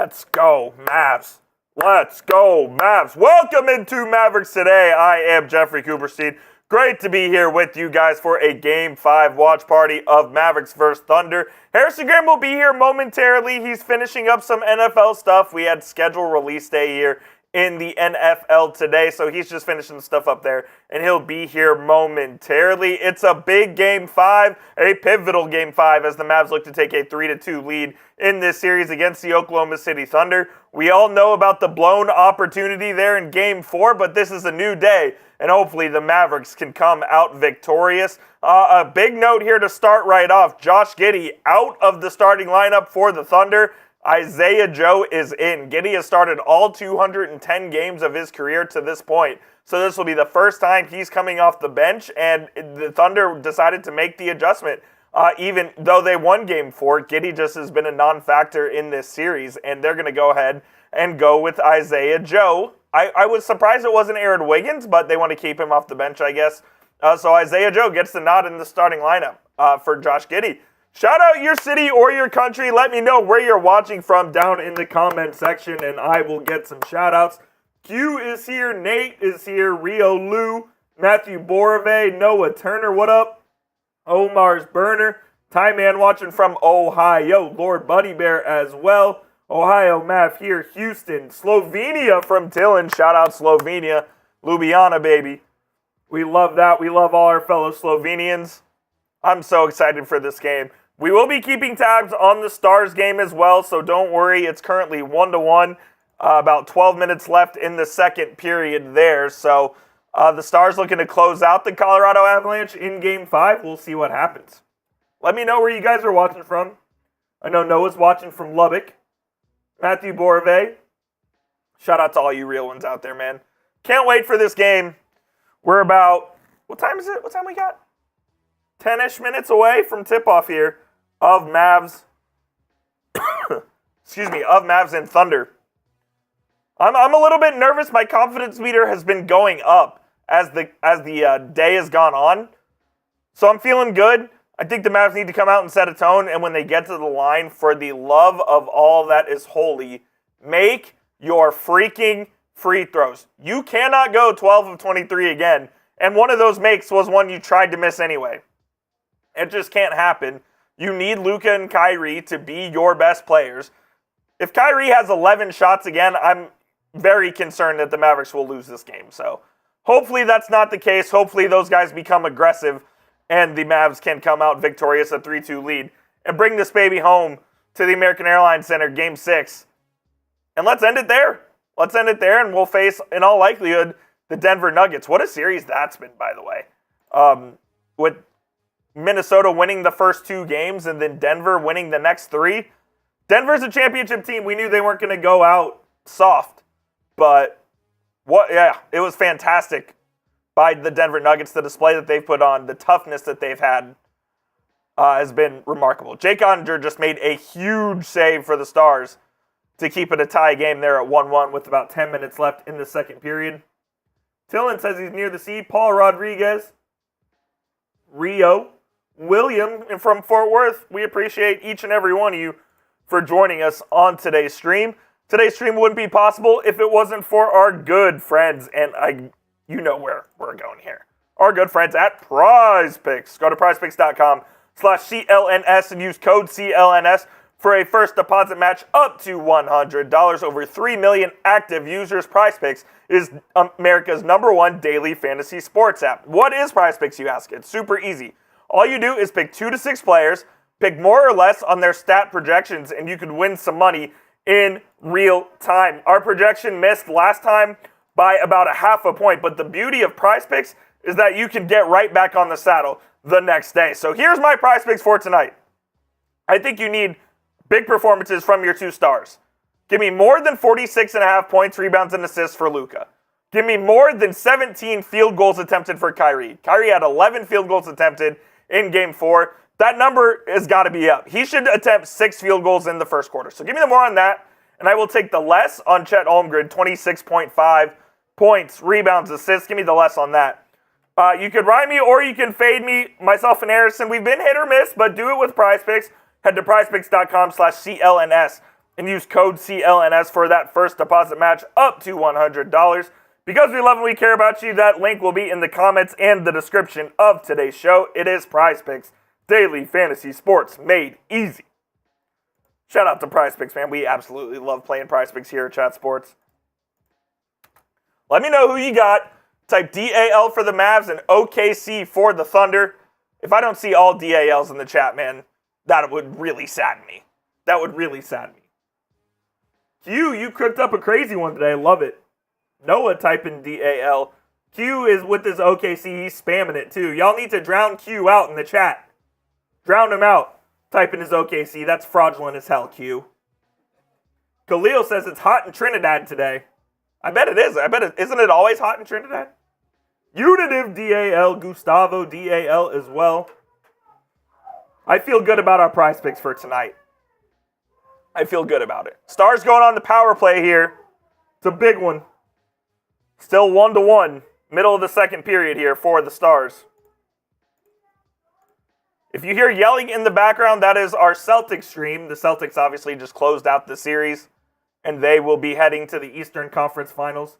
Let's go, Mavs. Let's go, Mavs. Welcome into Mavericks today. I am Jeffrey Cooperstein. Great to be here with you guys for a Game 5 watch party of Mavericks vs. Thunder. Harrison Graham will be here momentarily. He's finishing up some NFL stuff. We had schedule release day here in the NFL today, so he's just finishing the stuff up there, and he'll be here momentarily. It's a big Game 5, a pivotal Game 5 as the Mavs look to take a 3-2 lead in this series against the Oklahoma City Thunder. We all know about the blown opportunity there in Game 4, but this is a new day, and hopefully the Mavericks can come out victorious. A big note here to start right off. Josh Giddey out of the starting lineup for the Thunder. Isaiah Joe is in. Giddey has started all 210 games of his career to this point. So this will be the first time he's coming off the bench, and the Thunder decided to make the adjustment. Even though they won Game 4, Giddey just has been a non-factor in this series, and they're going to go ahead and go with Isaiah Joe. I was surprised it wasn't Aaron Wiggins, but they want to keep him off the bench, I guess. So Isaiah Joe gets the nod in the starting lineup for Josh Giddey. Shout out your city or your country. Let me know where you're watching from down in the comment section, and I will get some shout outs. Q is here. Nate is here. Rio Lou. Matthew Borave. Noah Turner. What up? Omar's Burner. Ty Man watching from Ohio. Lord Buddy Bear as well. Ohio Mav here. Houston. Slovenia from Dylan. Shout out Slovenia. Ljubljana, baby. We love that. We love all our fellow Slovenians. I'm so excited for this game. We will be keeping tabs on the Stars game as well, so don't worry. It's currently 1-1. About 12 minutes left in the second period there. So the Stars looking to close out the Colorado Avalanche in Game 5. We'll see what happens. Let me know where you guys are watching from. I know Noah's watching from Lubbock. Matthew Borave. Shout out to all you real ones out there, man. Can't wait for this game. We're about, what time is it? What time we got? 10-ish minutes away from tip-off here of Mavs. Excuse me, of Mavs and Thunder. I'm a little bit nervous. My confidence meter has been going up as the day has gone on. So I'm feeling good. I think the Mavs need to come out and set a tone, and when they get to the line, for the love of all that is holy, make your freaking free throws. You cannot go 12 of 23 again, and one of those makes was one you tried to miss anyway. It just can't happen. You need Luka and Kyrie to be your best players. If Kyrie has 11 shots again, I'm very concerned that the Mavericks will lose this game. So hopefully that's not the case. Hopefully those guys become aggressive and the Mavs can come out victorious, a 3-2 lead, and bring this baby home to the American Airlines Center, Game 6. And let's end it there. Let's end it there, and we'll face, in all likelihood, the Denver Nuggets. What a series that's been, by the way. With Minnesota winning the first 2 games and then Denver winning the next 3. Denver's a championship team. We knew they weren't going to go out soft. But, it was fantastic by the Denver Nuggets. The display that they've put on, the toughness that they've had has been remarkable. Jake Ottinger just made a huge save for the Stars to keep it a tie game there at 1-1 with about 10 minutes left in the second period. Tillin says he's near the sea. Paul Rodriguez. Rio. William from Fort Worth. We appreciate each and every one of you for joining us on today's stream. Today's stream wouldn't be possible if it wasn't for our good friends, and you know where we're going here. Our good friends at PrizePicks. Go to PrizePicks.com/CLNS and use code CLNS for a first deposit match up to $100. Over 3 million active users. PrizePicks is America's #1 daily fantasy sports app. What is PrizePicks, you ask? It's super easy. All you do is pick 2 to 6 players, pick more or less on their stat projections, and you could win some money in real time. Our projection missed last time by about a half a point, but the beauty of PrizePicks is that you can get right back on the saddle the next day. So here's my PrizePicks for tonight. I think you need big performances from your 2 stars. Give me more than 46.5 points, rebounds, and assists for Luka. Give me more than 17 field goals attempted for Kyrie. Kyrie had 11 field goals attempted in Game 4. That number has got to be up. He should attempt 6 field goals in the first quarter. So give me the more on that, and I will take the less on Chet Holmgren, 26.5 points, rebounds, assists. Give me the less on that. You could ride me or you can fade me, myself and Harrison. We've been hit or miss, but do it with PrizePicks. Head to PrizePicks.com/CLNS and use code CLNS for that first deposit match up to $100. Because we love and we care about you, that link will be in the comments and the description of today's show. It is PrizePicks, daily fantasy sports made easy. Shout out to PrizePicks, man. We absolutely love playing PrizePicks here at Chat Sports. Let me know who you got. Type DAL for the Mavs and OKC for the Thunder. If I don't see all DALs in the chat, man, that would really sadden me. That would really sadden me. Q, you cooked up a crazy one today. Love it. Noah typing DAL. Q is with his OKC. He's spamming it too. Y'all need to drown Q out in the chat. Drown him out. Typing his OKC. That's fraudulent as hell, Q. Khalil says it's hot in Trinidad today. I bet it is. Isn't it always hot in Trinidad? Unitive DAL, Gustavo DAL as well. I feel good about our prize picks for tonight. I feel good about it. Stars going on the power play here. It's a big one. Still 1-1. Middle of the second period here for the Stars. If you hear yelling in the background, that is our Celtics stream. The Celtics obviously just closed out the series, and they will be heading to the Eastern Conference Finals.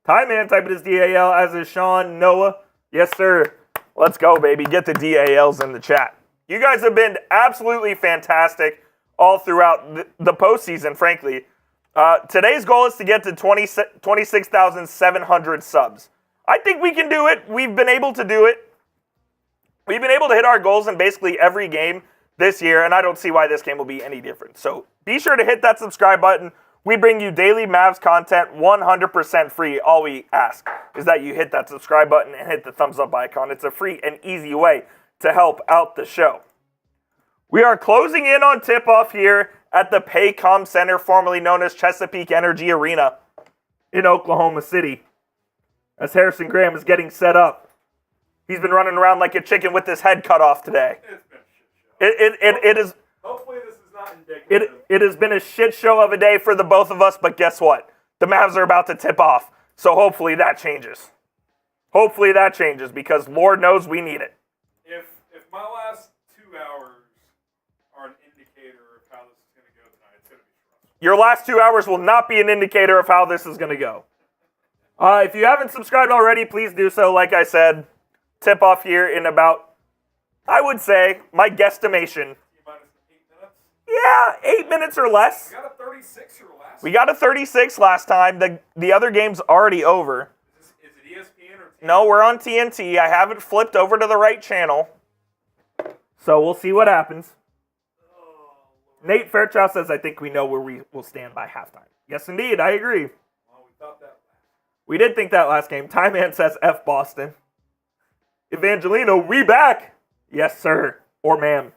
Ty Man typing his DAL, as is Sean, Noah. Yes, sir. Let's go, baby. Get the DALs in the chat. You guys have been absolutely fantastic all throughout the postseason, frankly. Today's goal is to get to 26,700 subs. I think we can do it. We've been able to do it. We've been able to hit our goals in basically every game this year, and I don't see why this game will be any different. So be sure to hit that subscribe button. We bring you daily Mavs content 100% free. All we ask is that you hit that subscribe button and hit the thumbs up icon. It's a free and easy way to help out the show. We are closing in on tip-off here at the Paycom Center, formerly known as Chesapeake Energy Arena in Oklahoma City, as Harrison Graham is getting set up. He's been running around like a chicken with his head cut off today. It's been a shit show. It is. Hopefully this is not indicative. It has been a shit show of a day for the both of us, but guess what? The Mavs are about to tip off, so hopefully that changes. Hopefully that changes, because Lord knows we need it. If my last 2 hours are an indicator of how this is going to go tonight, it's going to be stressful. Your last 2 hours will not be an indicator of how this is going to go. If you haven't subscribed already, please do so. Like I said, tip off here in about, I would say, my guesstimation. Minus 8 minutes? Yeah, 8 minutes or less. We got a 36 or less. We got a 36 last time. The other game's already over. Is it ESPN or TNT? No, we're on TNT. I have it flipped over to the right channel. So we'll see what happens. Nate Fairchild says, I think we know where we will stand by halftime. Yes, indeed. I agree. Well, we thought that. We did think that last game. Ty Man says F Boston. Evangelino, we back. Yes, sir. Or ma'am.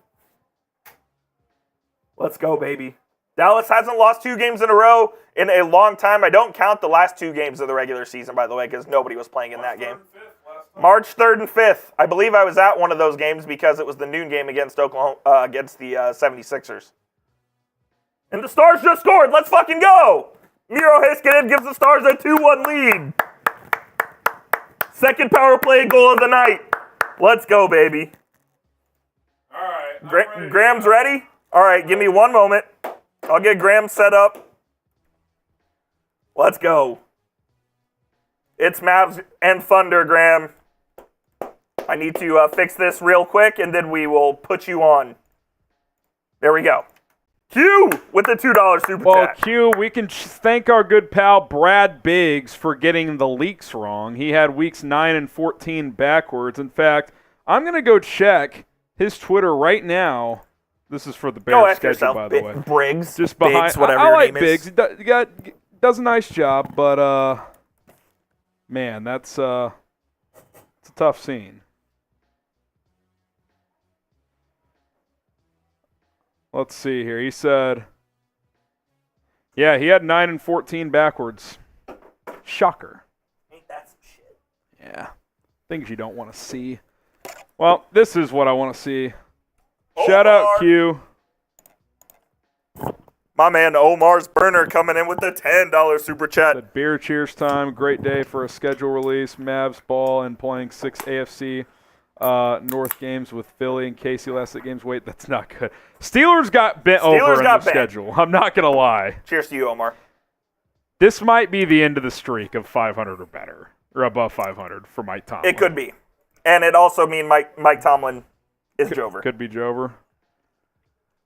Let's go, baby. Dallas hasn't lost 2 games in a row in a long time. I don't count the last 2 games of the regular season, by the way, because nobody was playing in that game. March 3rd and 5th. I believe I was at one of those games because it was the noon game against Oklahoma, against the 76ers. And the Stars just scored. Let's fucking go. Miro Heiskanen gives the Stars a 2-1 lead. Second power play goal of the night. Let's go, baby. All right. Graham's ready? All right, give me 1 moment. I'll get Graham set up. Let's go. It's Mavs and Thunder, Graham. I need to fix this real quick, and then we will put you on. There we go. Q with the $2 super chat. Well, Q, we can thank our good pal Brad Biggs for getting the leaks wrong. He had weeks 9 and 14 backwards. In fact, I'm going to go check his Twitter right now. This is for the Bears schedule, yourself, by the way. Briggs, just behind, Biggs, whatever I like your name Biggs. He does a nice job, but man, it's a tough scene. Let's see here. He said, yeah, he had 9 and 14 backwards. Shocker. Ain't that some shit? Yeah. Things you don't want to see. Well, this is what I want to see. Shout out Q. My man Omar's Burner coming in with the $10 super chat. The beer cheers time. Great day for a schedule release. Mavs ball and playing 6 AFC North games with Philly and Casey last 8 games. Wait, that's not good. Steelers got bent over in the schedule. I'm not going to lie. Cheers to you, Omar. This might be the end of the streak of 500 or better, or above 500 for Mike Tomlin. It could be. And it also means Mike Tomlin is Jover. Could be Jover.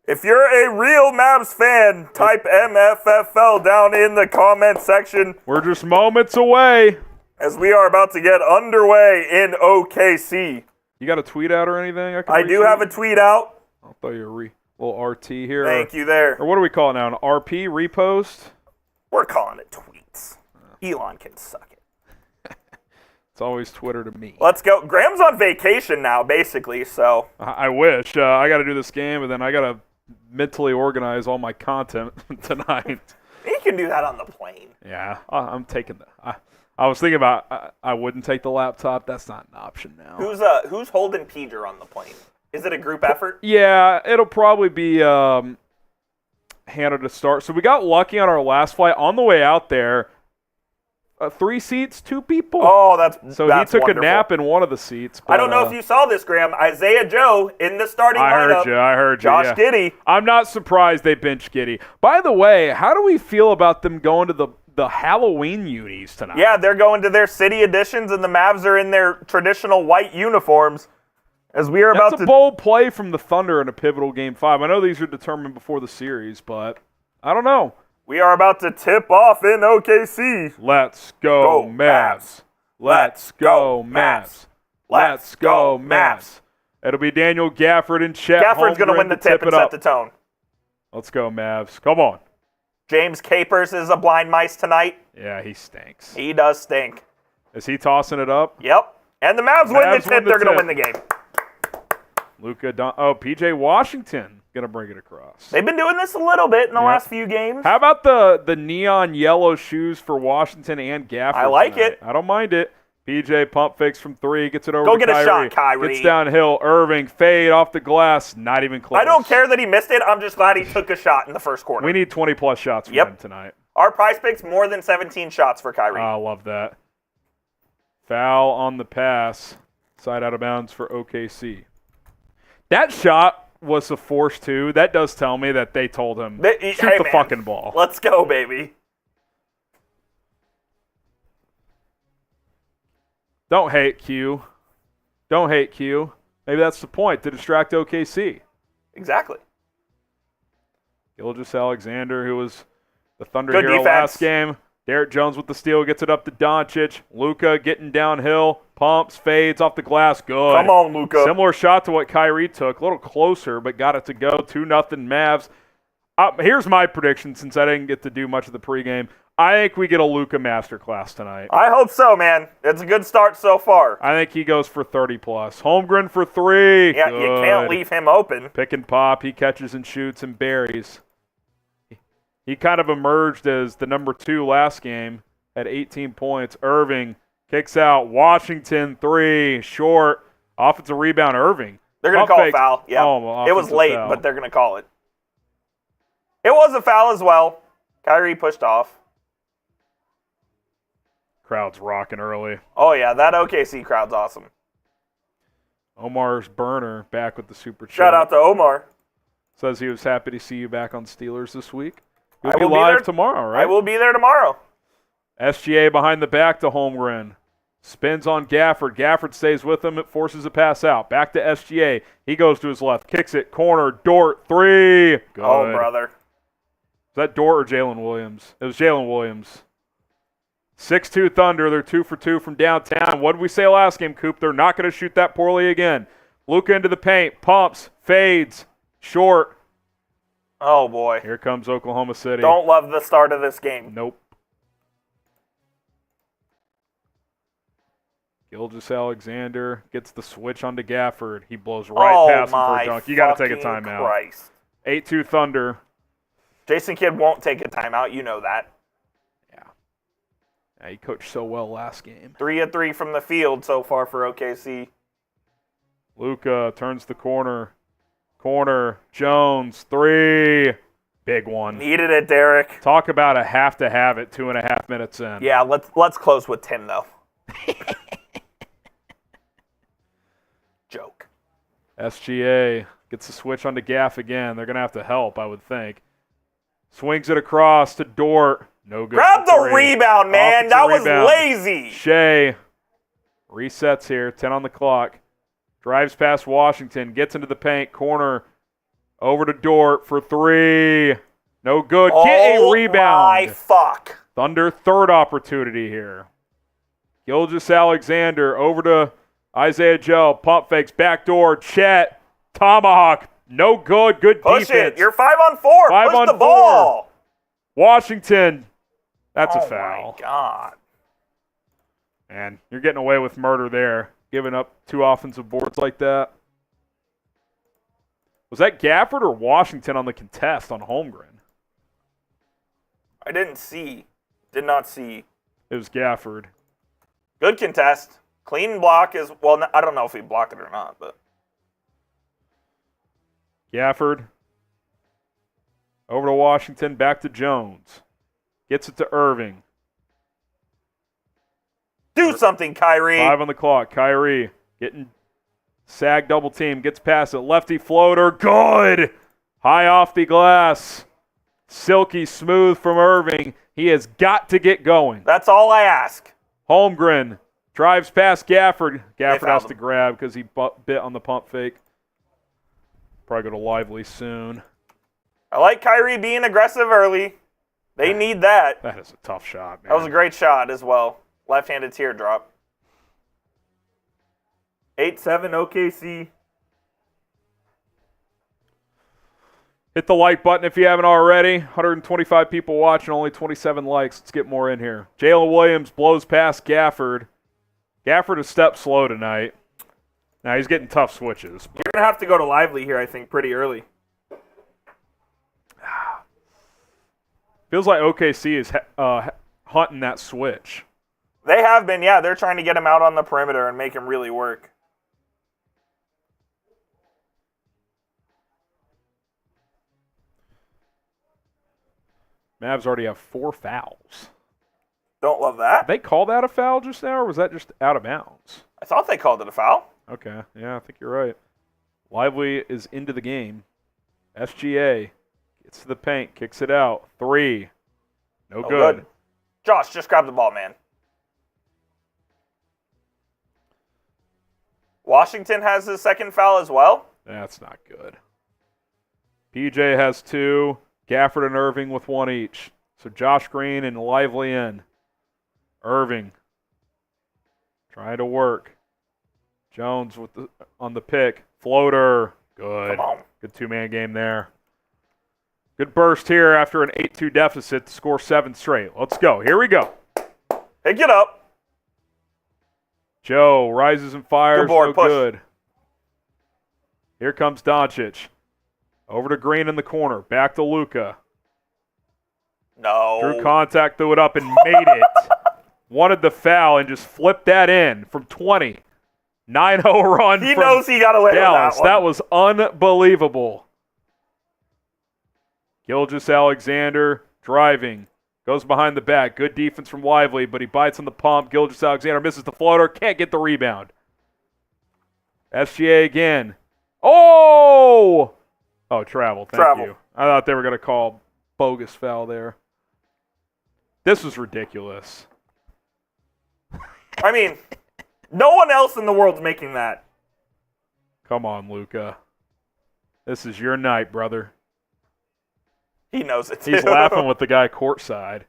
If you're a real Mavs fan, type MFFL down in the comment section. We're just moments away. As we are about to get underway in OKC. You got a tweet out or anything? I do have a tweet out. I'll throw you a little RT here. Thank you there. Or what do we call it now? An RP? Repost? We're calling it tweets. Elon can suck it. It's always Twitter to me. Let's go. Graham's on vacation now, basically, so. I wish. I got to do this game, and then I got to mentally organize all my content tonight. You can do that on the plane. Yeah, I'm taking that. I was thinking about I wouldn't take the laptop. That's not an option now. Who's holding Peter on the plane? Is it a group effort? Yeah, it'll probably be Hannah to start. So we got lucky on our last flight. On the way out there, 3 seats, 2 people. Oh, that's he took wonderful. A nap in one of the seats. But, I don't know if you saw this, Graham. Isaiah Joe in the starting lineup. I heard you. Josh Giddey. I'm not surprised they benched Giddey. By the way, how do we feel about them going to the Halloween unis tonight? Yeah, they're going to their city editions, and the Mavs are in their traditional white uniforms. As we are That's a bold play from the Thunder in a pivotal Game 5. I know these are determined before the series, but I don't know. We are about to tip off in OKC. Let's go, Mavs. Let's go, Mavs. Let's go, Mavs. It'll be Daniel Gafford and Chet Gafford's going to win the tip and set the tone. Let's go, Mavs. Come on. James Capers is a blind mice tonight. Yeah, he stinks. He does stink. Is he tossing it up? Yep. And the Mavs win the tip. They're going to win the game. PJ Washington going to bring it across. They've been doing this a little bit in the last few games. How about the neon yellow shoes for Washington and Gafford? I like tonight? it. I don't mind it. PJ pump fakes from 3, gets it over Go to get Kyrie. a shot, Kyrie. Gets downhill. Irving, fade off the glass. Not even close. I don't care that he missed it. I'm just glad he took a shot in the first quarter. We need 20-plus shots from him tonight. Our prize picks more than 17 shots for Kyrie. I love that. Foul on the pass. Side out of bounds for OKC. That shot was a force, too. That does tell me that they told him, shoot the fucking ball. Let's go, baby. Don't hate Q. Don't hate Q. Maybe that's the point, to distract OKC. Exactly. Gilgeous-Alexander, who was the Thunder Good hero defense. last game. Derrick Jones with the steal, gets it up to Doncic. Luka getting downhill, pumps, fades off the glass. Good. Come on, Luka. Similar shot to what Kyrie took. A little closer, but got it to go. 2-0 Mavs. Here's my prediction, since I didn't get to do much of the pregame. I think we get a Luka masterclass tonight. I hope so, man. It's a good start so far. I think he goes for 30-plus. Holmgren for 3. Yeah, Good. you can't leave him open. Pick and pop. He catches and shoots and buries. He kind of emerged as the number 2 last game at 18 points. Irving kicks out. Washington 3. Short. Offensive rebound, Irving. They're going to call a foul. Yeah. Oh, it was late, foul. but they're going to call it. It was a foul as well. Kyrie pushed off. Crowd's rocking early. Oh, yeah, that OKC crowd's awesome. Omar's burner back with the super chat. Shout out to Omar. Says he was happy to see you back on Steelers this week. You'll I be will be live there tomorrow, right? I will be there tomorrow. SGA behind the back to Holmgren. Spins on Gafford. Gafford stays with him. It forces a pass out. Back to SGA. He goes to his left. Kicks it. Corner. Dort. 3. Good. Oh, brother. Is that Dort or Jalen Williams? It was Jalen Williams. 6-2 Thunder. They're 2 for 2 from downtown. What did we say last game, Coop? They're not going to shoot that poorly again. Luka into the paint. Pumps. Fades. Short. Oh, boy. Here comes Oklahoma City. Don't love the start of this game. Nope. Gilgeous-Alexander gets the switch onto Gafford. He blows right past him for a dunk. You got to take a timeout. Christ. 8-2 Thunder. Jason Kidd won't take a timeout. You know that. Yeah, he coached so well last game. 3 of 3 from the field so far for OKC. Luka turns the corner. Corner. Jones. 3. Big one. Needed it, Derrick. Talk about a have to have it 2.5 minutes in. Yeah, let's close with Tim, though. SGA gets the switch onto Gaff again. They're going to have to help, I would think. Swings it across to Dort. No good. Grab the rebound, man. That was lazy. Shai resets here. 10 on the clock. Drives past Washington. Gets into the paint. Corner. Over to Dort for 3. No good. Get a rebound. My fuck. Thunder third opportunity here. Gilgeous-Alexander over to Isaiah Joe. Pump fakes. Backdoor. Chet. Tomahawk. No good. Good Push defense. it. You're 5 on 4. Push the ball. Washington. That's a foul. Oh, my God. Man, you're getting away with murder there, giving up 2 offensive boards like that. Was that Gafford or Washington on the contest on Holmgren? I didn't see. Did not see. It was Gafford. Good contest. Clean block is, well, I don't know if he blocked it or not, but. Gafford. Over to Washington, back to Jones. Gets it to Irving. Do something, Kyrie. 5 on the clock. Kyrie getting sag double team. Gets past it. Lefty floater. Good. High off the glass. Silky smooth from Irving. He has got to get going. That's all I ask. Holmgren drives past Gafford. Gafford has him. to grab because he bit on the pump fake. Probably go to Lively soon. I like Kyrie being aggressive early. They need that. That is a tough shot, man. That was a great shot as well. Left-handed teardrop. 8-7 OKC. Hit the like button if you haven't already. 125 people watching, only 27 likes. Let's get more in here. Jalen Williams blows past Gafford. Gafford a step slow tonight. Now he's getting tough switches. You're going to have to go to Lively here, I think, pretty early. Feels like OKC is hunting that switch. They have been, yeah. They're trying to get him out on the perimeter and make him really work. Mavs already have 4 fouls. Don't love that. Did they call that a foul just now, or was that just out of bounds? I thought they called it a foul. Okay, yeah, I think you're right. Lively is into the game. SGA gets to the paint, kicks it out. 3. No good. Josh, just grab the ball, man. Washington has his second foul as well. That's not good. PJ has 2. Gafford and Irving with 1 each. So Josh Green and Lively in. Irving trying to work. Jones with on the pick. Floater. Good. Come on. Good 2-man game there. Good burst here after an 8-2 deficit to score 7 straight. Let's go. Here we go. Pick it up. Joe rises and fires. Good board, no push. good. Here comes Doncic. Over to Green in the corner. Back to Luka. No. Drew contact, threw it up, and made it. Wanted the foul and just flipped that in from 20. 9-0 run He from knows he got away Dallas. with that one. That was unbelievable. Gilgeous-Alexander driving. Goes behind the back. Good defense from Lively, but he bites on the pump. Gilgeous-Alexander misses the floater. Can't get the rebound. SGA again. Oh! Oh, travel. Thank you. I thought they were going to call bogus foul there. This was ridiculous. I mean, no one else in the world's making that. Come on, Luka. This is your night, brother. He knows it too. He's laughing with the guy courtside.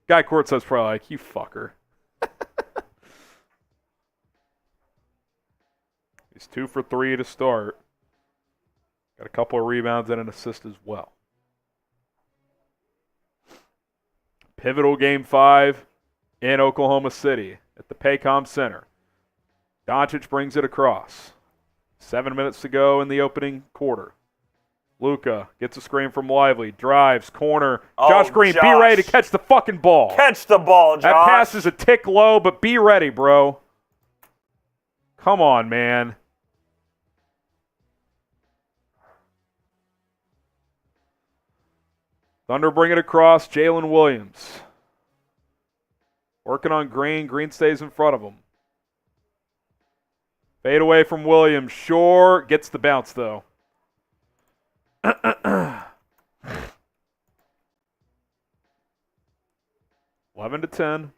Guy courtside's probably like, you fucker. He's 2 for 3 to start. Got a couple of rebounds and an assist as well. Pivotal Game 5 in Oklahoma City at the Paycom Center. Doncic brings it across. 7 minutes to go in the opening quarter. Luka gets a screen from Lively, drives, corner. Josh Green, be ready to catch the fucking ball. Catch the ball, Josh. That pass is a tick low, but be ready, bro. Come on, man. Thunder bring it across. Jalen Williams. Working on Green. Green stays in front of him. Fade away from Williams. Short. Gets the bounce, though. 11-10.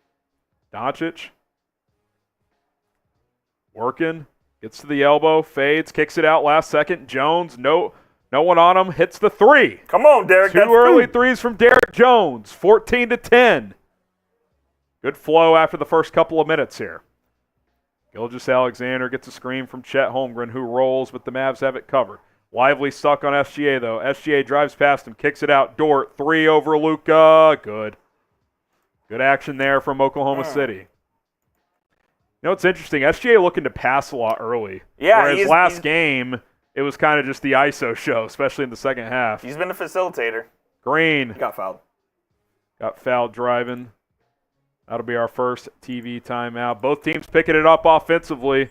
Doncic. Working. Gets to the elbow. Fades. Kicks it out last second. Jones. No one on him. Hits the three. Come on, Derrick. Two early threes from Derrick Jones. 14-10. Good flow after the first couple of minutes here. Gilgeous-Alexander gets a screen from Chet Holmgren, who rolls, but the Mavs have it covered. Lively stuck on SGA, though. SGA drives past him, kicks it out. Dort, three over Luka. Good. Good action there from Oklahoma City. You know what's interesting? SGA looking to pass a lot early. Yeah, whereas last game, it was kind of just the ISO show, especially in the second half. He's been a facilitator. Green. He got fouled. Got fouled driving. That'll be our first TV timeout. Both teams picking it up offensively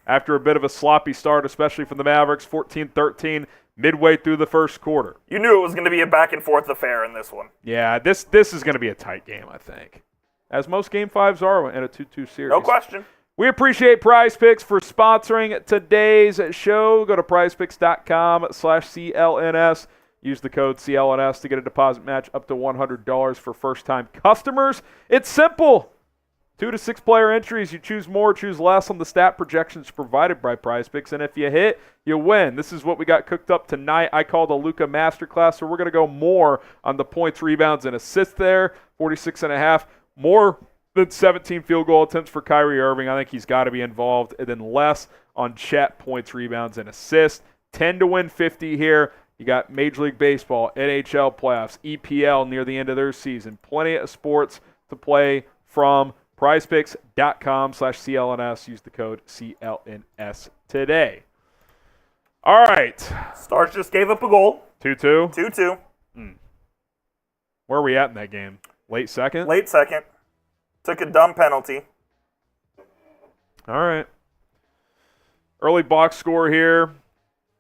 after a bit of a sloppy start, especially from the Mavericks, 14-13, midway through the first quarter. You knew it was going to be a back-and-forth affair in this one. Yeah, this is going to be a tight game, I think, as most Game 5s are in a 2-2 series. No question. We appreciate PrizePicks for sponsoring today's show. Go to prizepicks.com/CLNS. Use the code CLNS to get a deposit match up to $100 for first-time customers. It's simple. 2 to 6 player entries. You choose more, choose less on the stat projections provided by PrizePicks. And if you hit, you win. This is what we got cooked up tonight. I called a Luka masterclass, so we're going to go more on the points, rebounds, and assists there. 46.5. More than 17 field goal attempts for Kyrie Irving. I think he's got to be involved. And then less on Chet, points, rebounds, and assists. 10 to win 50 here. You got Major League Baseball, NHL playoffs, EPL near the end of their season. Plenty of sports to play from. PrizePicks.com/CLNS. Use the code CLNS today. All right. Stars just gave up a goal. 2-2. 2-2. Where are we at in that game? Late second? Late second. Took a dumb penalty. All right. Early box score here.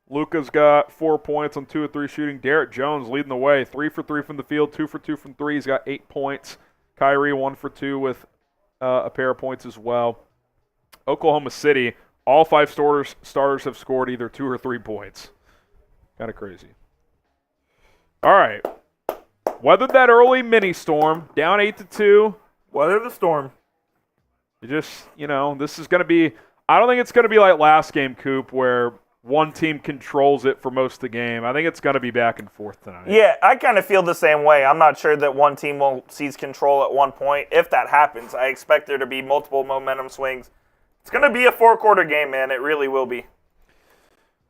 Luka's got 4 points on 2 of 3 shooting. Derrick Jones leading the way. 3 for 3 from the field, 2 for 2 from 3. He's got 8 points. Kyrie 1 for 2 with a pair of points as well. Oklahoma City, all 5 starters have scored either 2 or 3 points. Kind of crazy. All right. Weathered that early mini storm, down 8-2. Weather the storm. You just, this is going to be, I don't think it's going to be like last game, Coop, where one team controls it for most of the game. I think it's going to be back and forth tonight. Yeah, I kind of feel the same way. I'm not sure that one team will seize control at one point. If that happens, I expect there to be multiple momentum swings. It's going to be a 4-quarter game, man. It really will be.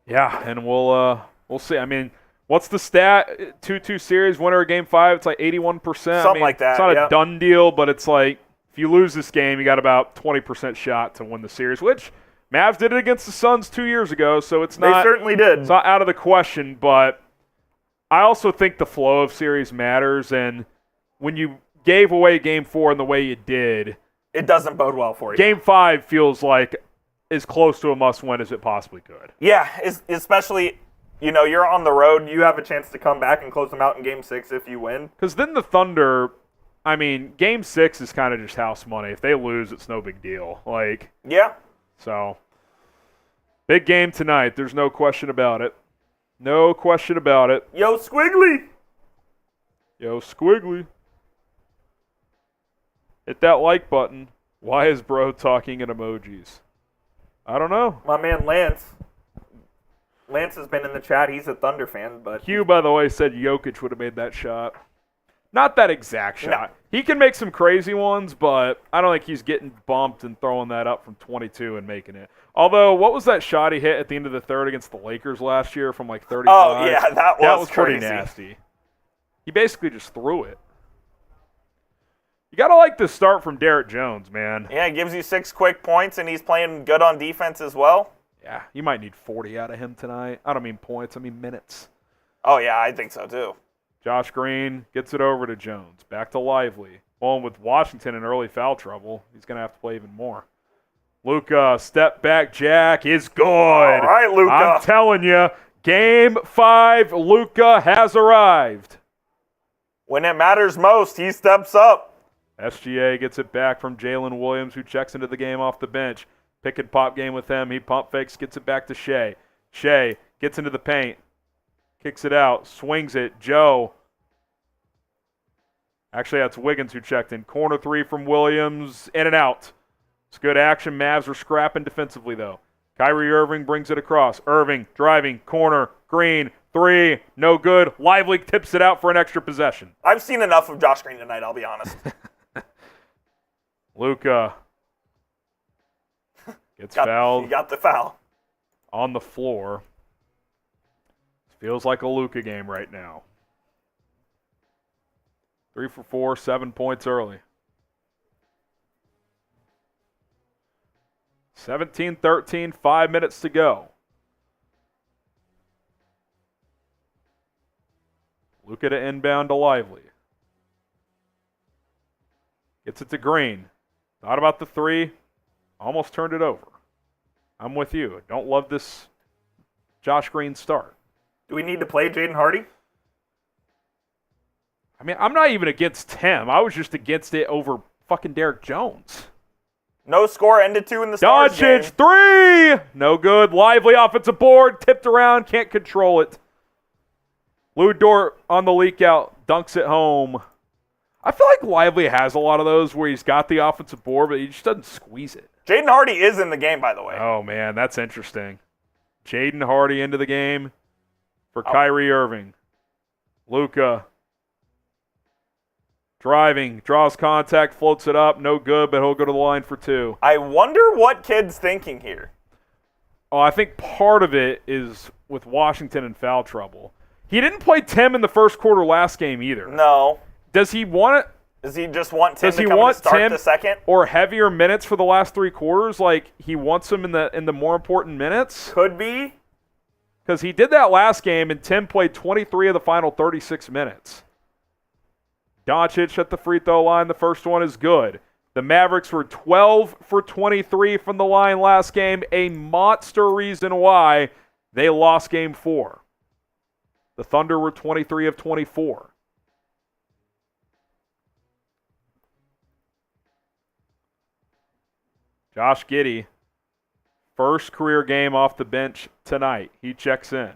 Yeah, and we'll see. I mean, what's the stat? 2-2 series, winner of Game 5, it's like 81%. Something like that, It's not yeah. a done deal, but it's like if you lose this game, you got about 20% shot to win the series, which Mavs did it against the Suns 2 years ago, so it's not. They certainly did. It's not out of the question, but I also think the flow of series matters, and when you gave away Game 4 in the way you did, it doesn't bode well for you. Game 5 feels like as close to a must-win as it possibly could. Yeah, especially, you're on the road. You have a chance to come back and close them out in Game 6 if you win. Because then the Thunder, Game 6 is kind of just house money. If they lose, it's no big deal. Yeah. So, big game tonight. There's no question about it. No question about it. Yo, Squiggly. Yo, Squiggly. Hit that like button. Why is bro talking in emojis? I don't know. My man Lance. Lance has been in the chat. He's a Thunder fan, but Hugh, by the way, said Jokic would have made that shot. Not that exact shot. No. He can make some crazy ones, but I don't think he's getting bumped and throwing that up from 22 and making it. Although, what was that shot he hit at the end of the third against the Lakers last year from 35? Oh, yeah, that was pretty crazy. nasty. He basically just threw it. You got to like the start from Derrick Jones, man. Yeah, it gives you 6 quick points, and he's playing good on defense as well. Yeah, you might need 40 out of him tonight. I don't mean points, I mean minutes. Oh, yeah, I think so, too. Josh Green gets it over to Jones. Back to Lively. Well, with Washington in early foul trouble, he's going to have to play even more. Luka, step back jack is good. All right, Luka. I'm telling you, Game 5, Luka has arrived. When it matters most, he steps up. SGA gets it back from Jalen Williams, who checks into the game off the bench. pick and pop game with him. He pump fakes, gets it back to Shai. Shai gets into the paint, kicks it out, swings it. Joe. Actually, that's Wiggins who checked in. Corner three from Williams, in and out. It's good action. Mavs are scrapping defensively, though. Kyrie Irving brings it across. Irving driving, corner, Green, three, no good. Lively tips it out for an extra possession. I've seen enough of Josh Green tonight, I'll be honest. Luka gets fouled. He got the foul. On the floor. Feels like a Luka game right now. 3 for 4, 7 points early. 17-13, 5 minutes to go. Luka to inbound to Lively. Gets it to Green. Thought about the three. Almost turned it over. I'm with you. Don't love this Josh Green start. Do we need to play Jaden Hardy? I mean, I'm not even against him. I was just against it over fucking Derrick Jones. No score, ended 2 in the Stars game. Doncic, 3! No good. Lively offensive board. Tipped around. Can't control it. Lou Dort on the leak out. Dunks it home. I feel like Lively has a lot of those where he's got the offensive board, but he just doesn't squeeze it. Jaden Hardy is in the game, by the way. Oh, man, that's interesting. Jaden Hardy into the game for Kyrie Irving. Luka driving, draws contact, floats it up. No good, but he'll go to the line for 2. I wonder what Kid's thinking here. Oh, I think part of it is with Washington in foul trouble. He didn't play Tim in the first quarter last game either. No. Does he want it? Does he just want Tim to come in to start the second? Or heavier minutes for the last 3 quarters? Like he wants him in the more important minutes? Could be. Because he did that last game, and Tim played 23 of the final 36 minutes. Doncic at the free throw line. The first one is good. The Mavericks were 12 for 23 from the line last game. A monster reason why they lost game 4. The Thunder were 23 of 24. Josh Giddey, first career game off the bench tonight. He checks in.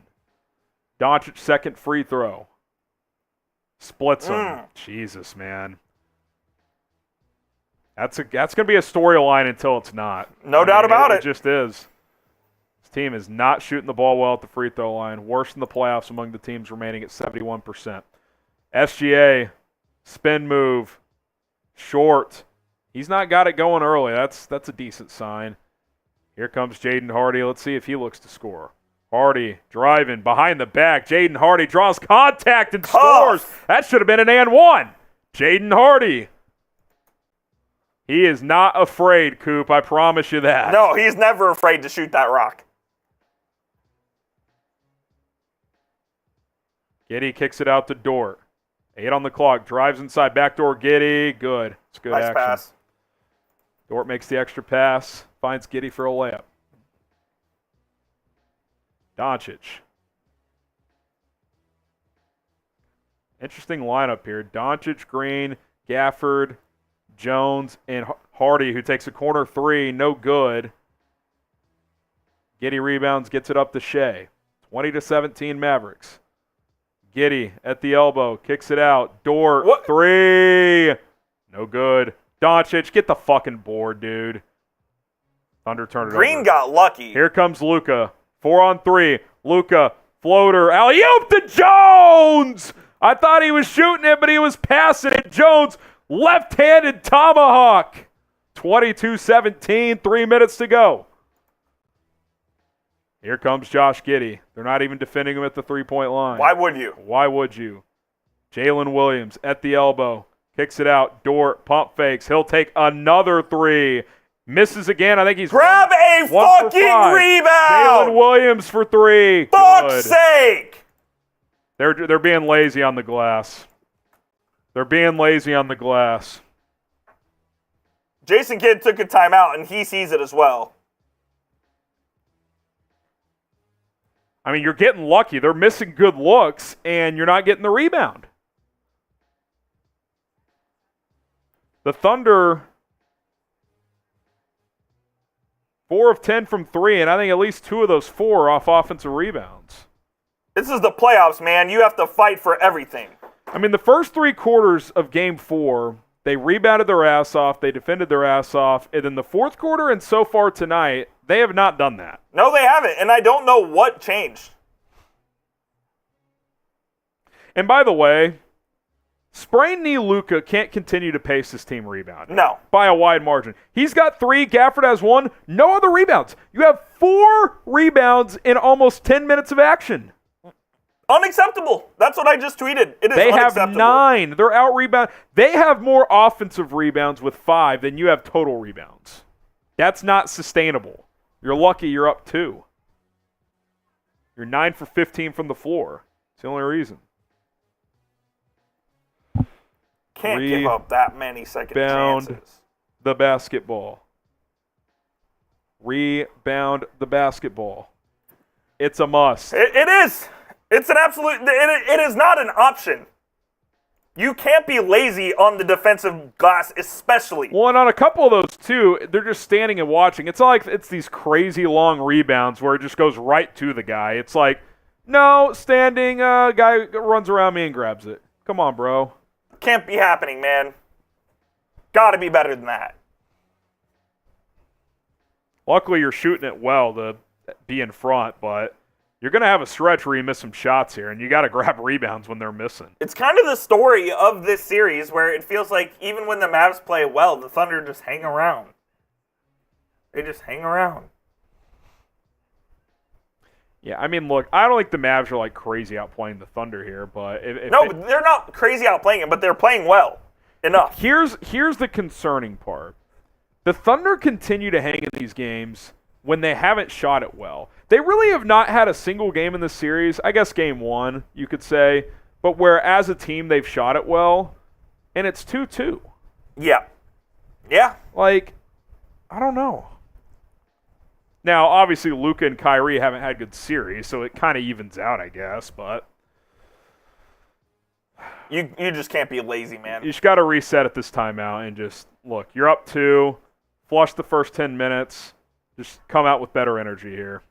Doncic second free throw. Splits him. Jesus, man. That's going to be a storyline until it's not. No doubt about it. It just is. This team is not shooting the ball well at the free throw line. Worst in the playoffs among the teams remaining at 71%. SGA, spin move, short. He's not got it going early. That's a decent sign. Here comes Jaden Hardy. Let's see if he looks to score. Hardy driving behind the back. Jaden Hardy draws contact and scores. That should have been an and one. Jaden Hardy. He is not afraid, Coop. I promise you that. No, he's never afraid to shoot that rock. Giddey kicks it out to Dort. 8 on the clock. Drives inside. Backdoor Giddey. Good. It's good Nice action. pass. Dort makes the extra pass. Finds Giddey for a layup. Doncic. Interesting lineup here. Doncic, Green, Gafford, Jones, and Hardy, who takes a corner 3. No good. Giddey rebounds, gets it up to Shai. 20-17 Mavericks. Giddey at the elbow, kicks it out. Dort, 3. No good. Doncic, get the fucking board, dude. Thunder turned it over. Green got lucky. Here comes Luka. 4 on 3. Luka, floater, alley-oop to Jones! I thought he was shooting it, but he was passing it. Jones, left-handed tomahawk. 22-17, 3 minutes to go. Here comes Josh Giddey. They're not even defending him at the three-point line. Why would you? Why would you? Jalen Williams at the elbow. Kicks it out. Dort, pump fakes. He'll take another 3. Misses again. I think he's Grab a fucking rebound! Jalen Williams for 3. Fuck's sake! They're being lazy on the glass. They're being lazy on the glass. Jason Kidd took a timeout, and he sees it as well. I mean, you're getting lucky. They're missing good looks, and you're not getting the rebound. The Thunder 4 of 10 from 3, and I think at least 2 of those 4 are off offensive rebounds. This is the playoffs, man. You have to fight for everything. I mean, the first 3 quarters of Game 4, they rebounded their ass off, they defended their ass off, and in the fourth quarter and so far tonight, they have not done that. No, they haven't, and I don't know what changed. And by the way, sprained knee Luka can't continue to pace this team rebound. No. By a wide margin. He's got 3, Gafford has 1, no other rebounds. You have 4 rebounds in almost 10 minutes of action. Unacceptable. That's what I just tweeted. It is They unacceptable. have 9. They're out rebound. They have more offensive rebounds with 5 than you have total rebounds. That's not sustainable. You're lucky you're up 2. You're 9 for 15 from the floor. It's the only reason. Can't give up that many second chances. The basketball. Rebound the basketball. It's a must. It is. It's an absolute. It is not an option. You can't be lazy on the defensive glass, especially. Well, and on a couple of those, too, they're just standing and watching. It's not like it's these crazy long rebounds where it just goes right to the guy. It's like, no, standing, guy runs around me and grabs it. Come on, bro. Can't be happening, man. Got to be better than that. Luckily, you're shooting it well to be in front, but you're going to have a stretch where you miss some shots here, and you got to grab rebounds when they're missing. It's kind of the story of this series where it feels like even when the Mavs play well, the Thunder just hang around. They just hang around. Yeah, I mean, look, I don't think the Mavs are like crazy outplaying the Thunder here, but but they're not crazy outplaying it, but they're playing well enough. Here's the concerning part. The Thunder continue to hang in these games when they haven't shot it well. They really have not had a single game in this series, I guess game 1, you could say, but where as a team they've shot it well, and it's 2-2. Yeah. Yeah. Like, I don't know. Now, obviously, Luka and Kyrie haven't had good series, so it kind of evens out, I guess, but You just can't be lazy, man. you just got to reset at this timeout and just, look, you're up 2, flush the first 10 minutes, just come out with better energy here.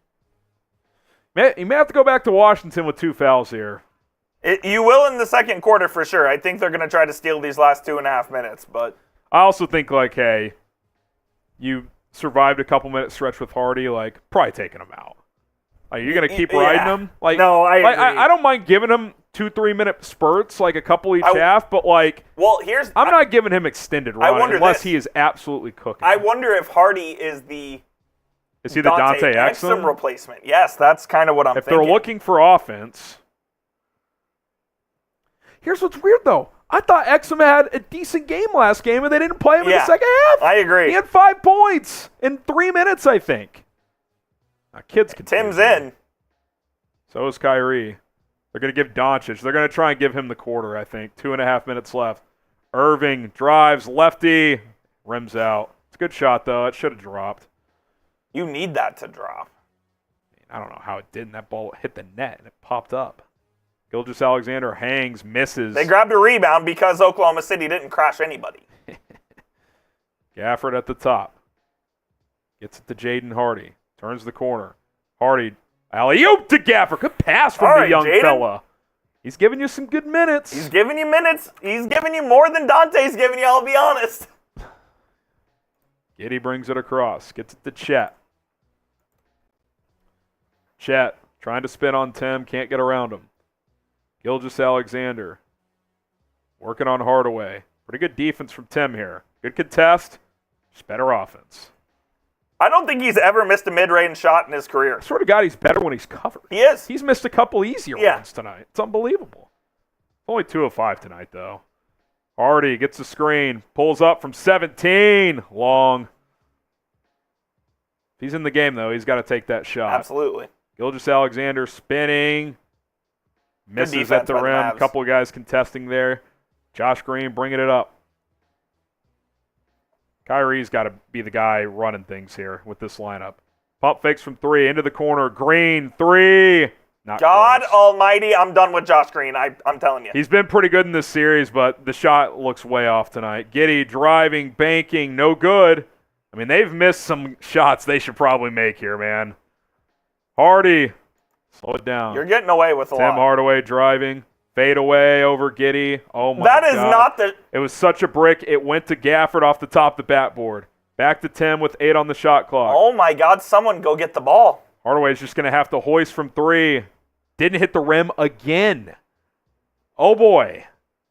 You may have to go back to Washington with 2 fouls here. You will in the second quarter for sure. I think they're going to try to steal these last 2.5 minutes, but I also think, like, hey, you survived a couple-minute stretch with Hardy, like, probably taking him out. Like, you're going to keep riding him? Like, no, I agree. I don't mind giving him 2-3-minute spurts, like a couple each half, but, like, well, I'm not giving him extended run unless he is absolutely cooking. I wonder if Hardy is the Is he the Dante Exum replacement? Yes, that's kind of what I'm thinking. If they're looking for offense. Here's what's weird, though. I thought Exum had a decent game last game, and they didn't play him in the second half. I agree. He had 5 points in 3 minutes, I think. Now, kids can. Tim's in. So is Kyrie. They're going to give Doncic. They're going to try and give him the quarter, I think. 2.5 minutes left. Irving drives, lefty, rims out. It's a good shot, though. It should have dropped. You need that to drop. I don't know how it didn't. That ball hit the net, and it popped up. Gilgeous-Alexander hangs, misses. They grabbed a rebound because Oklahoma City didn't crash anybody. Gafford at the top. Gets it to Jaden Hardy. Turns the corner. Hardy, alley-oop to Gafford. Good pass from the young fella. He's giving you some good minutes. He's giving you minutes. He's giving you more than Dante's giving you, I'll be honest. Giddey brings it across. Gets it to Chet. Chet trying to spin on Tim. Can't get around him. Gilgeous-Alexander working on Hardaway. Pretty good defense from Tim here. Good contest. Just better offense. I don't think he's ever missed a mid-range shot in his career. I swear to God, he's better when he's covered. He is. He's missed a couple easier ones tonight. It's unbelievable. Only 2 of 5 tonight, though. Hardy gets the screen. Pulls up from 17. Long. If he's in the game, though, he's got to take that shot. Absolutely. Gilgeous-Alexander spinning. Misses at the rim. A couple of guys contesting there. Josh Green bringing it up. Kyrie's got to be the guy running things here with this lineup. Pump fakes from 3 into the corner. Green 3. Not God close. almighty, I'm done with Josh Green. I'm telling you. He's been pretty good in this series, but the shot looks way off tonight. Giddey driving, banking, no good. I mean, they've missed some shots they should probably make here, man. Hardy, slow it down. You're getting away with a lot. Tim Hardaway driving. Fade away over Giddey. Oh, my God. That is not the... It was such a brick. It went to Gafford off the top of the backboard. Back to Tim with 8 on the shot clock. Oh, my God. Someone go get the ball. Hardaway's just going to have to hoist from 3. Didn't hit the rim again. Oh, boy.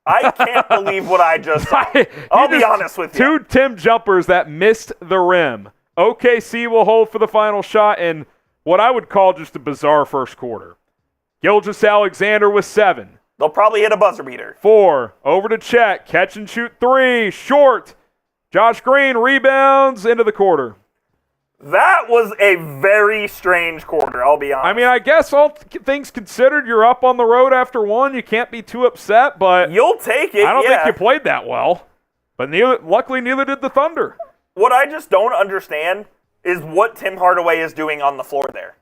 I can't believe what I just saw. I'll be honest with you. 2 Tim jumpers that missed the rim. OKC will hold for the final shot in what I would call just a bizarre first quarter. Gilgeous-Alexander with 7. They'll probably hit a buzzer beater. 4. Over to Chet. Catch and shoot 3. Short. Josh Green rebounds into the quarter. That was a very strange quarter, I'll be honest. I mean, I guess all things considered, you're up on the road after 1. You can't be too upset, but you'll take it, I don't think you played that well. But luckily, neither did the Thunder. What I just don't understand is what Tim Hardaway is doing on the floor there.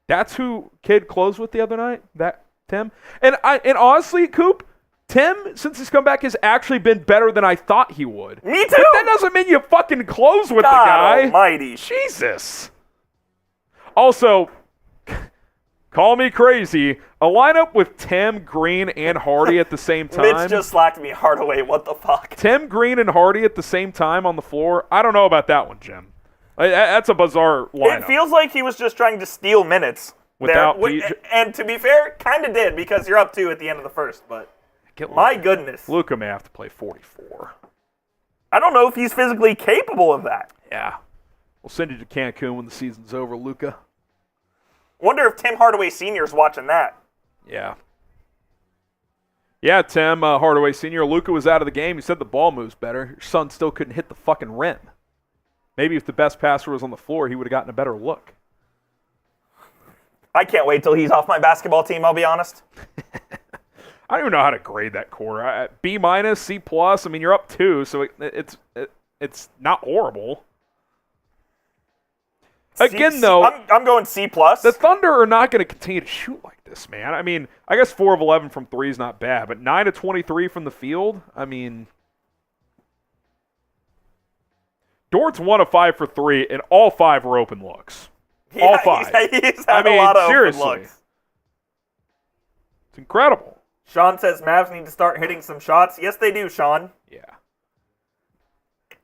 That's who Kid closed with the other night, that Tim. And honestly, Coop, Tim, since he's come back, has actually been better than I thought he would. Me too. But that doesn't mean you fucking close with God the guy. Almighty. Jesus. Also, call me crazy, a lineup with Tim, Green, and Hardy at the same time. Mitch just slacked me Hardaway. What the fuck? Tim, Green, and Hardy at the same time on the floor. I don't know about that one, Jim. That's a bizarre lineup. It feels like he was just trying to steal minutes. Without there. And to be fair, kind of did because you're up 2 at the end of the first. But my goodness. Luka may have to play 44. I don't know if he's physically capable of that. Yeah. We'll send you to Cancun when the season's over, Luka. Wonder if Tim Hardaway Sr. is watching that. Yeah. Yeah, Tim Hardaway Sr. Luka was out of the game. He said the ball moves better. Your son still couldn't hit the fucking rim. Maybe if the best passer was on the floor, he would have gotten a better look. I can't wait till he's off my basketball team, I'll be honest. I don't even know how to grade that quarter. B minus, C plus. I mean, you're up 2, so it's not horrible. Again, though, I'm going C plus. The Thunder are not going to continue to shoot like this, man. I mean, I guess 4 of 11 from 3 is not bad, but 9 of 23 from the field. I mean, Dort's 1 of 5 for 3, and all 5 were open looks. Yeah, all 5. He's had a lot of seriously. open looks. It's incredible. Sean says Mavs need to start hitting some shots. Yes, they do, Sean. Yeah.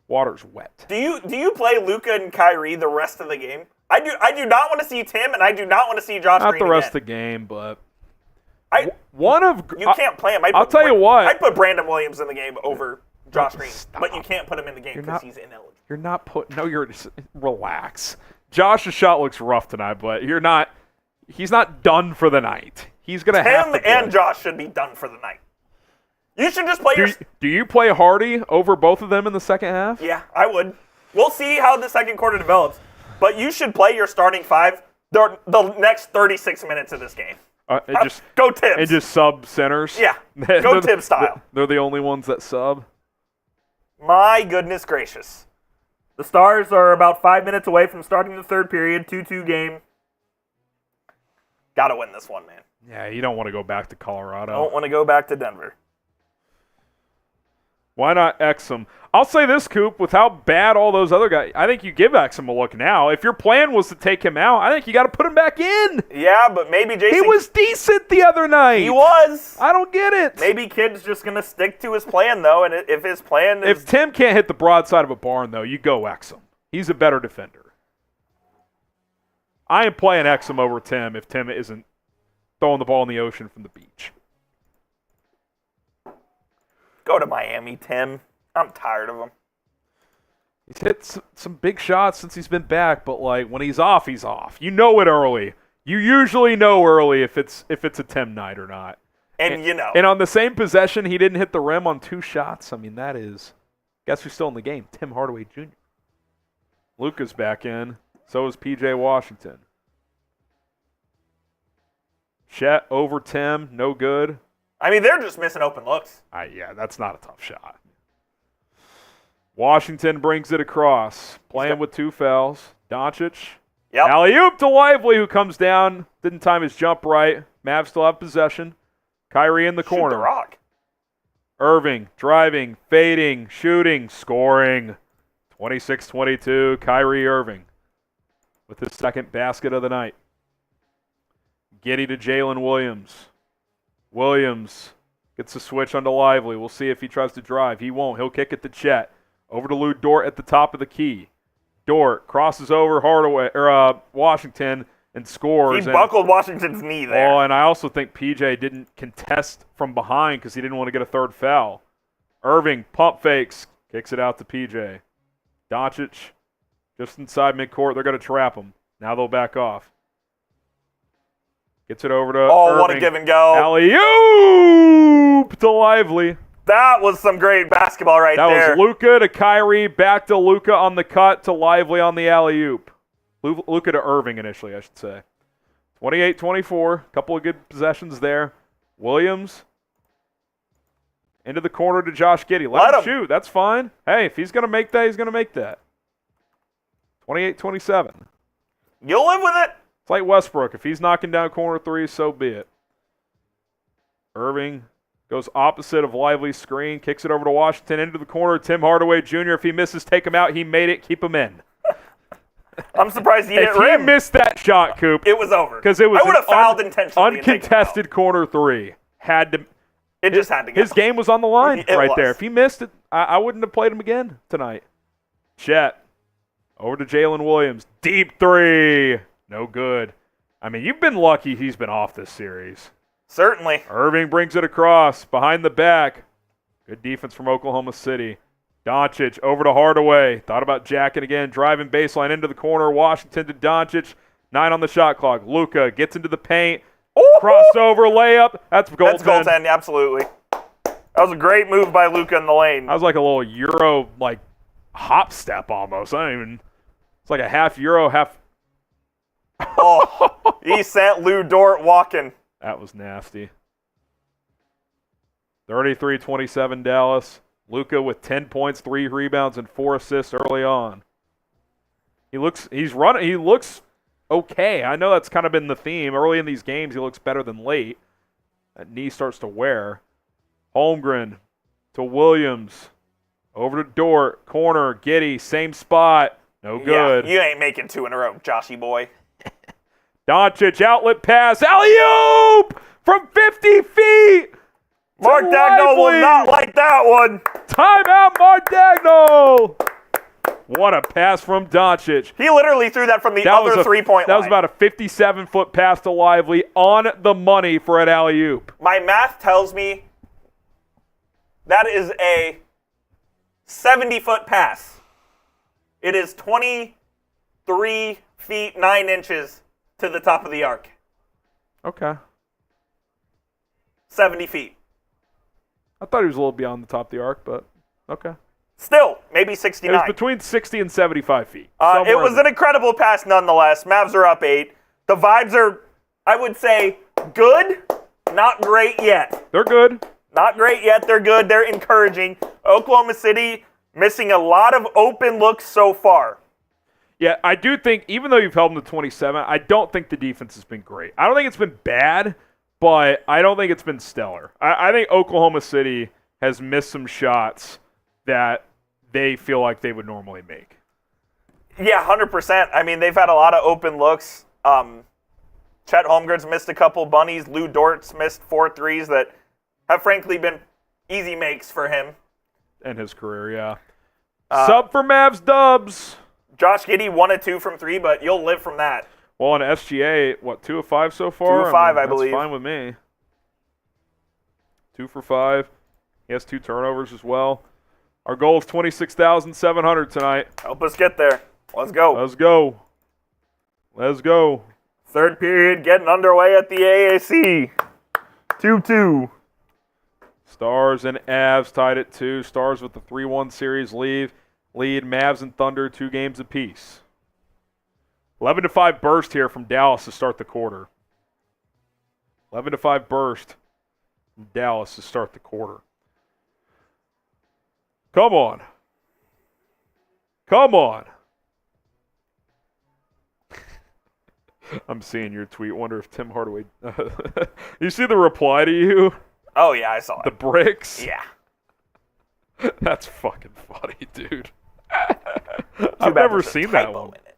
Water's wet. Do you play Luka and Kyrie the rest of the game? I do not want to see Tim, and I do not want to see Josh Not Green the rest again. of the game, but You can't play him. I'll tell you what. I'd put Brandon Williams in the game over Josh Green, but you can't put him in the game because he's ineligible. You're not putting. No, you're just relax. Josh's shot looks rough tonight, but you're not. He's not done for the night. He's gonna have to. Tim and Josh should be done for the night. You should just play Do you play Hardy over both of them in the second half? Yeah, I would. We'll see how the second quarter develops. But you should play your starting 5 the next 36 minutes of this game. Go Tibbs. And just sub centers? Yeah, go Tibbs style. They're the only ones that sub? My goodness gracious. The Stars are about 5 minutes away from starting the third period, 2-2 game. Got to win this one, man. Yeah, you don't want to go back to Colorado. Don't want to go back to Denver. Why not Exum? I'll say this, Coop, with how bad all those other guys, I think you give Exum a look now. If your plan was to take him out, I think you got to put him back in. Yeah, but maybe Jason... He was decent the other night. He was. I don't get it. Maybe Kid's just going to stick to his plan, though, and if his plan is... If Tim can't hit the broadside of a barn, though, you go Exum. He's a better defender. I am playing Exum over Tim if Tim isn't throwing the ball in the ocean from the beach. Go to Miami, Tim. I'm tired of him. He's hit some big shots since he's been back, but like when he's off, he's off. You know it early. You usually know early if it's a Tim night or not. And you know. And on the same possession, he didn't hit the rim on 2 shots. I mean, that is. Guess who's still in the game? Tim Hardaway Jr. Luka's back in. So is P.J. Washington. Chet over Tim, no good. I mean, they're just missing open looks. Yeah, that's not a tough shot. Washington brings it across, playing with 2 fouls. Doncic. Yep. Alley-oop to Lively, who comes down. Didn't time his jump right. Mavs still have possession. Kyrie in the corner. Shoot the rock. Irving, driving, fading, shooting, scoring. 26-22, Kyrie Irving with his second basket of the night. Giddey to Jalen Williams. Williams gets a switch onto Lively. We'll see if he tries to drive. He won't. He'll kick it to Chet. Over to Lou Dort at the top of the key. Dort crosses over Washington and scores. He buckled Washington's knee there. Oh, and I also think PJ didn't contest from behind because he didn't want to get a third foul. Irving pump fakes, kicks it out to PJ. Doncic just inside midcourt. They're going to trap him. Now they'll back off. Gets it over to Irving. What a give and go. Alley-oop to Lively. That was some great basketball there. That was Luka to Kyrie, back to Luka on the cut to Lively on the alley-oop. Luka to Irving initially, I should say. 28-24, couple of good possessions there. Williams into the corner to Josh Giddey. Let him shoot. That's fine. Hey, if he's going to make that, he's going to make that. 28-27. You'll live with it. It's like Westbrook. If he's knocking down corner threes, so be it. Irving goes opposite of Lively's screen, kicks it over to Washington into the corner. Tim Hardaway Jr., if he misses, take him out. He made it. Keep him in. I'm surprised he hit rim. If he missed that shot, Coop. It was over. Because it was I would have fouled intentionally. Uncontested corner three. It just had to go. His game was on the line right was. there. If he missed it, I wouldn't have played him again tonight. Chet. Over to Jalen Williams. Deep three. No good. I mean, you've been lucky he's been off this series. Certainly. Irving brings it across. Behind the back. Good defense from Oklahoma City. Doncic over to Hardaway. Thought about jacking again. Driving baseline into the corner. Washington to Doncic. 9 on the shot clock. Luka gets into the paint. Crossover layup. That's goaltend. That's goaltend, absolutely. That was a great move by Luka in the lane. That was like a little Euro, hop step almost. It's like a half Euro, half. He sent Lou Dort walking. That was nasty. 33-27 Dallas. Luka with 10 points, 3 rebounds, and 4 assists early on. He looks okay. I know that's kind of been the theme. Early in these games, he looks better than late. That knee starts to wear. Holmgren to Williams. Over to Dort. Corner. Giddey. Same spot. No good. Yeah, you ain't making 2 in a row, Joshy boy. Doncic. Outlet pass. Alley-oop! From 50 feet! Mark Dagnall will not like that one. Timeout, Mark Dagnall! What a pass from Doncic. He literally threw that from the other three-point line. That was about a 57-foot pass to Lively on the money for an alley-oop. My math tells me that is a 70-foot pass. It is 23 feet 9 inches to the top of the arc. Okay. 70 feet. I thought he was a little beyond the top of the arc, but okay. Still, maybe 69. It was between 60 and 75 feet. It was an incredible pass nonetheless. Mavs are up 8. The vibes are, I would say, good, not great yet. They're good. Not great yet. They're good. They're encouraging. Oklahoma City missing a lot of open looks so far. Yeah, I do think, even though you've held them to 27, I don't think the defense has been great. I don't think it's been bad, but I don't think it's been stellar. I think Oklahoma City has missed some shots that they feel like they would normally make. Yeah, 100%. I mean, they've had a lot of open looks. Chet Holmgren's missed a couple bunnies. Lou Dort's missed 4 threes that have frankly been easy makes for him. In his career, yeah. Sub for Mavs Dubs. Josh Giddey 1 of 2 from 3, but you'll live from that. Well, on SGA, 2 of 5 so far? 2 of 5, I believe. That's fine with me. 2 for 5. He has 2 turnovers as well. Our goal is 26,700 tonight. Help us get there. Let's go. Let's go. Let's go. Third period getting underway at the AAC. 2-2. Stars and Avs tied at 2. Stars with the 3-1 series lead. Mavs and Thunder 2 games apiece. 11-5 burst here from Dallas to start the quarter. 11-5 burst from Dallas to start the quarter. Come on. Come on. I'm seeing your tweet. Wonder if Tim Hardaway... You see the reply to you? Oh, yeah, I saw it. The bricks? Yeah. That's fucking funny, dude. Too I've bad never there's a seen that typo one. in it.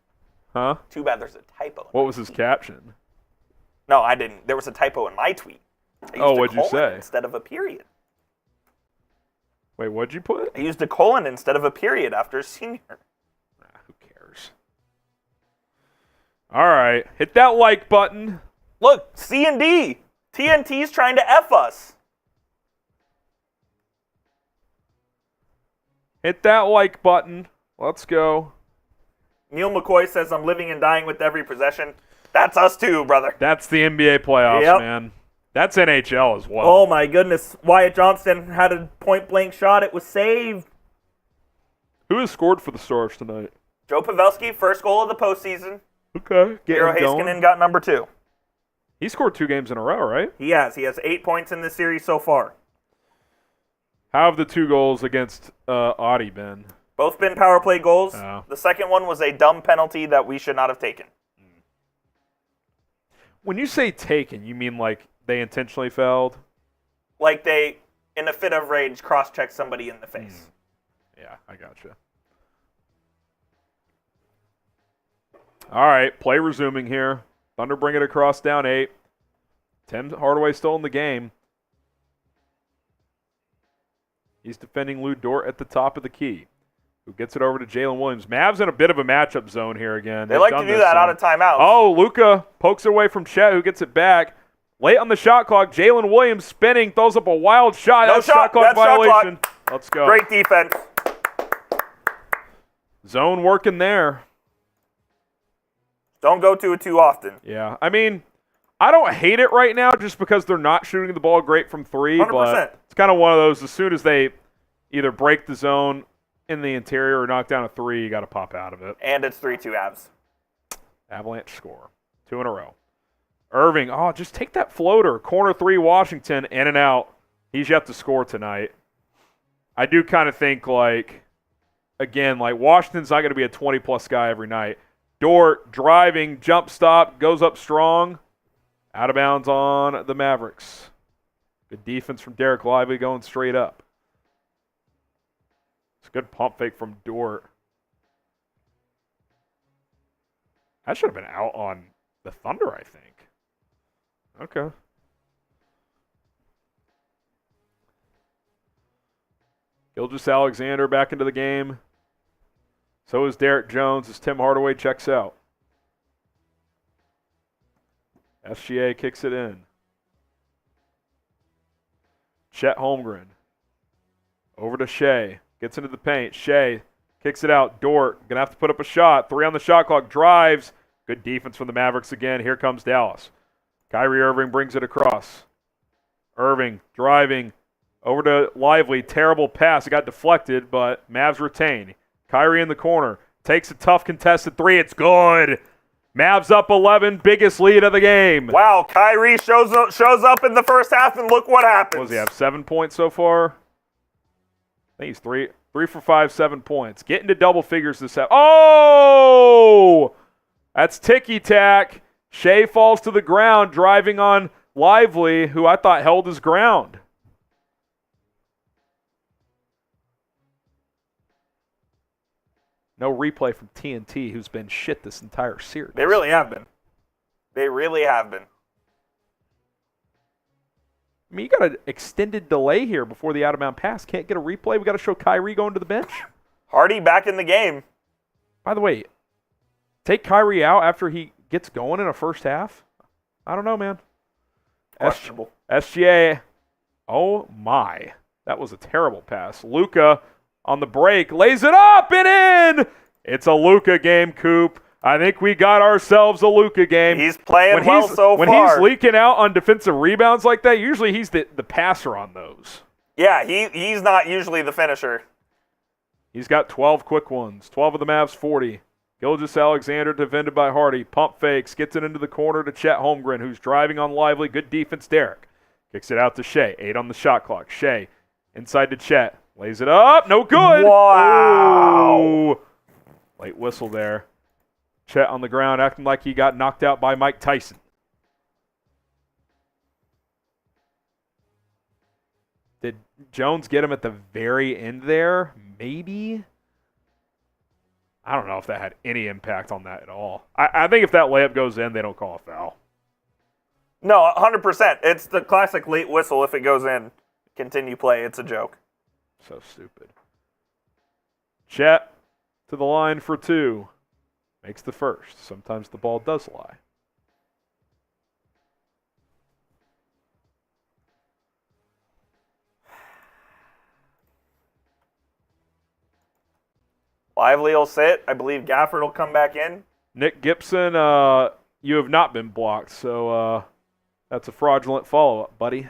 Huh? Too bad there's a typo. What was his caption? No, I didn't. There was a typo in my tweet. I used Oh, a what'd you colon say? Instead of a period. Wait, what'd you put? I used a colon instead of a period after senior. Who cares? All right, hit that like button. Look, C and D. TNT's trying to F us. Hit that like button. Let's go. Neil McCoy says, I'm living and dying with every possession. That's us too, brother. That's the NBA playoffs, Yep. man. That's NHL as well. Oh, my goodness. Wyatt Johnston had a point-blank shot. It was saved. Who has scored for the Stars tonight? Joe Pavelski, first goal of the postseason. Okay. Miro Heiskanen got number 2. He scored 2 games in a row, right? He has. He has 8 points in this series so far. How have the 2 goals against Audi been? Both been power play goals. Oh. The second one was a dumb penalty that we should not have taken. When you say taken, you mean like they intentionally fouled? Like they, in a fit of rage, cross-checked somebody in the face. Yeah, I gotcha. All right, play resuming here. Thunder bring it across down 8. Tim Hardaway still in the game. He's defending Lou Dort at the top of the key, who gets it over to Jalen Williams. Mavs in a bit of a matchup zone here again. They like to do that out of timeout. Oh, Luka pokes it away from Chet, who gets it back. Late on the shot clock, Jalen Williams spinning, throws up a wild shot. No That's shot. clock That's shot violation. clock. Let's go. Great defense. Zone working there. Don't go to it too often. Yeah, I mean, I don't hate it right now just because they're not shooting the ball great from 3, 100%. but it's kind of one of those, as soon as they either break the zone in the interior or knock down a 3, you got to pop out of it. And it's 3-2 Avs. Avalanche score. 2 in a row. Irving, just take that floater. Corner 3, Washington, in and out. He's yet to score tonight. I do kind of think, again, Washington's not going to be a 20-plus guy every night. Dort driving, jump stop, goes up strong. Out of bounds on the Mavericks. Good defense from Derek Lively going straight up. It's a good pump fake from Dort. That should have been out on the Thunder, I think. Okay. Gilgeous-Alexander back into the game. So is Derrick Jones as Tim Hardaway checks out. SGA kicks it in. Chet Holmgren. Over to Shai. Gets into the paint. Shai kicks it out. Dort going to have to put up a shot. 3 on the shot clock. Drives. Good defense from the Mavericks again. Here comes Dallas. Kyrie Irving brings it across. Irving driving. Over to Lively. Terrible pass. It got deflected, but Mavs retain. Kyrie in the corner. Takes a tough contested 3. It's good. Mavs up 11. Biggest lead of the game. Wow, Kyrie shows up in the first half, and look what happens. What does he have, 7 points so far? I think he's 3 for 5, 7 points. Getting to double figures this half. Oh! That's ticky-tack. Shai falls to the ground, driving on Lively, who I thought held his ground. No replay from TNT, who's been shit this entire series. They really have been. They really have been. I mean, you got an extended delay here before the out-of-bound pass. Can't get a replay. We got to show Kyrie going to the bench. Hardy back in the game. By the way, take Kyrie out after he gets going in a first half? I don't know, man. Questionable. SGA. Oh, my. That was a terrible pass. Luka on the break. Lays it up and in! It's a Luka game, Coop. I think we got ourselves a Luka game. He's playing well so far. When he's leaking out on defensive rebounds like that, usually he's the passer on those. Yeah, he's not usually the finisher. He's got 12 quick ones. 12 of the Mavs 40. Gilgeous-Alexander defended by Hardy. Pump fakes. Gets it into the corner to Chet Holmgren, who's driving on Lively. Good defense, Derek. Kicks it out to Shai. 8 on the shot clock. Shai inside to Chet. Lays it up. No good. Wow. Ooh. Late whistle there. Chet on the ground acting like he got knocked out by Mike Tyson. Did Jones get him at the very end there? Maybe. I don't know if that had any impact on that at all. I think if that layup goes in, they don't call a foul. No, 100%. It's the classic late whistle. If it goes in, continue play. It's a joke. So stupid. Chet to the line for 2. Makes the first. Sometimes the ball does lie. Lively will sit. I believe Gafford will come back in. Nick Gibson, you have not been blocked, so that's a fraudulent follow-up, buddy.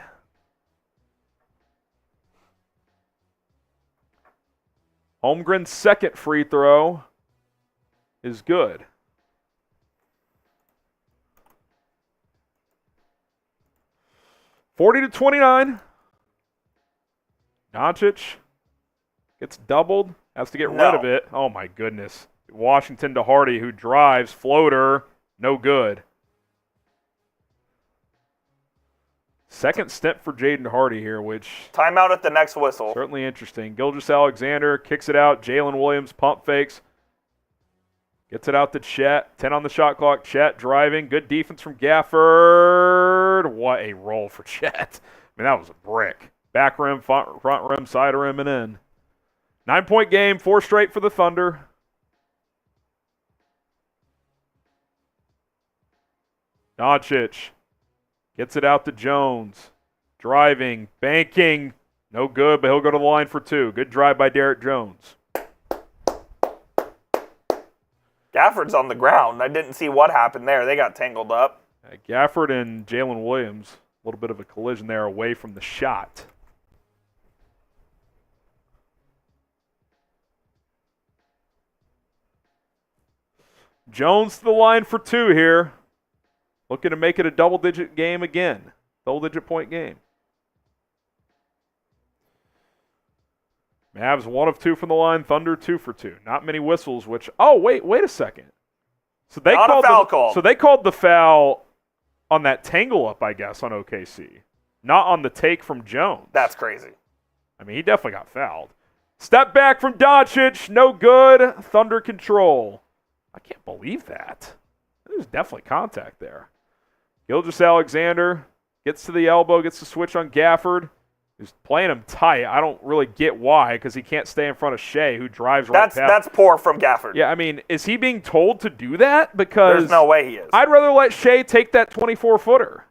Holmgren's second free throw is good. (40-29). Doncic gets doubled. Has to get rid of it. Oh, my goodness. Washington to Hardy, who drives. Floater. No good. Second stint for Jaden Hardy here, which... Timeout at the next whistle. Certainly interesting. Gilgeous-Alexander kicks it out. Jalen Williams pump fakes. Gets it out to Chet. 10 on the shot clock. Chet driving. Good defense from Gafford. What a roll for Chet. I mean, that was a brick. Back rim, front rim, side rim, and in. 9-point game, 4 straight for the Thunder. Doncic gets it out to Jones. Driving, banking. No good, but he'll go to the line for 2. Good drive by Derrick Jones. Gafford's on the ground. I didn't see what happened there. They got tangled up. Gafford and Jalen Williams, a little bit of a collision there away from the shot. Jones to the line for 2 here. Looking to make it a double-digit game again. Double-digit point game. Mavs 1 of 2 from the line. Thunder 2 for 2. Not many whistles, which... Oh, wait a second. So they Not a foul call. So they called the foul on that tangle-up, I guess, on OKC. Not on the take from Jones. That's crazy. I mean, he definitely got fouled. Step back from Doncic. No good. Thunder control. I can't believe that. There's definitely contact there. Gilgeous-Alexander gets to the elbow, gets the switch on Gafford. He's playing him tight. I don't really get why, because he can't stay in front of Shai, who drives right past. That's poor from Gafford. Yeah, I mean, is he being told to do that? Because there's no way he is. I'd rather let Shai take that 24-footer.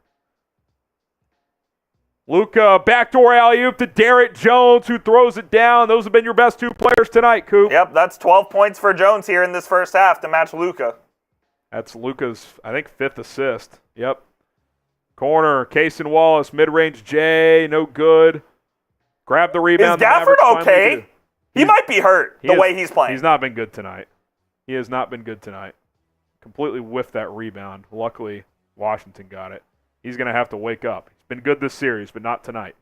Luka, backdoor alley-oop to Derrick Jones, who throws it down. Those have been your best 2 players tonight, Coop. Yep, that's 12 points for Jones here in this first half to match Luka. That's Luka's, I think, 5th assist. Yep. Corner, Case and Wallace, mid-range J, no good. Grab the rebound. Is Gafford okay? He might be hurt the way he's playing. He's not been good tonight. He has not been good tonight. Completely whiffed that rebound. Luckily, Washington got it. He's going to have to wake up. He's been good this series, but not tonight.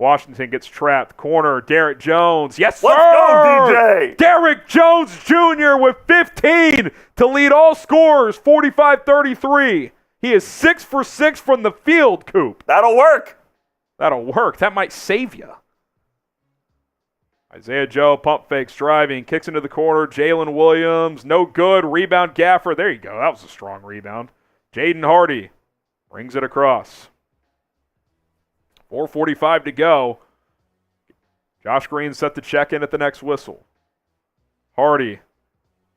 Washington gets trapped. Corner, Derrick Jones. Yes, sir! Let's go, DJ! Derrick Jones Jr. with 15 to lead all scorers, 45-33. He is 6 for 6 from the field, Coop. That'll work. That'll work. That might save you. Isaiah Joe, pump fakes, driving, kicks into the corner. Jalen Williams, no good. Rebound, Gafford. There you go. That was a strong rebound. Jaden Hardy brings it across. 4:45 to go. Josh Green set to check in at the next whistle. Hardy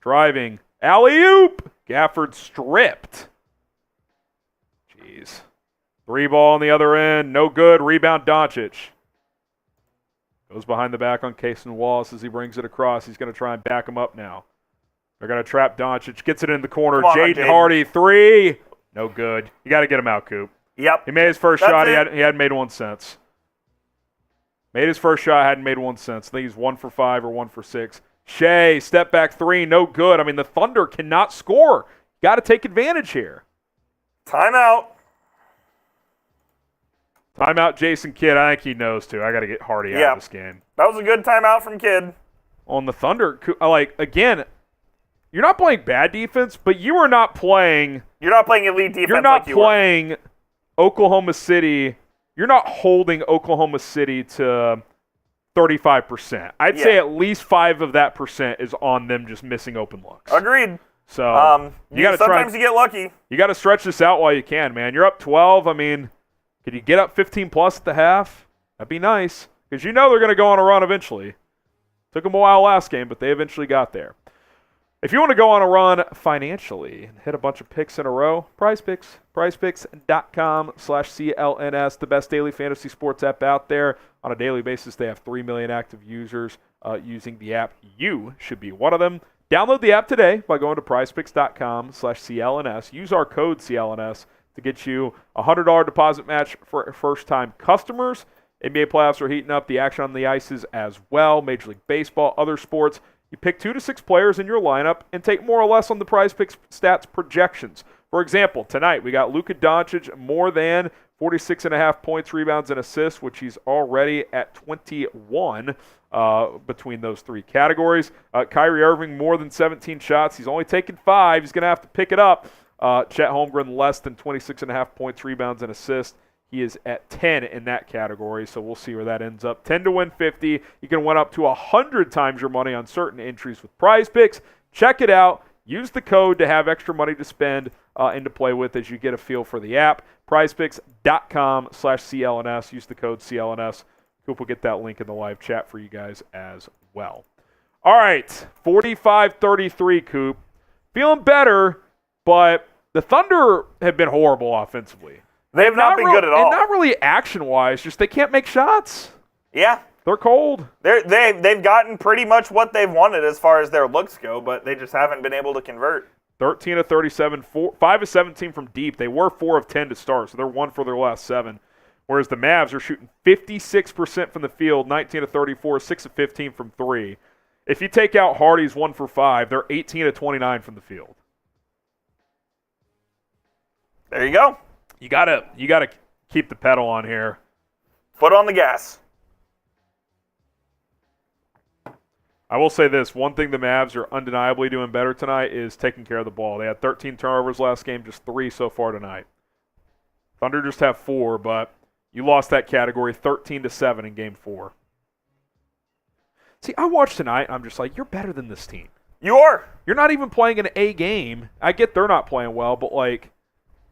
driving. Alley-oop. Gafford stripped. Jeez. 3 ball on the other end. No good. Rebound, Doncic. Goes behind the back on Case and Wallace as he brings it across. He's going to try and back him up now. They're going to trap Doncic. Gets it in the corner. Jaden Hardy, 3. No good. You got to get him out, Coop. Yep. He made his first shot. He hadn't made one since. Made his first shot. Hadn't made one since. I think he's 1 for 5 or 1 for 6. Shai, step back 3. No good. I mean, the Thunder cannot score. Got to take advantage here. Timeout. Timeout, Jason Kidd. I think he knows, too. I got to get Hardy out of this game. That was a good timeout from Kidd. On the Thunder, again, you're not playing bad defense, but you are not playing... You're not playing elite defense. You're not playing Oklahoma City. You're not holding Oklahoma City to 35%. I'd say Yeah. at least 5 of that percent is on them just missing open looks. Agreed. So you got to sometimes you get lucky. You got to stretch this out while you can, man. You're up 12. I mean, could you get up 15 plus at the half? That'd be nice because you know they're going to go on a run eventually. Took them a while last game, but they eventually got there. If you want to go on a run financially and hit a bunch of picks in a row, PrizePicks, prizepicks.com/CLNS, the best daily fantasy sports app out there. On a daily basis, they have 3 million active users using the app. You should be one of them. Download the app today by going to prizepicks.com/CLNS. Use our code CLNS to get you a $100 deposit match for first-time customers. NBA playoffs are heating up. The action on the ices as well. Major League Baseball, other sports. You pick 2 to 6 players in your lineup and take more or less on the PrizePicks stats projections. For example, tonight we got Luka Doncic more than 46.5 points, rebounds, and assists, which he's already at 21 between those 3 categories. Kyrie Irving more than 17 shots. He's only taken 5. He's going to have to pick it up. Chet Holmgren less than 26.5 points, rebounds, and assists. He is at 10 in that category, so we'll see where that ends up. 10 to win 50. You can win up to 100 times your money on certain entries with PrizePicks. Check it out. Use the code to have extra money to spend and to play with as you get a feel for the app. PrizePicks.com/CLNS. Use the code CLNS. Coop will get that link in the live chat for you guys as well. All right, 45-33, Coop. Feeling better, but the Thunder have been horrible offensively. They have not been good at all. And not really action-wise, just they can't make shots. Yeah. They're cold. They've gotten pretty much what they've wanted as far as their looks go, but they just haven't been able to convert. 13 of 37, 5 of 17 from deep. They were 4 of 10 to start, so they're 1 for their last 7. Whereas the Mavs are shooting 56% from the field, 19 of 34, 6 of 15 from 3. If you take out Hardy's 1 for 5, they're 18 of 29 from the field. There you go. You gotta keep the pedal on here. Foot on the gas. I will say this. One thing the Mavs are undeniably doing better tonight is taking care of the ball. They had 13 turnovers last game, just 3 so far tonight. Thunder just have 4, but you lost that category 13-7 in Game 4. See, I watched tonight, and I'm just like, you're better than this team. You are. You're not even playing an A game. I get they're not playing well, but, like,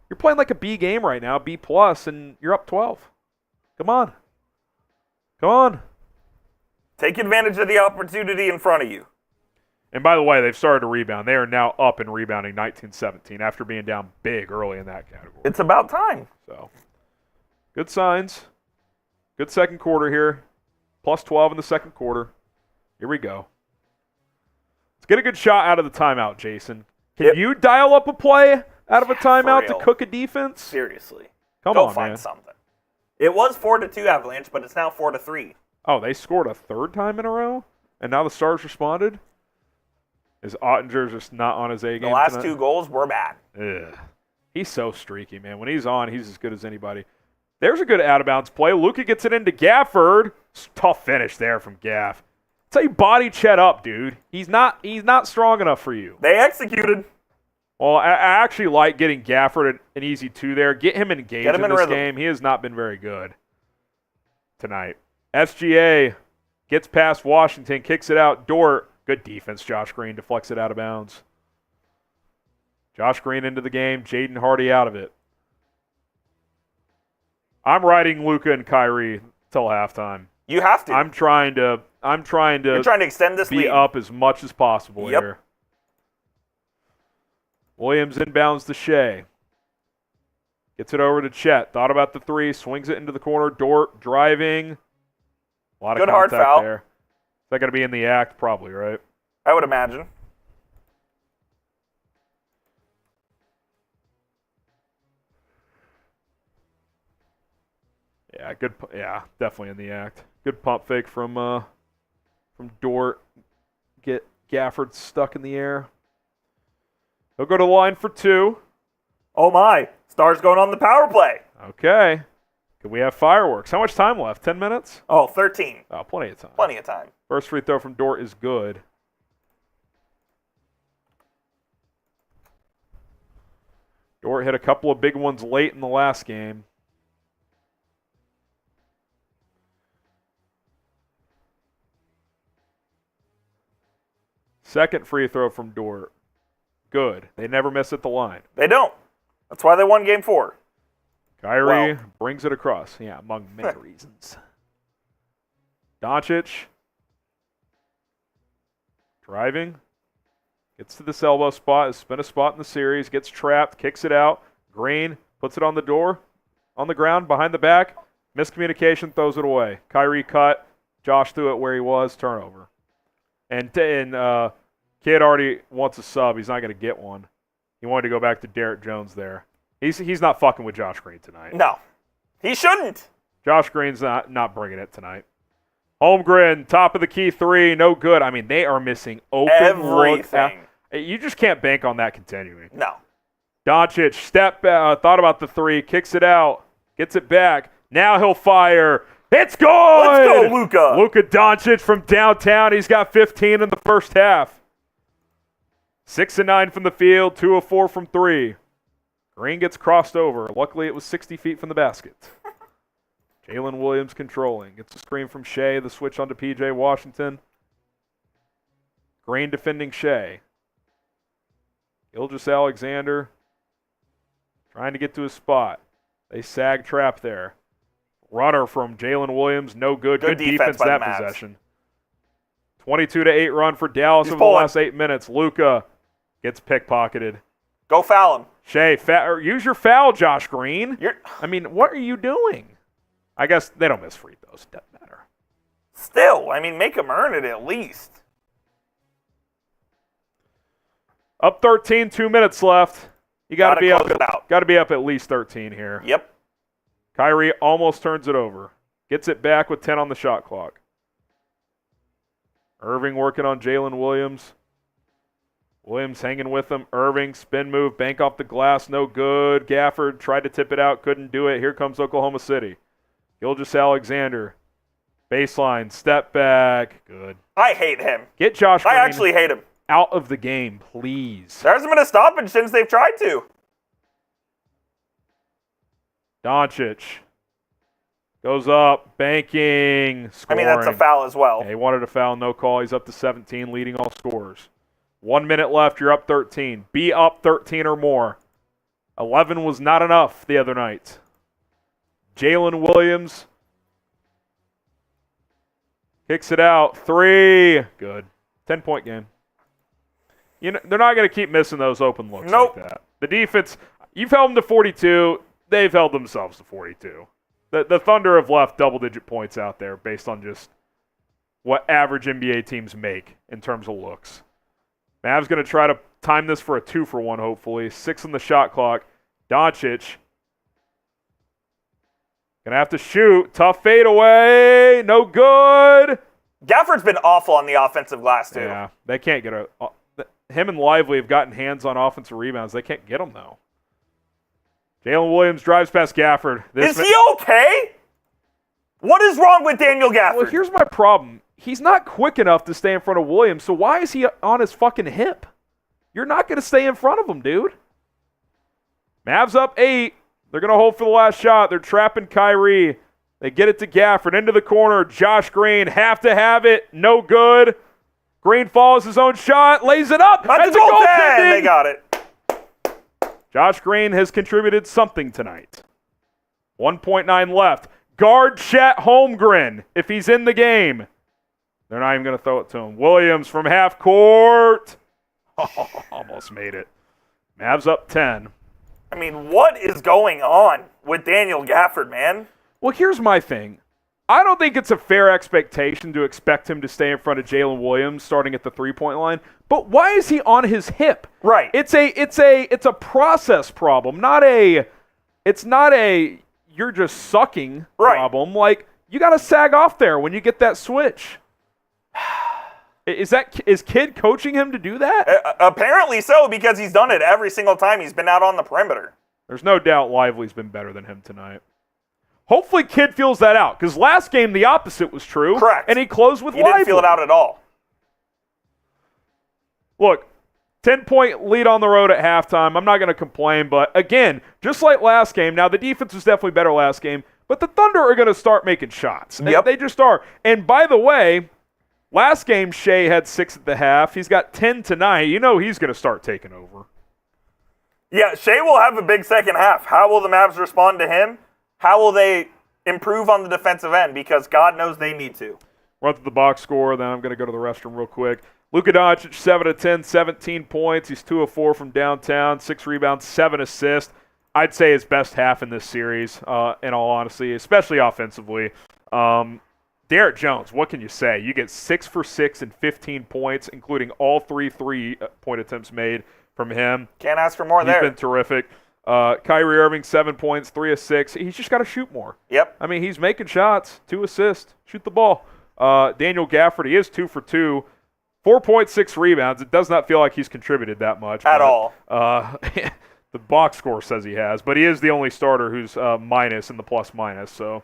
you're playing like a B game right now, B+, and you're up 12. Come on. Come on. Take advantage of the opportunity in front of you. And by the way, they've started to rebound. They are now up and rebounding 19-17 after being down big early in that category. It's about time. So, good signs. Good second quarter here. Plus 12 in the second quarter. Here we go. Let's get a good shot out of the timeout, Jason. Can you dial up a play out of a timeout to cook a defense? Seriously. Come Go on, find man. something. It was 4-2 Avalanche, but it's now 4-3. Oh, they scored a third time in a row? And now the Stars responded? Is Ottinger just not on his A game The last tonight? 2 goals were bad. Ugh. He's so streaky, man. When he's on, he's as good as anybody. There's a good out-of-bounds play. Luka gets it into Gafford. Tough finish there from Gaff. That's how you body Chet up, dude. He's not strong enough for you. They executed. Well, I actually like getting Gafford an easy 2 there. Get him engaged in this game. He has not been very good tonight. SGA gets past Washington, kicks it out. Dort, good defense. Josh Green deflects it out of bounds. Josh Green into the game. Jaden Hardy out of it. I'm riding Luka and Kyrie till halftime. You have to. I'm trying to You're trying to extend this be lead. up as much as possible here. Williams inbounds to Shai. Gets it over to Chet. Thought about the 3. Swings it into the corner. Dort driving. A lot of Good hard contact foul. there. Is that going to be in the act? Probably, right? I would imagine. Yeah, good. Yeah, definitely in the act. Good pump fake from Dort. Get Gafford stuck in the air. He'll go to the line for 2. Oh my. Stars going on the power play. Okay. Could we have fireworks? How much time left? 10 minutes? Oh, 13. Oh, plenty of time. Plenty of time. First free throw from Dort is good. Dort hit a couple of big ones late in the last game. Second free throw from Dort. Good. They never miss at the line. They don't. That's why they won Game 4. Kyrie brings it across. Yeah, among many reasons. Doncic. Driving. Gets to this elbow spot. Has been a spot in the series. Gets trapped. Kicks it out. Green puts it on the door. On the ground. Behind the back. Miscommunication. Throws it away. Kyrie cut. Josh threw it where he was. Turnover. And Kid already wants a sub. He's not going to get one. He wanted to go back to Derrick Jones there. He's not fucking with Josh Green tonight. No. He shouldn't. Josh Green's not bringing it tonight. Holmgren, top of the key three, no good. I mean, they are missing open everything. You just can't bank on that continuing. No. Doncic, thought about the three, kicks it out, gets it back. Now he'll fire. It's good! Let's go, Luka. Luka Doncic from downtown. He's got 15 in the first half. 6 of 9 from the field, 2 of 4 from 3. Green gets crossed over. Luckily, it was 60 feet from the basket. Jalen Williams controlling. Gets a screen from Shai. The switch onto P.J. Washington. Green defending Shai. Gilgeous-Alexander trying to get to his spot. They sag trap there. Runner from Jalen Williams. No good. Good defense by that the Mavs. possession. 22-8 run for Dallas over the last 8 minutes. Luka gets pickpocketed. Go foul him. Shai, use your foul, Josh Green. I mean, what are you doing? I guess they don't miss free throws. Doesn't matter. Still, I mean, make him earn it at least. Up 13, 2 minutes left. You got to be close it out. Got to be up at least 13 here. Yep. Kyrie almost turns it over. Gets it back with 10 on the shot clock. Irving working on Jalen Williams. Williams hanging with him. Irving, spin move, bank off the glass, no good. Gafford tried to tip it out, couldn't do it. Here comes Oklahoma City. Gilgeous-Alexander. Baseline, step back. Good. I hate him. Get Josh Green I actually hate him. out of the game, please. There hasn't been a stoppage since they've tried to. Doncic. Goes up, banking, scoring. I mean, that's a foul as well. Yeah, he wanted a foul, no call. He's up to 17, leading all scorers. 1 minute left, you're up 13. Be up 13 or more. 11 was not enough the other night. Jalen Williams kicks it out. 3. Good. 10-point game. You know, they're not going to keep missing those open looks like that. The defense, you've held them to 42. They've held themselves to 42. The Thunder have left double-digit points out there based on just what average NBA teams make in terms of looks. Mavs going to try to time this for a 2-for-1, hopefully. 6 on the shot clock. Doncic going to have to shoot. Tough fadeaway. No good. Gafford's been awful on the offensive glass, too. Yeah, they can't get a... Him and Lively have gotten hands on offensive rebounds. They can't get them, though. Jalen Williams drives past Gafford. Is he okay? What is wrong with Daniel Gafford? Well, here's my problem. He's not quick enough to stay in front of Williams, so why is he on his fucking hip? You're not going to stay in front of him, dude. Mavs up 8. They're going to hold for the last shot. They're trapping Kyrie. They get it to Gafford into the corner. Josh Green, have to have it. No good. Green follows his own shot, lays it up. That's a goaltending. They got it. Josh Green has contributed something tonight. 1.9 left. Guard Chet Holmgren if he's in the game. They're not even going to throw it to him. Williams from half court. Oh, almost made it. Mavs up 10. I mean, what is going on with Daniel Gafford, man? Well, here's my thing. I don't think it's a fair expectation to expect him to stay in front of Jalen Williams starting at the three-point line. But why is he on his hip? Right. It's a process problem, not a you're just sucking problem. Like, you got to sag off there when you get that switch. Is Kid coaching him to do that? Apparently so, because he's done it every single time he's been out on the perimeter. There's no doubt Lively's been better than him tonight. Hopefully Kid feels that out, because last game the opposite was true. Correct. And he closed with Lively. He didn't feel it out at all. Look, 10-point lead on the road at halftime. I'm not going to complain, but again, just like last game, now the defense was definitely better last game, but the Thunder are going to start making shots. Yep. They just are. And by the way, Last game, Shai had 6 at the half. He's got 10 tonight. You know he's going to start taking over. Yeah, Shai will have a big second half. How will the Mavs respond to him? How will they improve on the defensive end? Because God knows they need to. Run through the box score, then I'm going to go to the restroom real quick. Luka Doncic, 7 of 10, 17 points. He's 2 of 4 from downtown, 6 rebounds, 7 assists. I'd say his best half in this series, in all honesty, especially offensively. Derrick Jones, what can you say? You get 6 for 6 and 15 points, including all 3 3-point attempts made from him. Can't ask for more there. He's been terrific. Kyrie Irving, 7 points, 3 of 6. He's just got to shoot more. Yep. I mean, he's making shots, 2 assists, shoot the ball. Daniel Gafford, he is 2 for 2, 4.6 rebounds. It does not feel like he's contributed that much. At all. The box score says he has, but he is the only starter who's minus in the plus-minus, so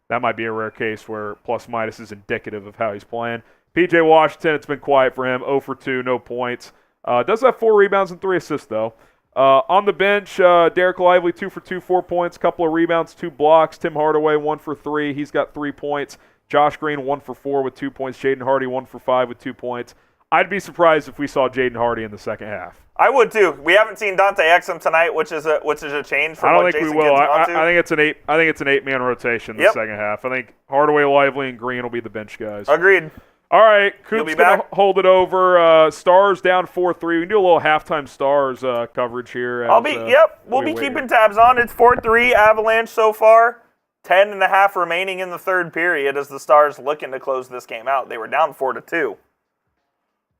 that might be a rare case where plus-minus is indicative of how he's playing. P.J. Washington, it's been quiet for him, 0 for 2, no points. Does have 4 rebounds and 3 assists, though. On the bench, Derek Lively, 2 for 2, 4 points, couple of rebounds, 2 blocks. Tim Hardaway, 1 for 3. He's got 3 points. Josh Green, 1 for 4 with 2 points. Jaden Hardy, 1 for 5 with 2 points. I'd be surprised if we saw Jaden Hardy in the second half. I would too. We haven't seen Dante Exum tonight, which is a change from I don't what think Jason we will. Kidd's gone to. I think it's an 8-man rotation in the second half. I think Hardaway, Lively, and Green will be the bench guys. Agreed. All right, You'll Coop's be going to back? hold it over. Stars down 4-3. We can do a little halftime Stars coverage here. We'll be keeping tabs on. It's 4-3 Avalanche so far. 10.5 remaining in the third period as the Stars looking to close this game out. They were down 4-2.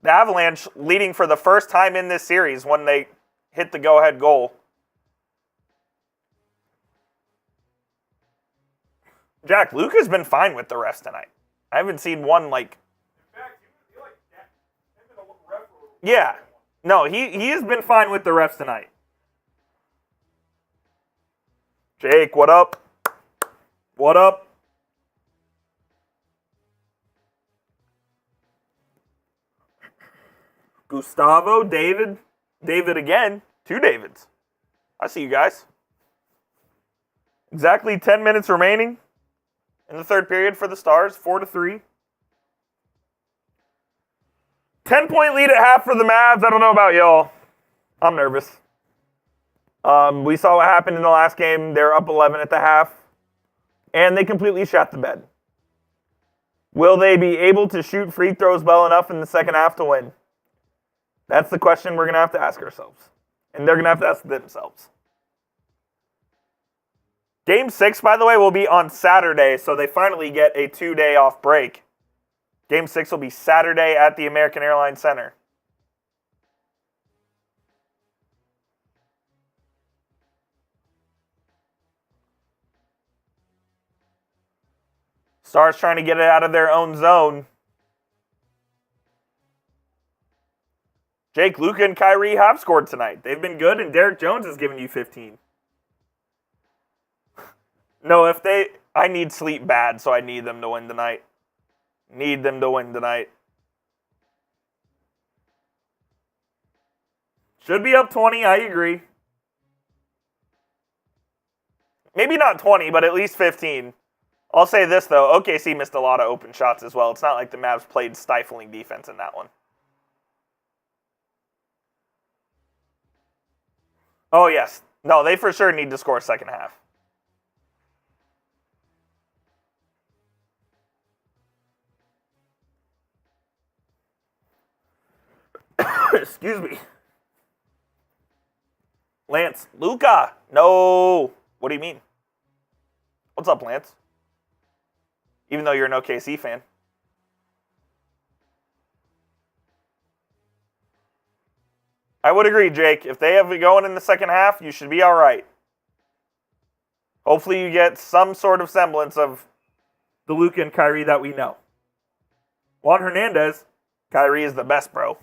The Avalanche leading for the first time in this series when they hit the go-ahead goal. Jack, Luka's been fine with the refs tonight. I haven't seen one like... In fact, he like him and the ref were- Yeah. No, he has been fine with the refs tonight. Jake, what up? What up? Gustavo, David again. 2 Davids. I see you guys. Exactly 10 minutes remaining in the third period for the Stars, 4-3. 10-point lead at half for the Mavs. I don't know about y'all. I'm nervous. We saw what happened in the last game. They're up 11 at the half, and they completely shot the bed. Will they be able to shoot free throws well enough in the second half to win? That's the question we're going to have to ask ourselves, and they're going to have to ask themselves. Game 6, by the way, will be on Saturday, so they finally get a 2-day off break. Game 6 will be Saturday at the American Airlines Center. Stars trying to get it out of their own zone. Jake, Luka, and Kyrie have scored tonight. They've been good, and Derrick Jones has given you 15. No, I need sleep bad, so I need them to win tonight. Need them to win tonight. Should be up 20, I agree. Maybe not 20, but at least 15. I'll say this, though. OKC missed a lot of open shots as well. It's not like the Mavs played stifling defense in that one. Oh, yes. No, they for sure need to score second half. Excuse me. Lance. Luka. No. What do you mean? What's up, Lance? Even though you're an OKC fan. I would agree, Jake. If they have it going in the second half, you should be all right. Hopefully you get some sort of semblance of the Luka and Kyrie that we know. Juan Hernandez, Kyrie is the best, bro.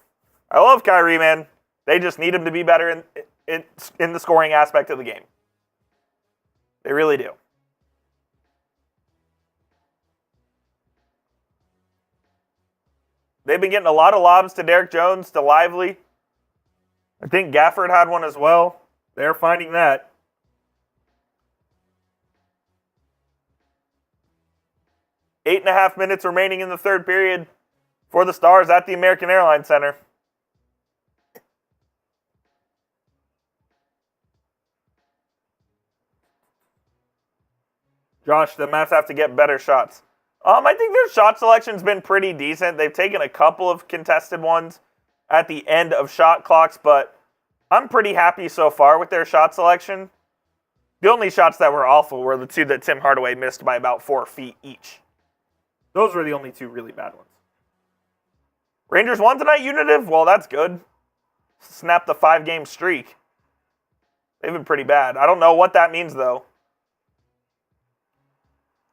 I love Kyrie, man. They just need him to be better in the scoring aspect of the game. They really do. They've been getting a lot of lobs to Derrick Jones, to Lively. I think Gafford had one as well. They're finding that. Eight and a half minutes remaining in the third period. for the Stars at the American Airlines Center. Josh, the Mavs have to get better shots. I think their shot selection's been pretty decent. They've taken a couple of contested ones at the end of shot clocks, but I'm pretty happy so far with their shot selection. The only shots that were awful were the two that Tim Hardaway missed by about 4 feet each. Those were the only two really bad ones. Rangers won tonight, Unitive? Well, that's good. Snap the 5-game streak. They've been pretty bad. I don't know what that means, though.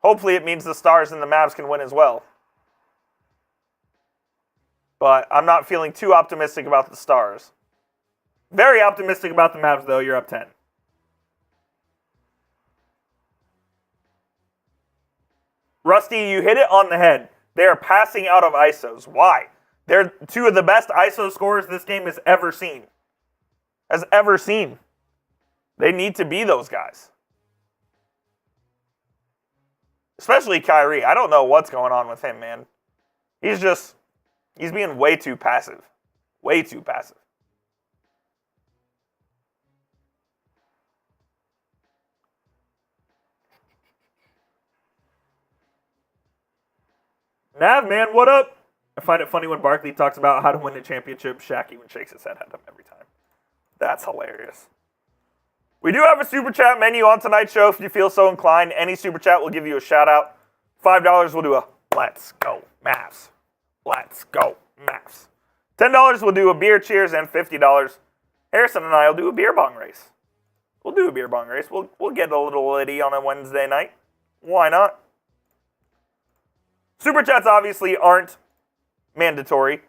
Hopefully it means the Stars and the Mavs can win as well. But I'm not feeling too optimistic about the Stars. Very optimistic about the Mavs, though. You're up 10. Rusty, you hit it on the head. They are passing out of ISOs. Why? They're two of the best ISO scorers this game has ever seen. They need to be those guys. Especially Kyrie. I don't know what's going on with him, man. He's being way too passive. Way too passive. Nav, man, what up? I find it funny when Barkley talks about how to win a championship. Shaq even shakes his head at him every time. That's hilarious. We do have a Super Chat menu on tonight's show if you feel so inclined. Any Super Chat will give you a shout-out. $5 will do a Let's Go Mavs. Let's Go Mavs. $10 will do a beer cheers, and $50, Harrison and I will do a beer bong race. We'll do a beer bong race. We'll get a little litty on a Wednesday night. Why not? Super Chats obviously aren't mandatory.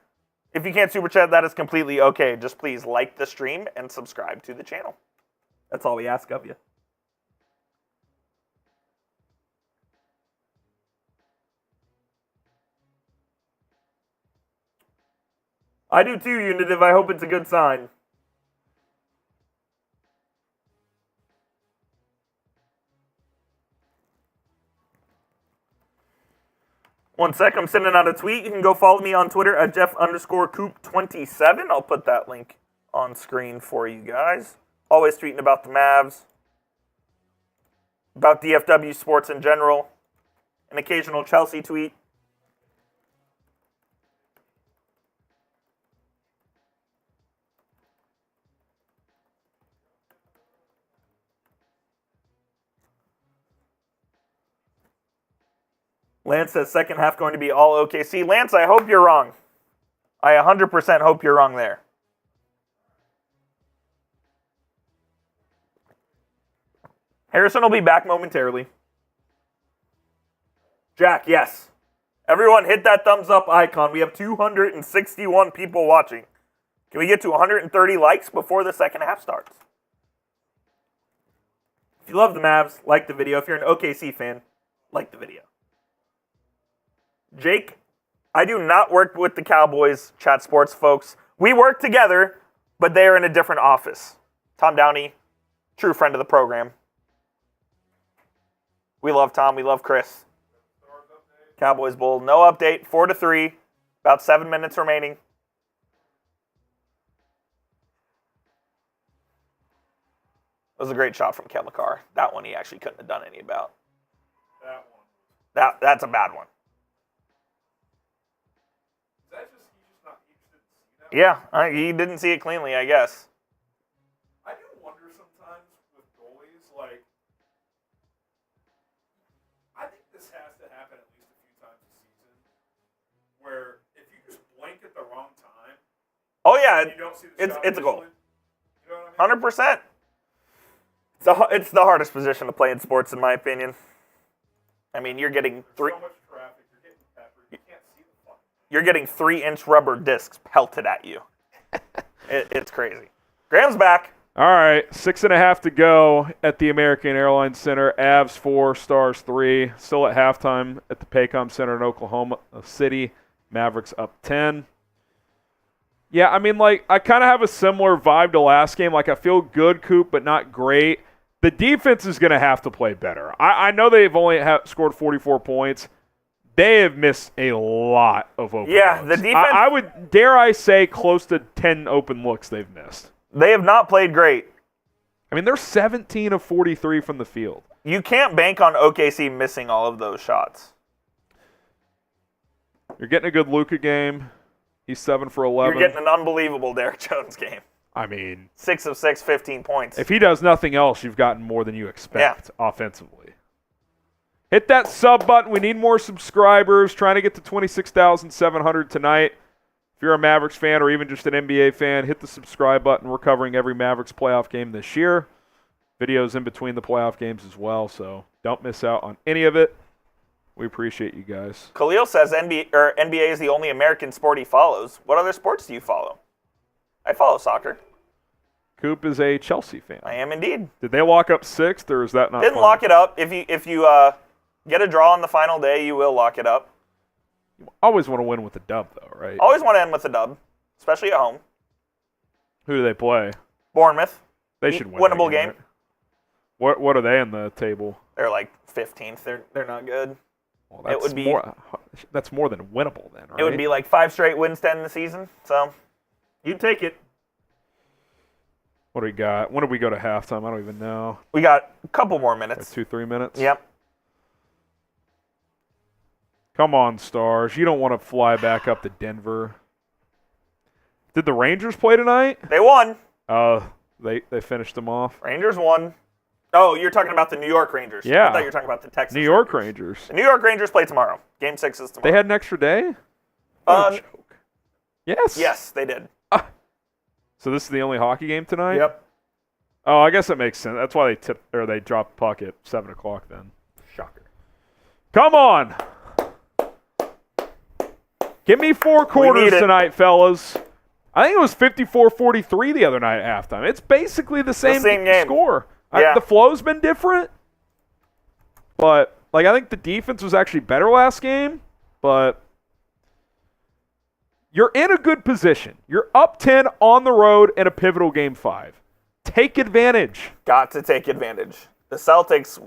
If you can't Super Chat, that is completely okay. Just please like the stream and subscribe to the channel. That's all we ask of you. I do too, Unitive. I hope it's a good sign. One sec, I'm sending out a tweet. You can go follow me on Twitter at Jeff_Coop27. I'll put that link on screen for you guys. Always tweeting about the Mavs, about DFW sports in general, an occasional Chelsea tweet. Lance says second half going to be all OKC. Lance, I hope you're wrong. I 100% hope you're wrong there. Harrison will be back momentarily. Jack, yes. Everyone hit that thumbs up icon. We have 261 people watching. Can we get to 130 likes before the second half starts? If you love the Mavs, like the video. If you're an OKC fan, like the video. Jake, I do not work with the Cowboys Chat Sports folks. We work together, but they are in a different office. Tom Downey, true friend of the program. We love Tom. We love Chris. Cowboys Bull. No update. 4-3. About 7 minutes remaining. It was a great shot from Kel McCarr. That one he actually couldn't have done any about. That one. That's a bad one. Is that just he just didn't see that? Yeah, he didn't see it cleanly, I guess. I do wonder sometimes with goalies, like, I think this has to happen at least a few times a season, where if you just blink at the wrong time, Oh yeah, and you don't see the shot it's a goal. initially, you know what I mean? 100%. It's the hardest position to play in sports, in my opinion. I mean, you're getting So much traffic, you're getting peppered, you can't see the fucking. you're getting 3-inch rubber discs pelted at you. It's crazy. Graham's back. All right, 6.5 to go at the American Airlines Center. Avs 4, Stars 3. Still at halftime at the Paycom Center in Oklahoma City. Mavericks up 10. Yeah, I mean, like, I kind of have a similar vibe to last game. Like, I feel good, Coop, but not great. The defense is going to have to play better. I know they've only scored 44 points, They have missed a lot of open Yeah, looks. the defense. I would, dare I say, close to 10 open looks they've missed. They have not played great. I mean, they're 17 of 43 from the field. You can't bank on OKC missing all of those shots. You're getting a good Luka game. He's 7 for 11. You're getting an unbelievable Derrick Jones game. I mean, 6 of 6, 15 points. if he does nothing else, you've gotten more than you expect offensively. Hit that sub button. We need more subscribers. Trying to get to 26,700 tonight. If you're a Mavericks fan or even just an NBA fan, hit the subscribe button. We're covering every Mavericks playoff game this year. Videos in between the playoff games as well, so don't miss out on any of it. We appreciate you guys. Khalil says NBA is the only American sport he follows. What other sports do you follow? I follow soccer. Coop is a Chelsea fan. I am indeed. Did they lock up 6th, or is that not Didn't fun? lock it up. If you get a draw on the final day, you will lock it up. You always want to win with a dub, though, right? Always want to end with a dub, especially at home. Who do they play? Bournemouth. They should win. Winnable that game. Right? What are they in the table? They're like 15th. They're not good. Well, that's more than winnable then, right? It would be like 5 straight wins to end the season. So you'd take it. What do we got? When did we go to halftime? I don't even know. We got a couple more Like minutes. 2-3 minutes? Yep. Come on, Stars. You don't want to fly back up to Denver. Did the Rangers play tonight? They won. They finished them off. Rangers won. Oh, you're talking about the New York Rangers. Yeah. I thought you were talking about the Texas New York Rangers. The New York Rangers play tomorrow. Game 6 is tomorrow. They had an extra day? What a joke. Yes. Yes, they did. So this is the only hockey game tonight? Yep. Oh, I guess that makes sense. That's why they dropped puck at 7 o'clock then. Shocker. Come on. Give me 4 quarters tonight, fellas. I think it was 54-43 the other night at halftime. It's basically the same game. Score. Yeah. The flow's been different, but I think the defense was actually better last game, but you're in a good position. You're up 10 on the road in a pivotal game 5. Take advantage. Got to take advantage. The Celtics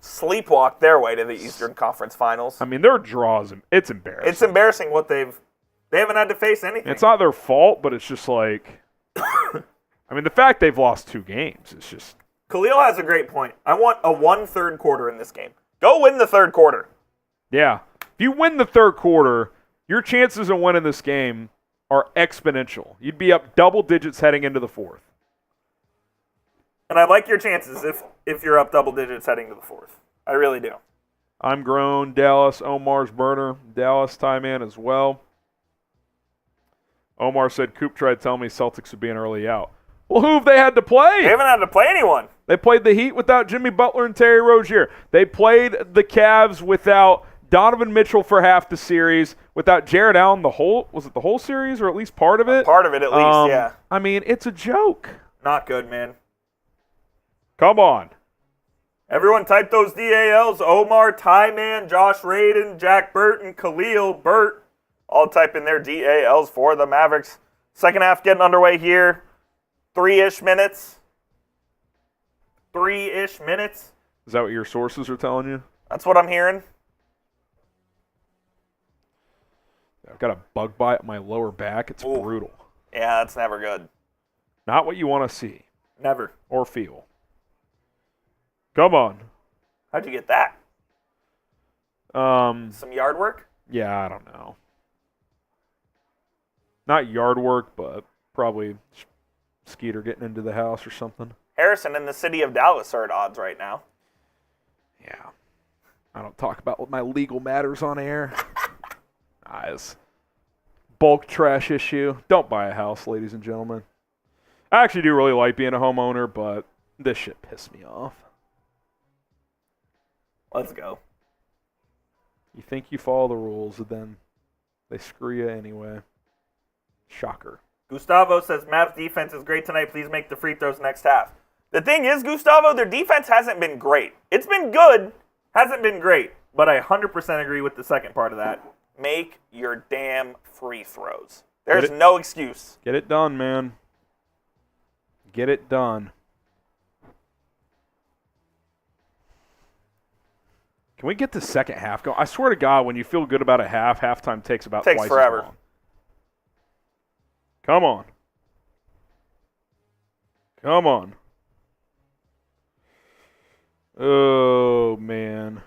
sleepwalked their way to the Eastern Conference Finals. I mean, their draws, it's embarrassing. It's embarrassing what they haven't had to face anything. It's not their fault, but it's just like, I mean, the fact they've lost 2 games is just. Khalil has a great point. I want a 1/3 quarter in this game. Go win the third quarter. Yeah. If you win the third quarter, your chances of winning this game are exponential. You'd be up double digits heading into the 4th. And I like your chances if you're up double digits heading to the 4th. I really do. I'm grown. Dallas. Omar's burner. Dallas tie man as well. Omar said Coop tried telling me Celtics would be an early out. Well, who have they had to play? They haven't had to play anyone. They played the Heat without Jimmy Butler and Terry Rozier. They played the Cavs without Donovan Mitchell for half the series, without Jared Allen the whole series, or at least part of it? Part of it at least, yeah. I mean, it's a joke. Not good, man. Come on. Everyone type those DALs. Omar, Ty Man, Josh Radin, Jack Burton, Khalil, Burt. All type in their DALs for the Mavericks. Second half getting underway here. 3-ish minutes. 3-ish minutes. Is that what your sources are telling you? That's what I'm hearing. I've got a bug bite on my lower back. It's brutal. Yeah, that's never good. Not what you want to see. Never. Or feel. Come on. How'd you get that? Some yard work? Yeah, I don't know. Not yard work, but probably Skeeter getting into the house or something. Harrison and the city of Dallas are at odds right now. Yeah. I don't talk about my legal matters on air. It's bulk trash issue. Don't buy a house, ladies and gentlemen. I actually do really like being a homeowner, but this shit pissed me off. Let's go. You think you follow the rules, and then they screw you anyway. Shocker. Gustavo says, Mavs defense is great tonight. Please make the free throws next half. The thing is, Gustavo, their defense hasn't been great. It's been good, hasn't been great. But I 100% agree with the second part of that. Make your damn free throws. There's no excuse. Get it done, man. Get it done. Can we get the second half going? I swear to God, when you feel good about a half, halftime takes about twice forever. as long. Come on. Come on. Oh, man.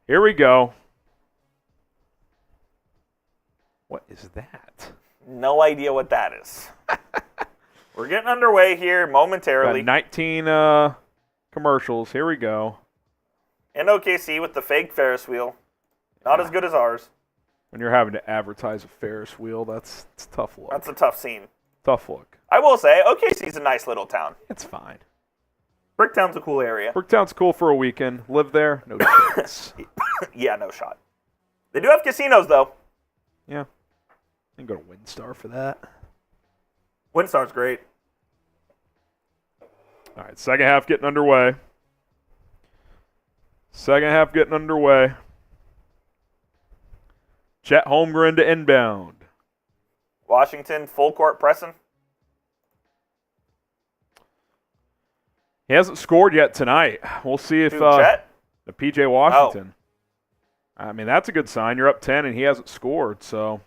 Here we go. What is that? No idea what that is. We're getting underway here momentarily. Got 19 commercials. Here we go. And OKC with the fake Ferris wheel. Not as good as ours. When you're having to advertise a Ferris wheel, it's a tough look. That's a tough scene. Tough look. I will say, OKC's a nice little town. It's fine. Bricktown's a cool area. Bricktown's cool for a weekend. Live there, no chance. Yeah, no shot. They do have casinos, though. Yeah. I can go to WinStar for that. WinStar's great. All right, second half getting underway. Second half getting underway. Chet Holmgren to inbound. Washington, full court pressing. He hasn't scored yet tonight. We'll see if Chet? the PJ Washington. Oh. I mean, that's a good sign. You're up 10 and he hasn't scored, so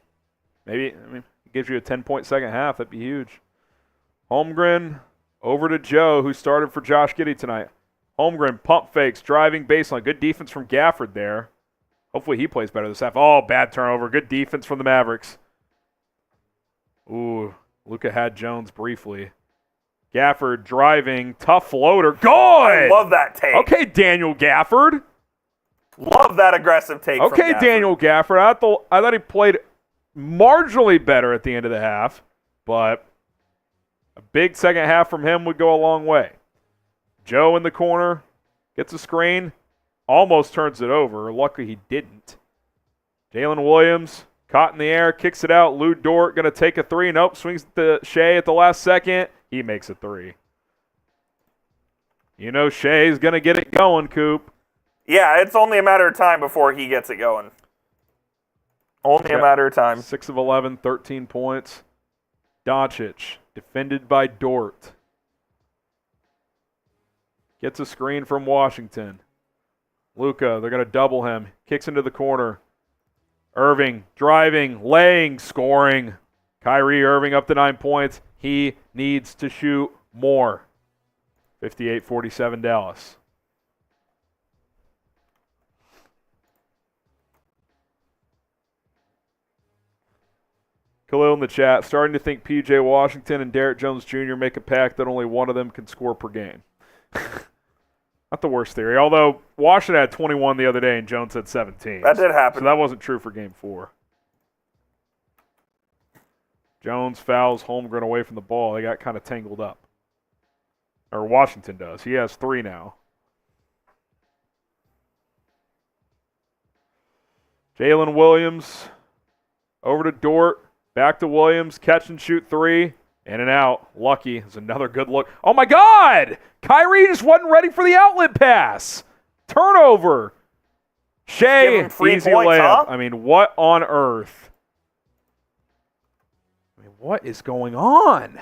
maybe it gives you a 10-point second half. That'd be huge. Holmgren over to Joe, who started for Josh Giddey tonight. Holmgren pump fakes, driving baseline. Good defense from Gafford there. Hopefully he plays better this half. Oh, bad turnover. Good defense from the Mavericks. Ooh, Luka had Jones briefly. Gafford driving, tough floater. Good! I love that take. Okay, Daniel Gafford. Love that aggressive take from Okay, Gafford. Daniel Gafford. I thought he played marginally better at the end of the half, but a big second half from him would go a long way. Joe in the corner, gets a screen, almost turns it over. Luckily he didn't. Jalen Williams, caught in the air, kicks it out. Lou Dort going to take a three. Nope, swings to Shai at the last second. He makes a three. You know Shai's going to get it going, Coop. Yeah, it's only a matter of time before he gets it going. Only a matter of time. 6 of 11, 13 points. Doncic, defended by Dort. Gets a screen from Washington. Luka, they're going to double him. Kicks into the corner. Irving, driving, laying, scoring. Kyrie Irving up to 9 points. He needs to shoot more. 58-47 Dallas. Khalil in the chat, starting to think P.J. Washington and Derrick Jones Jr. make a pact that only one of them can score per game. Not the worst theory, although Washington had 21 the other day and Jones had 17. That did happen. So that wasn't true for Game 4. Jones fouls Holmgren away from the ball. They got kind of tangled up. Or Washington does. He has 3 now. Jalen Williams over to Dort. Back to Williams. Catch and shoot 3. In and out. Lucky. It's another good look. Oh, my God! Kyrie just wasn't ready for the outlet pass. Turnover. Shai, easy layup. Huh? I mean, what on earth? I mean, what is going on?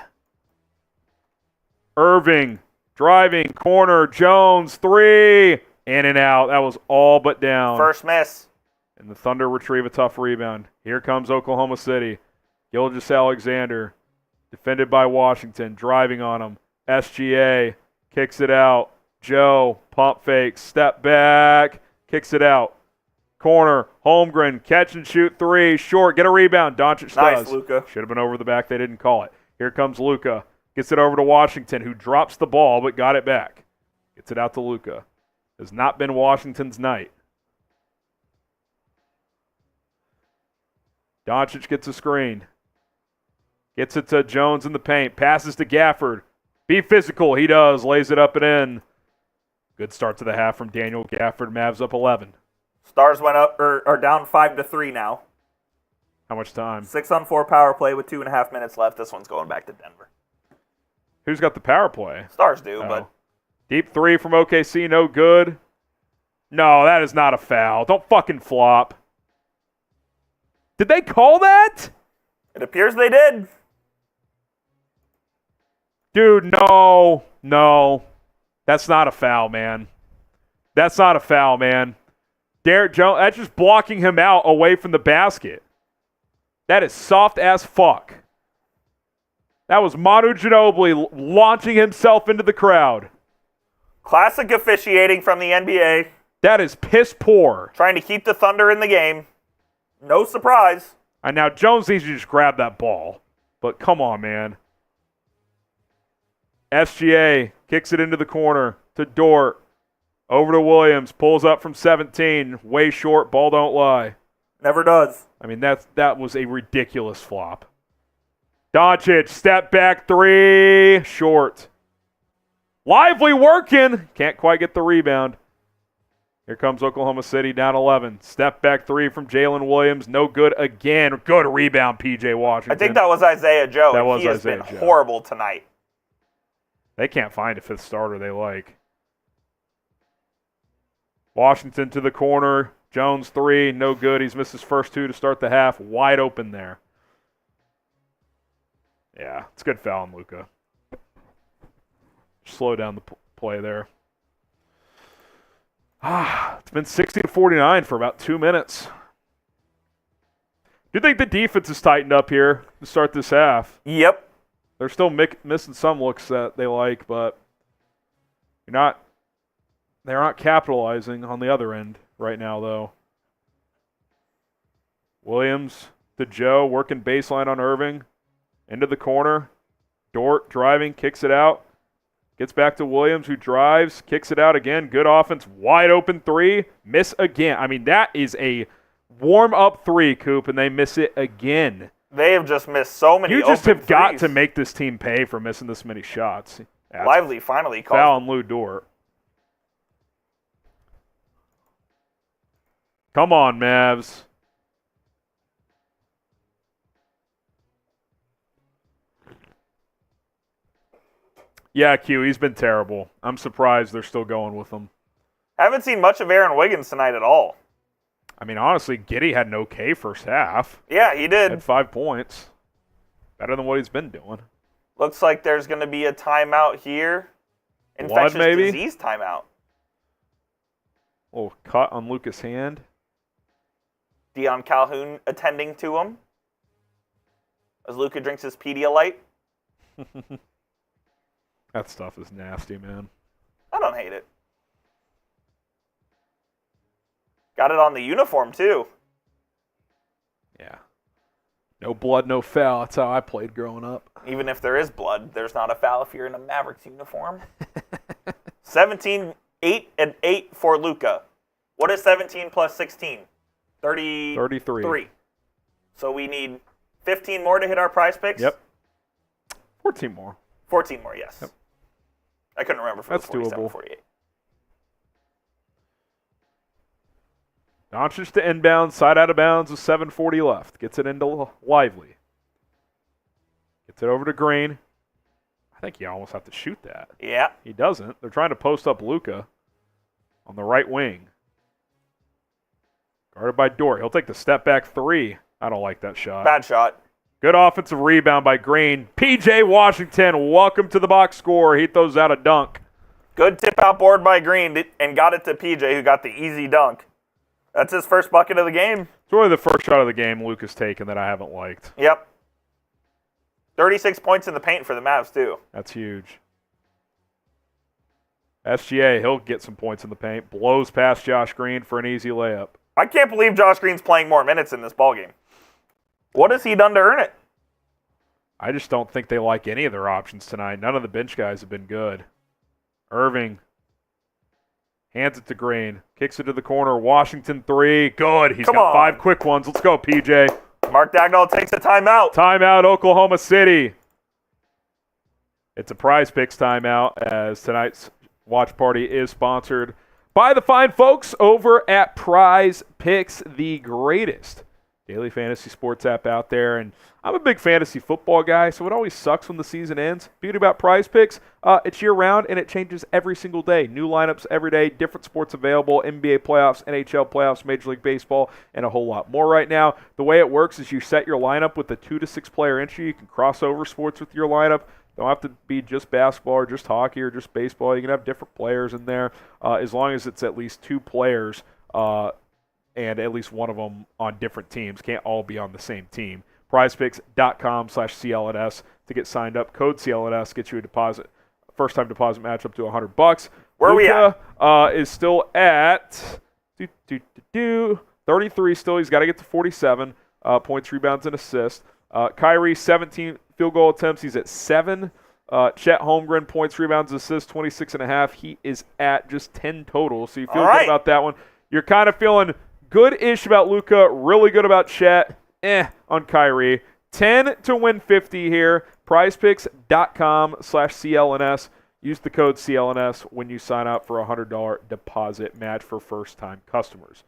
Irving, driving, corner, Jones, 3. In and out. That was all but down. First miss. And the Thunder retrieve a tough rebound. Here comes Oklahoma City. Gilgeous-Alexander, defended by Washington, driving on him. SGA kicks it out. Joe, pump fake, step back, kicks it out. Corner, Holmgren, catch and shoot 3, short, get a rebound. Doncic Nice, does. Luka. Should have been over the back, they didn't call it. Here comes Luka, gets it over to Washington, who drops the ball but got it back. Gets it out to Luka. Has not been Washington's night. Doncic gets a screen. Gets it to Jones in the paint. Passes to Gafford. Be physical. He does. Lays it up and in. Good start to the half from Daniel Gafford. Mavs up 11. Stars went up or are down 5-3 now. How much time? 6-on-4 power play with 2.5 minutes left. This one's going back to Denver. Who's got the power play? Stars do, Oh. but Deep 3 from OKC. No good. No, that is not a foul. Don't fucking flop. Did they call that? it appears they did. Dude, no. No. That's not a foul, man. That's not a foul, man. Derrick Jones, that's just blocking him out away from the basket. That is soft as fuck. That was Manu Ginobili launching himself into the crowd. Classic officiating from the NBA. That is piss poor. Trying to keep the Thunder in the game. No surprise. And now Jones needs to just grab that ball. But come on, man. SGA kicks it into the corner to Dort. Over to Williams. Pulls up from 17. Way short. Ball don't lie. Never does. I mean, that was a ridiculous flop. Doncic, step back three. Short. Lively working. Can't quite get the rebound. Here comes Oklahoma City down 11. Step back three from Jalen Williams. No good again. Good rebound, P.J. Washington. I think that was Isaiah Joe. That was he has Isaiah been Joe. horrible tonight. They can't find a fifth starter they like. Washington to the corner. Jones three. No good. He's missed his first two to start the half. Wide open there. Yeah, it's a good foul on Luka. Slow down the play there. It's been 60-49 for about 2 minutes. Do you think the defense is tightened up here to start this half? Yep. They're still missing some looks that they like, but they're not capitalizing on the other end right now, though. Williams to Joe, working baseline on Irving. Into the corner. Dort driving, kicks it out. Gets back to Williams, who drives, kicks it out again. Good offense. Wide open three. Miss again. I mean, that is a warm-up three, Coop, and they miss it again. They have just missed so many You just open have got threes. to make this team pay for missing this many shots. That's Lively finally called. foul on Lou Dort. Come on, Mavs. Yeah, Q, he's been terrible. I'm surprised they're still going with him. Haven't seen much of Aaron Wiggins tonight at all. I mean, honestly, Giddey had an okay first half. Yeah, he did. Had 5 points. Better than what he's been doing. Looks like there's going to be a timeout here. Blood, Infectious maybe? disease timeout. Little cut on Luka's hand. Deion Calhoun attending to him as Luka drinks his Pedialyte. That stuff is nasty, man. I don't hate it. Got it on the uniform, too. Yeah. No blood, no foul. That's how I played growing up. Even if there is blood, there's not a foul if you're in a Mavericks uniform. 17, 8, and 8 for Luka. What is 17 plus 16? 33. So we need 15 more to hit our prize picks? Yep. 14 more. 14 more, yes. Yep. I couldn't remember from That's the 47, doable. 48. Doncic to inbound, side out of bounds with 7:40 left. Gets it into Lively. Gets it over to Green. I think you almost have to shoot that. Yeah. He doesn't. They're trying to post up Luka on the right wing. Guarded by Dort. He'll take the step back three. I don't like that shot. Bad shot. Good offensive rebound by Green. P.J. Washington, welcome to the box score. He throws out a dunk. Good tip out board by Green and got it to PJ, who got the easy dunk. That's his first bucket of the game. It's really the first shot of the game Luka's taken that I haven't liked. Yep. 36 points in the paint for the Mavs, too. That's huge. SGA, he'll get some points in the paint. Blows past Josh Green for an easy layup. I can't believe Josh Green's playing more minutes in this ballgame. What has he done to earn it? I just don't think they like any of their options tonight. None of the bench guys have been good. Irving hands it to Green. Kicks it to the corner. Washington three. Good. He's got 5 quick ones. Let's go, PJ. Mark Dagnall takes a timeout. Timeout, Oklahoma City. It's a PrizePicks timeout as tonight's watch party is sponsored by the fine folks over at PrizePicks, the greatest daily fantasy sports app out there. And I'm a big fantasy football guy, so it always sucks when the season ends. Beauty about PrizePicks, it's year-round, and it changes every single day. New lineups every day, different sports available, NBA playoffs, NHL playoffs, Major League Baseball, and a whole lot more right now. The way it works is you set your lineup with a 2 to 6 player entry. You can cross over sports with your lineup, Don't have to be just basketball or just hockey or just baseball. You can have different players in there as long as it's at least 2 players and at least one of them on different teams. Can't all be on the same team. PrizePicks.com/CLNS to get signed up. Code CLNS gets you a deposit. First-time deposit match up to $100. Where are we at? Is still at 33 still. He's got to get to 47 points, rebounds, and assists. Kyrie, 17 field goal attempts. He's at 7. Chet Holmgren, points, rebounds, assists, 26.5. He is at just 10 total, so you feel good about that one. You're kind of feeling good-ish about Luka, really good about Chet, on Kyrie. 10 to win 50 here. PrizePicks.com/CLNS. Use the code CLNS when you sign up for a $100 deposit match for first-time customers.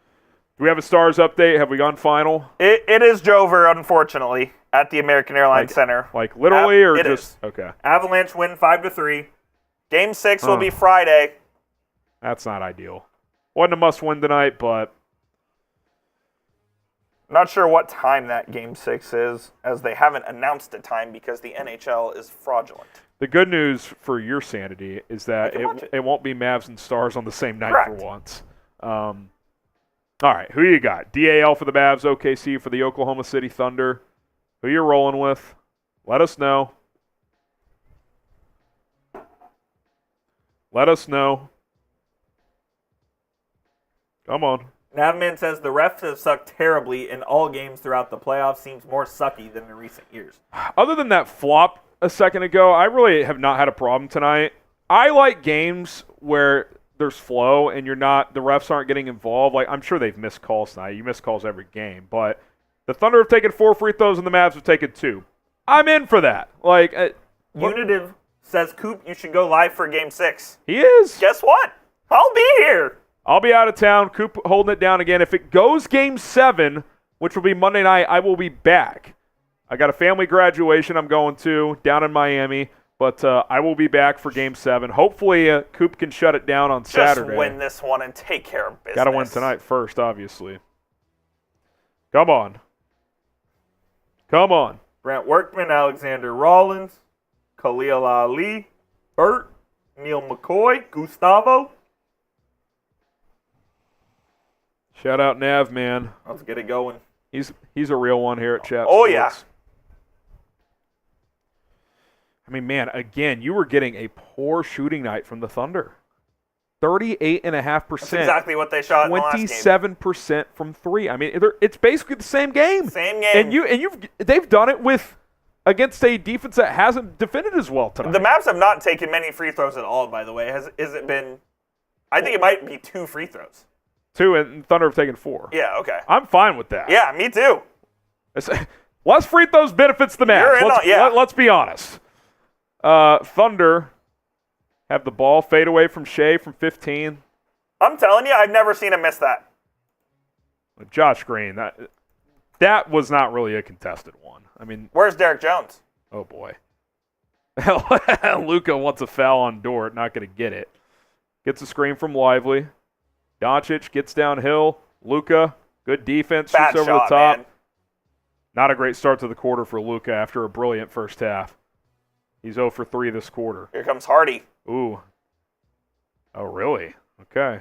Do we have a Stars update? Have we gone final? It is Jover, unfortunately, at the American Airlines Center. Like literally, or it just is. Okay? Avalanche win 5-3. Game 6 will be Friday. That's not ideal. Wasn't a must-win tonight, but Not sure what time that Game 6 is, as they haven't announced a time because the NHL is fraudulent. the good news for your sanity is that can watch it. it won't be Mavs and Stars on the same night Correct. for once. All right, who you got? DAL for the Mavs, OKC for the Oklahoma City Thunder. Who you rolling with? Let us know. Let us know. Come on. Navman says the refs have sucked terribly in all games throughout the playoffs. Seems more sucky than in recent years. Other than that flop a second ago, I really have not had a problem tonight. I like games where there's flow and the refs aren't getting involved. Like, I'm sure they've missed calls tonight. You miss calls every game. But the Thunder have taken 4 free throws and the Mavs have taken 2. I'm in for that. Like, Unitive says, Coop, you should go live for Game 6. he is. Guess what? I'll be here. I'll be out of town. Coop holding it down again. If it goes Game 7, which will be Monday night, I will be back. I got a family graduation I'm going to down in Miami, but I will be back for Game 7. Hopefully, Coop can shut it down on Saturday. Just win this one and take care of business. Got to win tonight first, obviously. Come on. Come on. Brent Workman, Alexander Rollins, Khalil Ali, Burt, Neil McCoy, Gustavo. Shout out Nav, man. Let's get it going. He's a real one here at Chat Oh, Sports. yeah. I mean, man, again, you were getting a poor shooting night from the Thunder. 38.5%. That's exactly what they shot in the last game. 27% from 3. I mean, it's basically the same game. Same game. And they've done it against a defense that hasn't defended as well tonight. The Mavs have not taken many free throws at all, by the way. Has it been? I think it might be 2 free throws. 2, and Thunder have taken 4. Yeah, okay. I'm fine with that. Yeah, me too. Less free throws benefits the Mavs. Let's be honest. Thunder have the ball fade away from Shai from 15. I'm telling you, I've never seen him miss that. Josh Green, that was not really a contested one. I mean, Where's Derrick Jones? oh boy. Luka wants a foul on Dort, not going to get it. Gets a screen from Lively. Doncic gets downhill. Luka, good defense, Bad shoots over shot, the top. man. Not a great start to the quarter for Luka after a brilliant first half. He's 0 for 3 this quarter. Here comes Hardy. Ooh. Oh, really? Okay.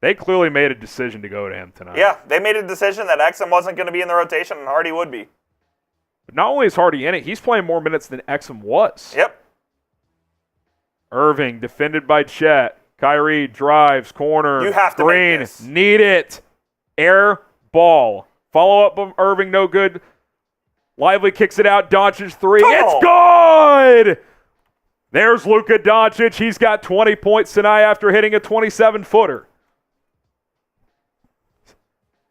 They clearly made a decision to go to him tonight. Yeah, they made a decision that Exum wasn't going to be in the rotation and Hardy would be. But not only is Hardy in it, he's playing more minutes than Exum was. Yep. Irving, defended by Chet. Kyrie drives, corner. You have to Green, make this. need it. Air ball. Follow up of Irving, no good. Lively kicks it out. Doncic 3. It's good! There's Luka Doncic. He's got 20 points tonight after hitting a 27-footer.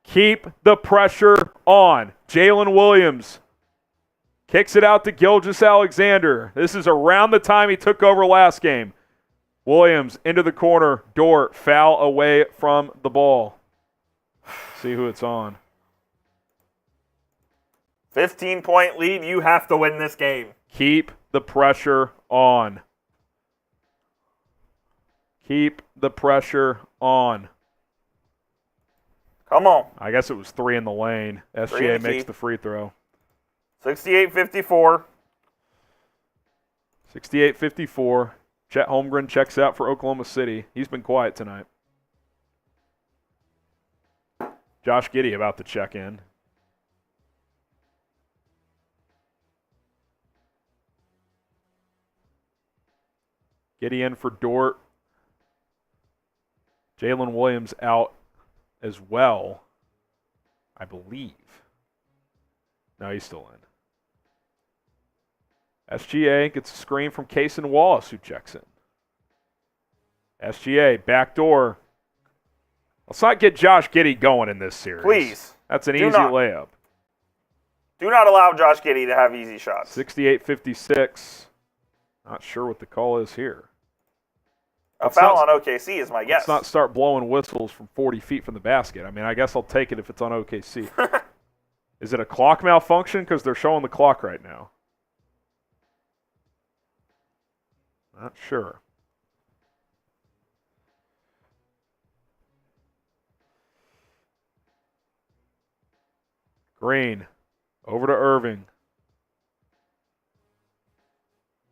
Keep the pressure on. Jalen Williams kicks it out to Gilgeous-Alexander. This is around the time he took over last game. Williams into the corner. Dort, foul away from the ball. See who it's on. 15-point lead. You have to win this game. Keep the pressure on. Keep the pressure on. Come on. I guess it was 3 in the lane. Three in SGA the makes key. the free throw. 68-54. 68-54. Chet Holmgren checks out for Oklahoma City. He's been quiet tonight. Josh Giddey about to check in. Giddey in for Dort. Jalen Williams out as well, I believe. No, he's still in. SGA gets a screen from Cason Wallace, who checks in. SGA, backdoor. Let's not get Josh Giddey going in this series. Please. That's an easy layup. Do not allow Josh Giddey to have easy shots. 68-56. Not sure what the call is here. A foul on OKC is my guess. Let's not start blowing whistles from 40 feet from the basket. I mean, I guess I'll take it if it's on OKC. Is it a clock malfunction? Because they're showing the clock right now. Not sure. Green. Over to Irving.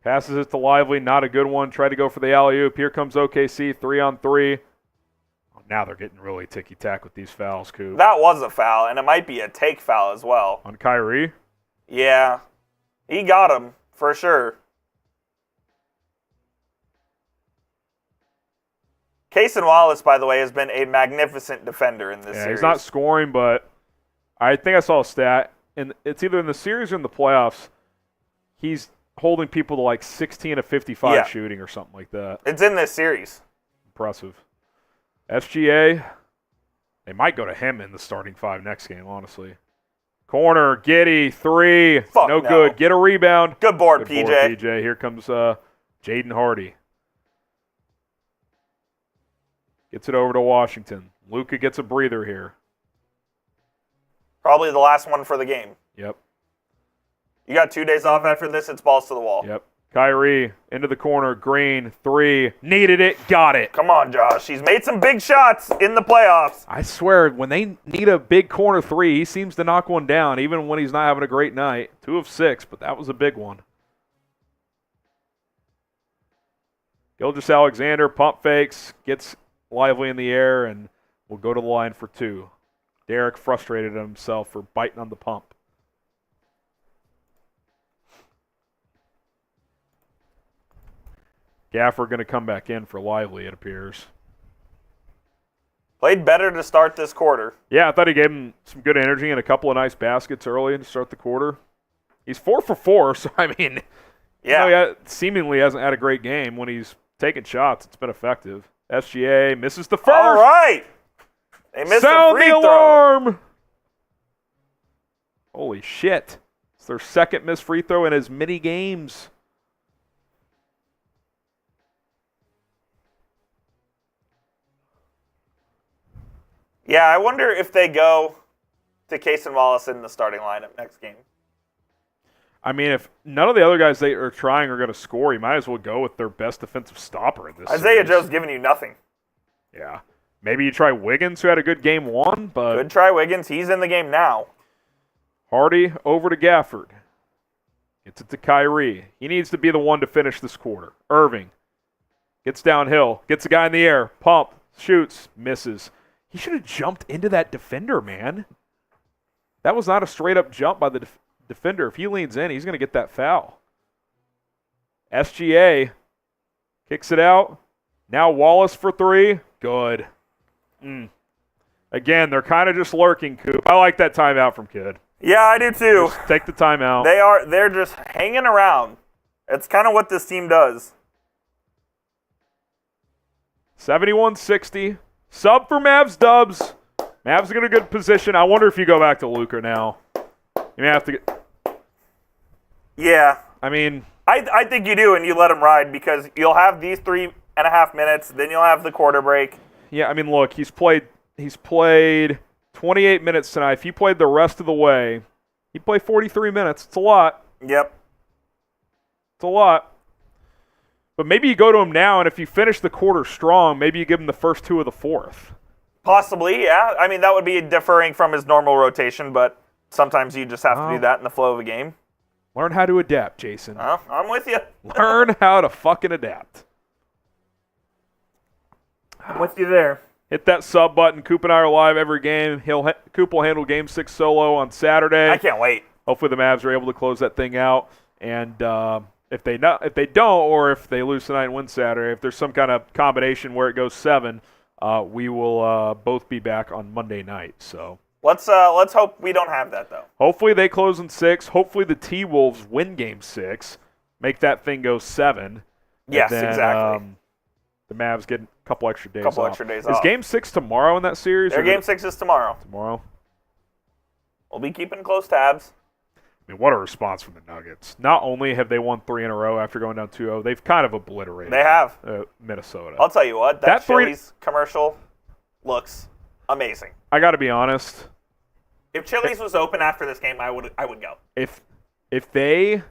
Passes it to Lively. Not a good one. Tried to go for the alley-oop. Here comes OKC. 3-on-3. Oh, now they're getting really ticky-tack with these fouls, Coop. That was a foul, and it might be a take foul as well. On Kyrie? Yeah. He got him, for sure. Cason Wallace, by the way, has been a magnificent defender in this series. He's not scoring, but I think I saw a stat, and it's either in the series or in the playoffs. He's holding people to like 16 of 55 shooting or something like that. It's in this series. Impressive. SGA, they might go to him in the starting five next game, honestly. Corner, Giddey, three. No good. Get a rebound. Good board, PJ. Here comes Jaden Hardy. Gets it over to Washington. Luka gets a breather here. Probably the last one for the game. Yep. You got 2 days off after this, it's balls to the wall. Yep. Kyrie into the corner. Green, three. Needed it. Got it. Come on, Josh. He's made some big shots in the playoffs. I swear, when they need a big corner three, he seems to knock one down, even when he's not having a great night. 2 of 6, but that was a big one. Gilgeous-Alexander pump fakes, gets Lively in the air, and will go to the line for 2. Derrick frustrated himself for biting on the pump. Gafford going to come back in for Lively, it appears. Played better to start this quarter. Yeah, I thought he gave him some good energy and a couple of nice baskets early to start the quarter. He's 4 for 4, so I mean, he seemingly hasn't had a great game. When he's taking shots, it's been effective. SGA misses the first. All right. They missed Sound the free the throw. alarm. Holy shit. It's their second missed free throw in as many games. Yeah, I wonder if they go to Cason Wallace in the starting lineup next game. I mean, if none of the other guys they are trying are going to score, you might as well go with their best defensive stopper in this Isaiah series. Joe's giving you nothing. Yeah. Maybe you try Wiggins, who had a good game one, but... Good try Wiggins. He's in the game now. Hardy over to Gafford. Gets it to Kyrie. He needs to be the one to finish this quarter. Irving gets downhill. Gets a guy in the air. Pump. Shoots. Misses. He should have jumped into that defender, man. That was not a straight-up jump by the defender. If he leans in, he's going to get that foul. SGA kicks it out. Now Wallace for 3. Good. Again, they're kind of just lurking, Coop. I like that timeout from Kid. Yeah, I do too. Just take the timeout. They're just hanging around. It's kind of what this team does. 71-60. Sub for Mavs dubs. Mavs in a good position. I wonder if you go back to Luka now. You may have to get... Yeah. I mean... I think you do, and you let him ride, because you'll have these 3.5 minutes, then you'll have the quarter break. Yeah, I mean, look, he's played 28 minutes tonight. If he played the rest of the way, he'd play 43 minutes. It's a lot. Yep. It's a lot. But maybe you go to him now, and if you finish the quarter strong, maybe you give him the first 2 of the fourth. Possibly, yeah. I mean, that would be differing from his normal rotation, but sometimes you just have to do that in the flow of a game. Learn how to adapt, Jason. I'm with you. Learn how to fucking adapt. I'm with you there. Hit that sub button. Coop and I are live every game. Coop will handle Game 6 solo on Saturday. I can't wait. Hopefully the Mavs are able to close that thing out. And if they don't, or if they lose tonight and win Saturday, if there's some kind of combination where it goes 7, we will both be back on Monday night. So let's hope we don't have that though. hopefully they close in 6. Hopefully the T-Wolves win Game 6, make that thing go 7. Yes, and then, exactly. The Mavs get a couple extra days Is off. Game 6 tomorrow in that series? Their Game 6 is tomorrow. Tomorrow. We'll be keeping close tabs. I mean, what a response from the Nuggets. Not only have they won 3 in a row after going down 2-0, they've kind of obliterated They have. Minnesota. I'll tell you what, that Chili's commercial looks amazing. I got to be honest. If Chili's was open after this game, I would go. If the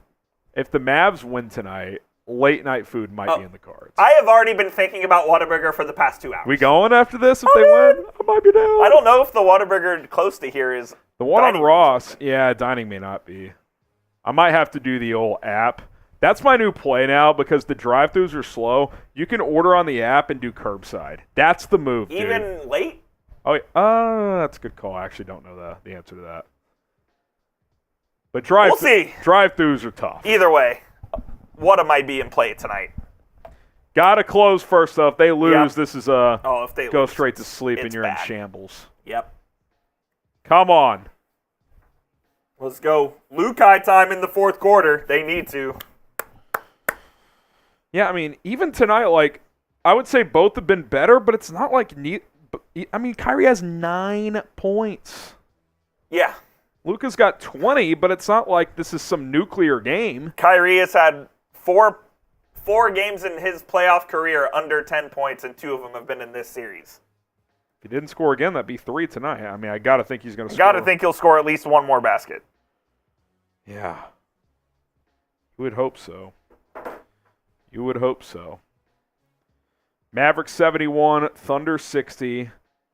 Mavs win tonight, late night food might be in the cards. I have already been thinking about Whataburger for the past 2 hours. We going after this if they win? I might be down. I don't know if the Whataburger close to here is the one on Ross. Yeah, dining may not be. I might have to do the old app. That's my new play now because the drive-thrus are slow. You can order on the app and do curbside. That's the move, dude. Even late? Oh, that's a good call. I actually don't know the answer to that. But drive-thrus are tough. Either way, what might be in play tonight? Got to close first up. If they lose, this is if they go lose, straight to sleep and you're bad. in shambles. Yep. Come on. Let's go. Luka time in the fourth quarter. They need to. Yeah, I mean, even tonight, like, I would say both have been better, but it's not like I mean, Kyrie has 9 points. Yeah. Luka's got 20, but it's not like this is some nuclear game. Kyrie has had four games in his playoff career under 10 points, and 2 of them have been in this series. If he didn't score again, that'd be 3 tonight. I mean, I got to think he's going to score. Got to think he'll score at least one more basket. Yeah. You would hope so. You would hope so. Mavericks 71, Thunder 60.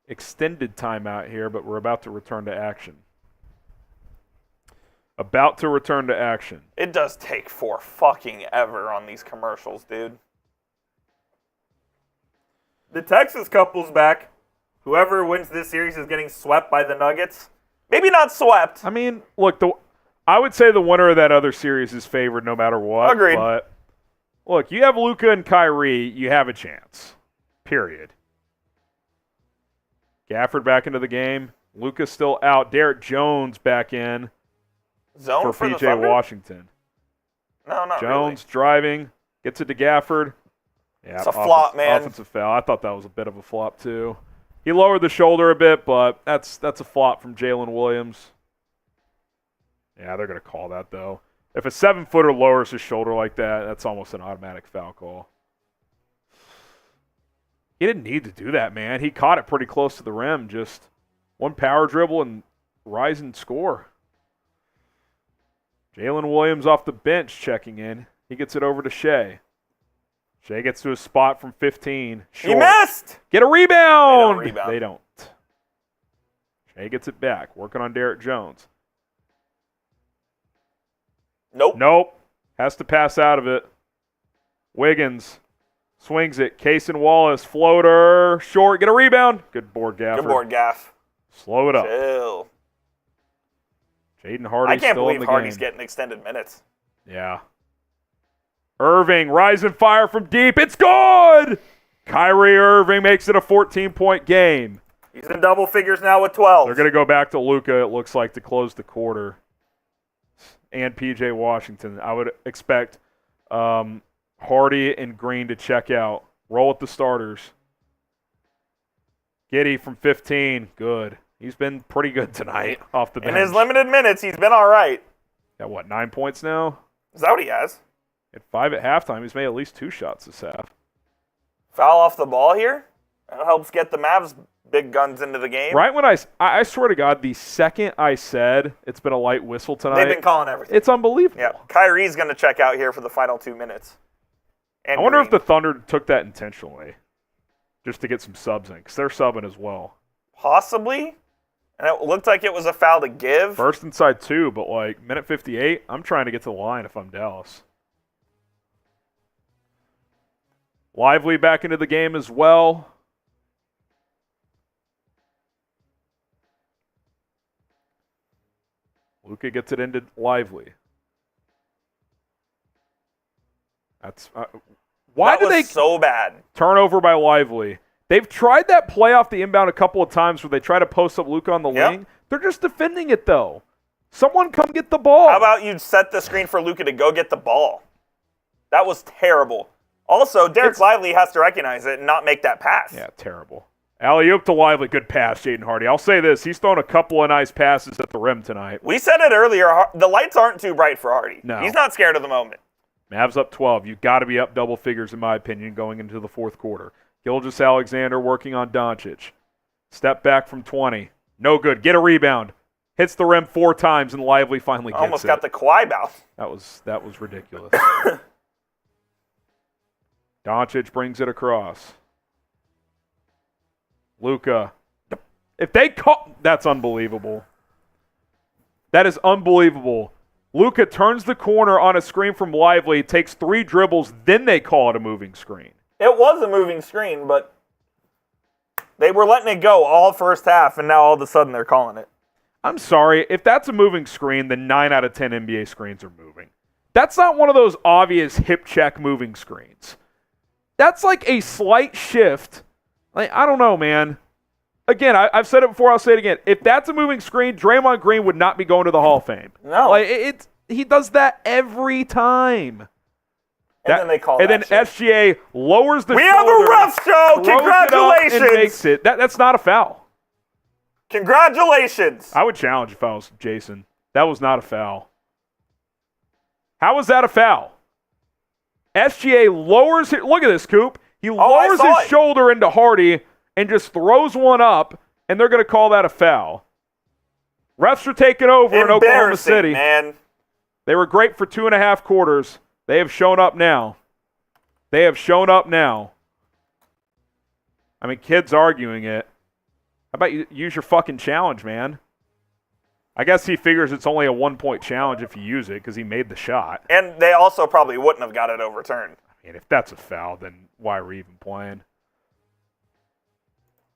Extended timeout here, but we're about to return to action. About to return to action. It does take for fucking ever on these commercials, dude. The Texas couple's back. Whoever wins this series is getting swept by the Nuggets. Maybe not swept. I mean, look, I would say the winner of that other series is favored no matter what. Agreed. But, look, you have Luka and Kyrie, you have a chance. Period. Gafford back into the game. Luka's still out. Derrick Jones back in. Zone for PJ the Thunder? Washington. No, not Jones driving. Gets it to Gafford. Yeah, it's a flop, man. Offensive foul. I thought that was a bit of a flop, too. He lowered the shoulder a bit, but that's a flop from Jalen Williams. Yeah, they're going to call that, though. If a 7-footer lowers his shoulder like that, that's almost an automatic foul call. He didn't need to do that, man. He caught it pretty close to the rim. Just one power dribble and rise and score. Jalen Williams off the bench checking in. He gets it over to Shai. Shai gets to a spot from 15. Short. He missed! Get a rebound! They don't. Shai gets it back. Working on Derrick Jones. Nope. Has to pass out of it. Wiggins swings it. Case and Wallace. Floater. Short. Get a rebound. Good board, Gafford. Good board, Gaff. Slow it up. Chill. Jaden Hardy's I can't still in believe the Hardy's game. getting extended minutes. Yeah. Irving, rising fire from deep. It's good! Kyrie Irving makes it a 14-point game. He's in double figures now with 12. They're going to go back to Luka, it looks like, to close the quarter. And PJ Washington. I would expect Hardy and Green to check out. Roll with the starters. Giddey from 15. Good. He's been pretty good tonight off the bench. In his limited minutes, he's been all right. Got what, 9 points now? Is that what he has? At 5 at halftime, he's made at least 2 shots this half. Foul off the ball here? That helps get the Mavs big guns into the game. Right when I swear to God, the second I said it's been a light whistle tonight. They've been calling everything. It's unbelievable. Yeah, Kyrie's going to check out here for the final 2 minutes. And I wonder Green. if the Thunder took that intentionally, just to get some subs in, because they're subbing as well. Possibly. And it looked like it was a foul to give. First inside 2, but like minute 58, I'm trying to get to the line if I'm Dallas. Lively back into the game as well. Luka gets it into Lively. That's why that do was they so bad? Turnover by Lively. They've tried that play off the inbound a couple of times where they try to post up Luka on the wing. They're just defending it though. Someone come get the ball. How about you set the screen for Luka to go get the ball? That was terrible. Also, Derek Lively has to recognize it and not make that pass. Yeah, terrible. Alley-oop to Lively. Good pass, Jaden Hardy. I'll say this. He's thrown a couple of nice passes at the rim tonight. We said it earlier. The lights aren't too bright for Hardy. No. He's not scared of the moment. Mavs up 12. You've got to be up double figures, in my opinion, going into the fourth quarter. Gilgeous-Alexander working on Doncic. Step back from 20. No good. Get a rebound. Hits the rim 4 times, and Lively finally gets Almost it. got the Kawhi bounce. That was ridiculous. Doncic brings it across. Luka. If they call... That's unbelievable. That is unbelievable. Luka turns the corner on a screen from Lively, takes 3 dribbles, then they call it a moving screen. It was a moving screen, but they were letting it go all first half, and now all of a sudden they're calling it. I'm sorry. If that's a moving screen, then 9 out of 10 NBA screens are moving. That's not one of those obvious hip check moving screens. That's like a slight shift. Like, I don't know, man. Again, I've said it before, I'll say it again. If that's a moving screen, Draymond Green would not be going to the Hall of Fame. No. Like, he does that every time. Then they call and that then shit. SGA lowers the We shoulder. have a ref show! throws it up Congratulations! and makes it. That's not a foul. Congratulations! I would challenge if I was Jason. That was not a foul. How was that a foul? SGA lowers it. Look at this, Coop. He lowers his shoulder into Hardy and just throws one up, and they're going to call that a foul. Refs are taking over in Oklahoma City. Man. They were great for 2.5 quarters. They have shown up now. They have shown up now. I mean, kids arguing it. How about you use your fucking challenge, man? I guess he figures it's only a 1-point challenge if you use it because he made the shot. And they also probably wouldn't have got it overturned. I mean, if that's a foul, then why are we even playing?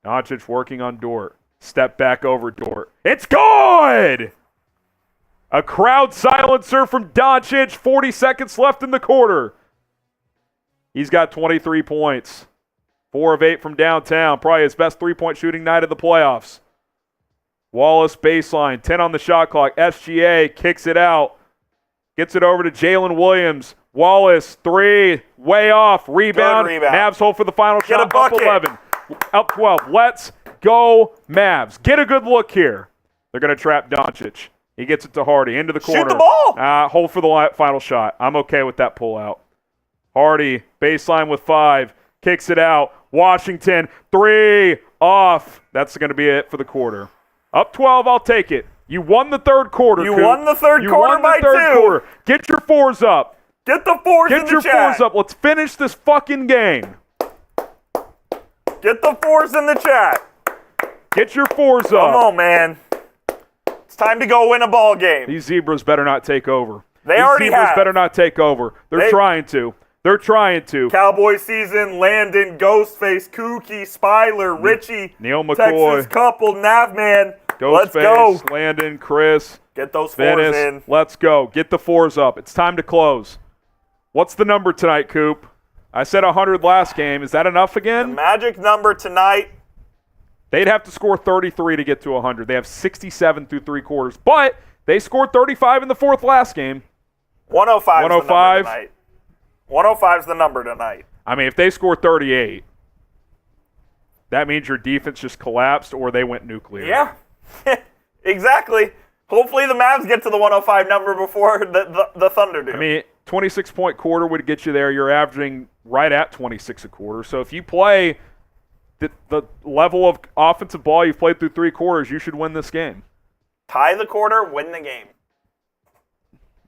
Doncic working on Dort. Step back over Dort. It's good! A crowd silencer from Doncic. 40 seconds left in the quarter. He's got 23 points. 4 of 8 from downtown. Probably his best 3-point shooting night of the playoffs. Wallace baseline. 10 on the shot clock. SGA kicks it out. Gets it over to Jalen Williams. Wallace, 3. Way off. Rebound. Mavs hold for the final shot. Get a bucket. Up 11. Up 12. Let's go Mavs. Get a good look here. They're going to trap Doncic. He gets it to Hardy. Into the corner. Shoot the ball. Hold for the final shot. I'm okay with that pullout. Hardy, baseline with 5. Kicks it out. Washington, 3. Off. That's going to be it for the quarter. Up 12, I'll take it. You won the third quarter, You Coop. won the third You quarter won the by third 2. quarter. Get your 4s up. Get the 4s in Get the your chat. 4s up. Let's finish this fucking game. Get the 4s in the chat. Get your 4s up. Come on, man. It's time to go win a ball game. These Zebras better not take over. They These already Zebras have. better not take over. They're trying to. They're trying to. Cowboy season, Landon, Ghostface, Kookie, Spyler, Richie, Neil McCoy. Texas couple, Navman. Ghostface, Let's go. Landon, Chris, Get those 4s Venice. in. Let's go. Get the 4s up. It's time to close. What's the number tonight, Coop? I said 100 last game. Is that enough again? Magic number tonight. They'd have to score 33 to get to 100. They have 67 through 3 quarters. But they scored 35 in the fourth last game. 105 105. 105 is the number tonight. I mean, if they score 38, that means your defense just collapsed or they went nuclear. Yeah, exactly. Hopefully the Mavs get to the 105 number before the Thunder do. I mean, 26-point quarter would get you there. You're averaging right at 26 a quarter. So if you play the level of offensive ball you've played through 3 quarters, you should win this game. Tie the quarter, win the game.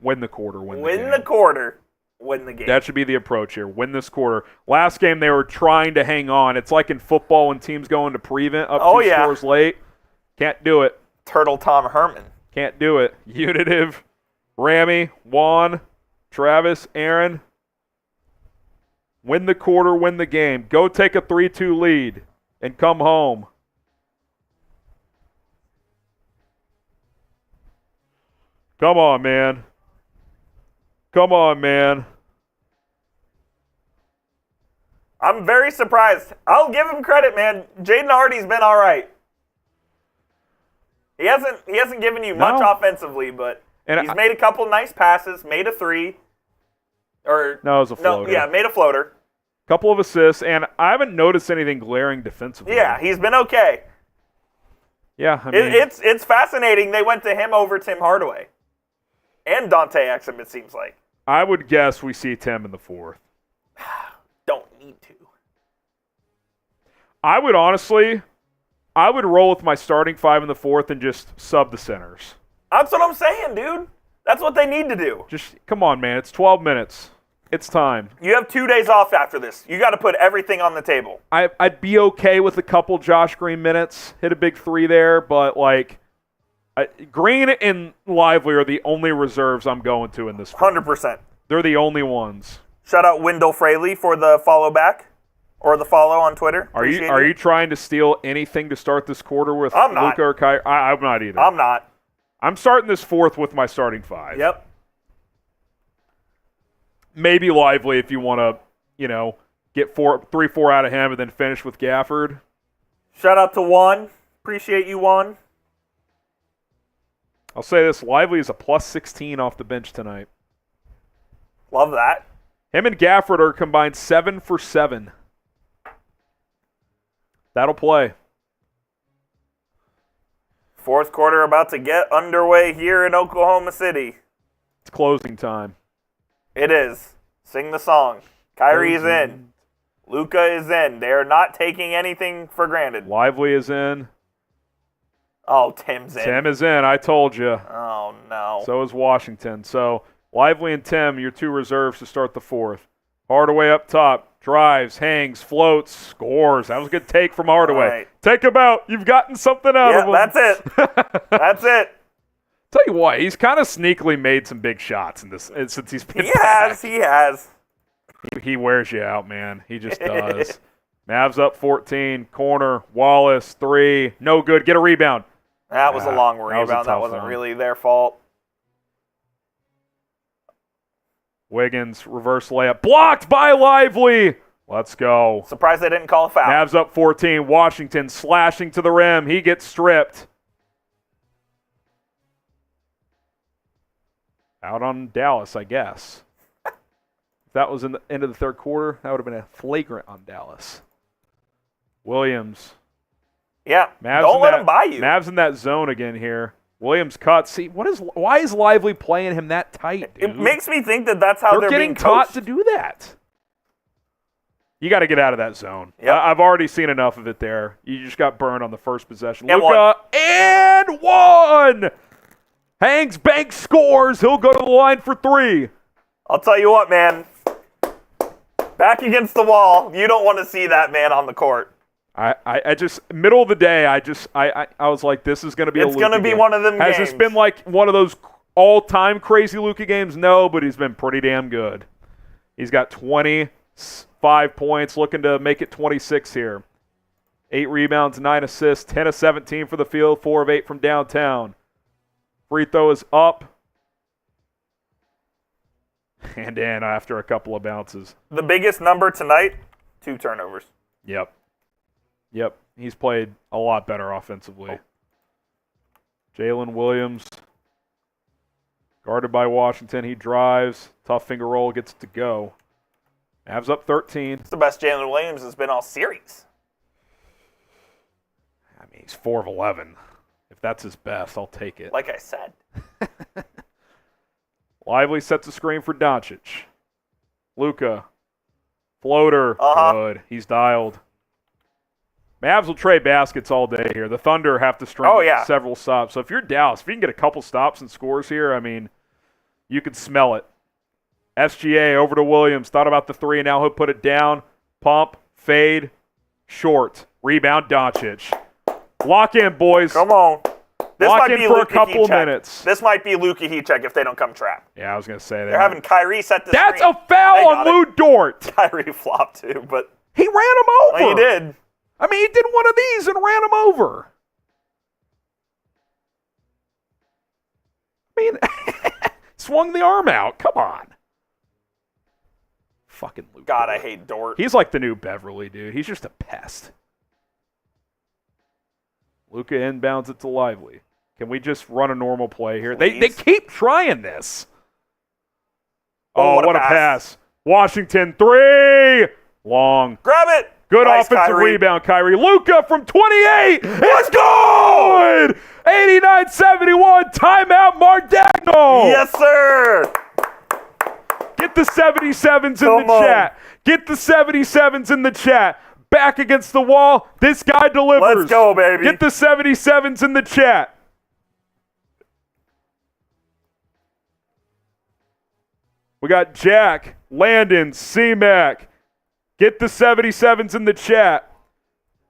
Win the quarter, win the game. Win the quarter, win the game. That should be the approach here. Win this quarter. Last game, they were trying to hang on. It's like in football when teams go into prevent up 2 scores late. Can't do it. Turtle Tom Herman. Can't do it. Unitive, Rami, Juan, Travis, Aaron. Win the quarter, win the game. Go take a 3-2 lead and come home. Come on, man. Come on, man. I'm very surprised. I'll give him credit, man. Jaden Hardy's been all right. He hasn't given you much offensively, but he's made a couple nice passes, made a 3. No, it was a floater. Made a floater. Couple of assists, and I haven't noticed anything glaring defensively. Yeah, he's been okay. Yeah, I mean, it's fascinating. They went to him over Tim Hardaway and Dante Exum, it seems like. I would guess we see Tim in the 4th. Don't need to. I would roll with my starting 5 in the 4th and just sub the centers. That's what I'm saying, dude. That's what they need to do. Just come on, man. It's 12 minutes. It's time. You have 2 days off after this. You got to put everything on the table. I'd be okay with a couple Josh Green minutes. Hit a big 3 there, but Green and Lively are the only reserves I'm going to in this one. 100%. They're the only ones. Shout out Wendell Fraley for the follow back or the follow on Twitter. Are you trying to steal anything to start this quarter with Luka or Kyrie? I'm not either. I'm not. I'm starting this 4th with my starting 5. Yep. Maybe Lively if you want to, get 3-4 out of him and then finish with Gafford. Shout out to Juan. Appreciate you, Juan. I'll say this, Lively is a plus 16 off the bench tonight. Love that. Him and Gafford are combined 7 for 7. That'll play. 4th quarter about to get underway here in Oklahoma City. It's closing time. It is. Sing the song. Kyrie's in. Luka is in. They are not taking anything for granted. Lively is in. Oh, Tim's in. Tim is in. I told you. Oh, no. So is Washington. So Lively and Tim, your 2 reserves to start the 4th. Hardaway up top. Drives, hangs, floats, scores. That was a good take from Hardaway. Right. Take him out. You've gotten something out of him. That's it. That's it. Tell you what, he's kind of sneakily made some big shots in this since he's been back. He has. He wears you out, man. He just does. Mavs up 14, corner, Wallace, 3, no good. Get a rebound. That was a long rebound. That wasn't really their fault. Wiggins, reverse layup. Blocked by Lively. Let's go. Surprised they didn't call a foul. Mavs up 14, Washington slashing to the rim. He gets stripped. Out on Dallas, I guess. If that was in the end of the 3rd quarter, that would have been a flagrant on Dallas. Williams. Yeah, don't let him buy you. Mavs in that zone again here. Williams cuts. See, why is Lively playing him that tight, dude? It makes me think that that's how they're getting being taught coached. to do that. You got to get out of that zone. Yep. I've already seen enough of it there. You just got burned on the first possession. And Luka, and 1! Hangs, banks, scores. He'll go to the line for 3. I'll tell you what, man. Back against the wall, you don't want to see that man on the court. I just, middle of the day, I was like, this is going to be It's going to be one of them games. games. Has this been like one of those all-time crazy Luka games? No, but he's been pretty damn good. He's got 25 points, looking to make it 26 here. 8 rebounds, 9 assists, 10 of 17 for the field, 4 of 8 from downtown. Free throw is up. And in after a couple of bounces. The biggest number tonight, 2 turnovers. Yep. He's played a lot better offensively. Jalen Williams, guarded by Washington. He drives. Tough finger roll, gets it to go. Mavs up 13. It's the best Jalen Williams has been all series. I mean, he's 4 of 11. If that's his best, I'll take it. Like I said. Lively sets a screen for Doncic. Luka. Floater. Good. He's dialed. Mavs will trade baskets all day here. The Thunder have to string several stops. So if you're Dallas, if you can get a couple stops and scores here, I mean, you could smell it. SGA over to Williams. Thought about the 3, and now he'll put it down. Pump, fade, short. Rebound, Doncic. Lock in, boys. Come on. Lock in for a couple minutes. This might be Luka heat check if they don't come trap. Yeah, I was going to say that. They're having Kyrie set the That's screen. a foul on Lou Dort. Kyrie flopped too, but he ran him over. well, he did. I mean, he did one of these and ran him over. I mean, swung the arm out. Come on. Fucking Luke. God, I hate Dort. He's like the new Beverly, dude. He's just a pest. Luka inbounds it to Lively. Can we just run a normal play here? They keep trying this. Oh, what a pass. Washington, 3. Long. Grab it. Good Nice, offensive Kyrie. rebound, Kyrie. Luka from 28. Let's go! 89-71. Timeout, Mark Dagnall. Yes, sir. Get the 77s in Come the on. chat. Get the 77s in the chat. Back against the wall. This guy delivers. Let's go, baby. Get the 77s in the chat. We got Jack, Landon, C-Mac. Get the 77s in the chat.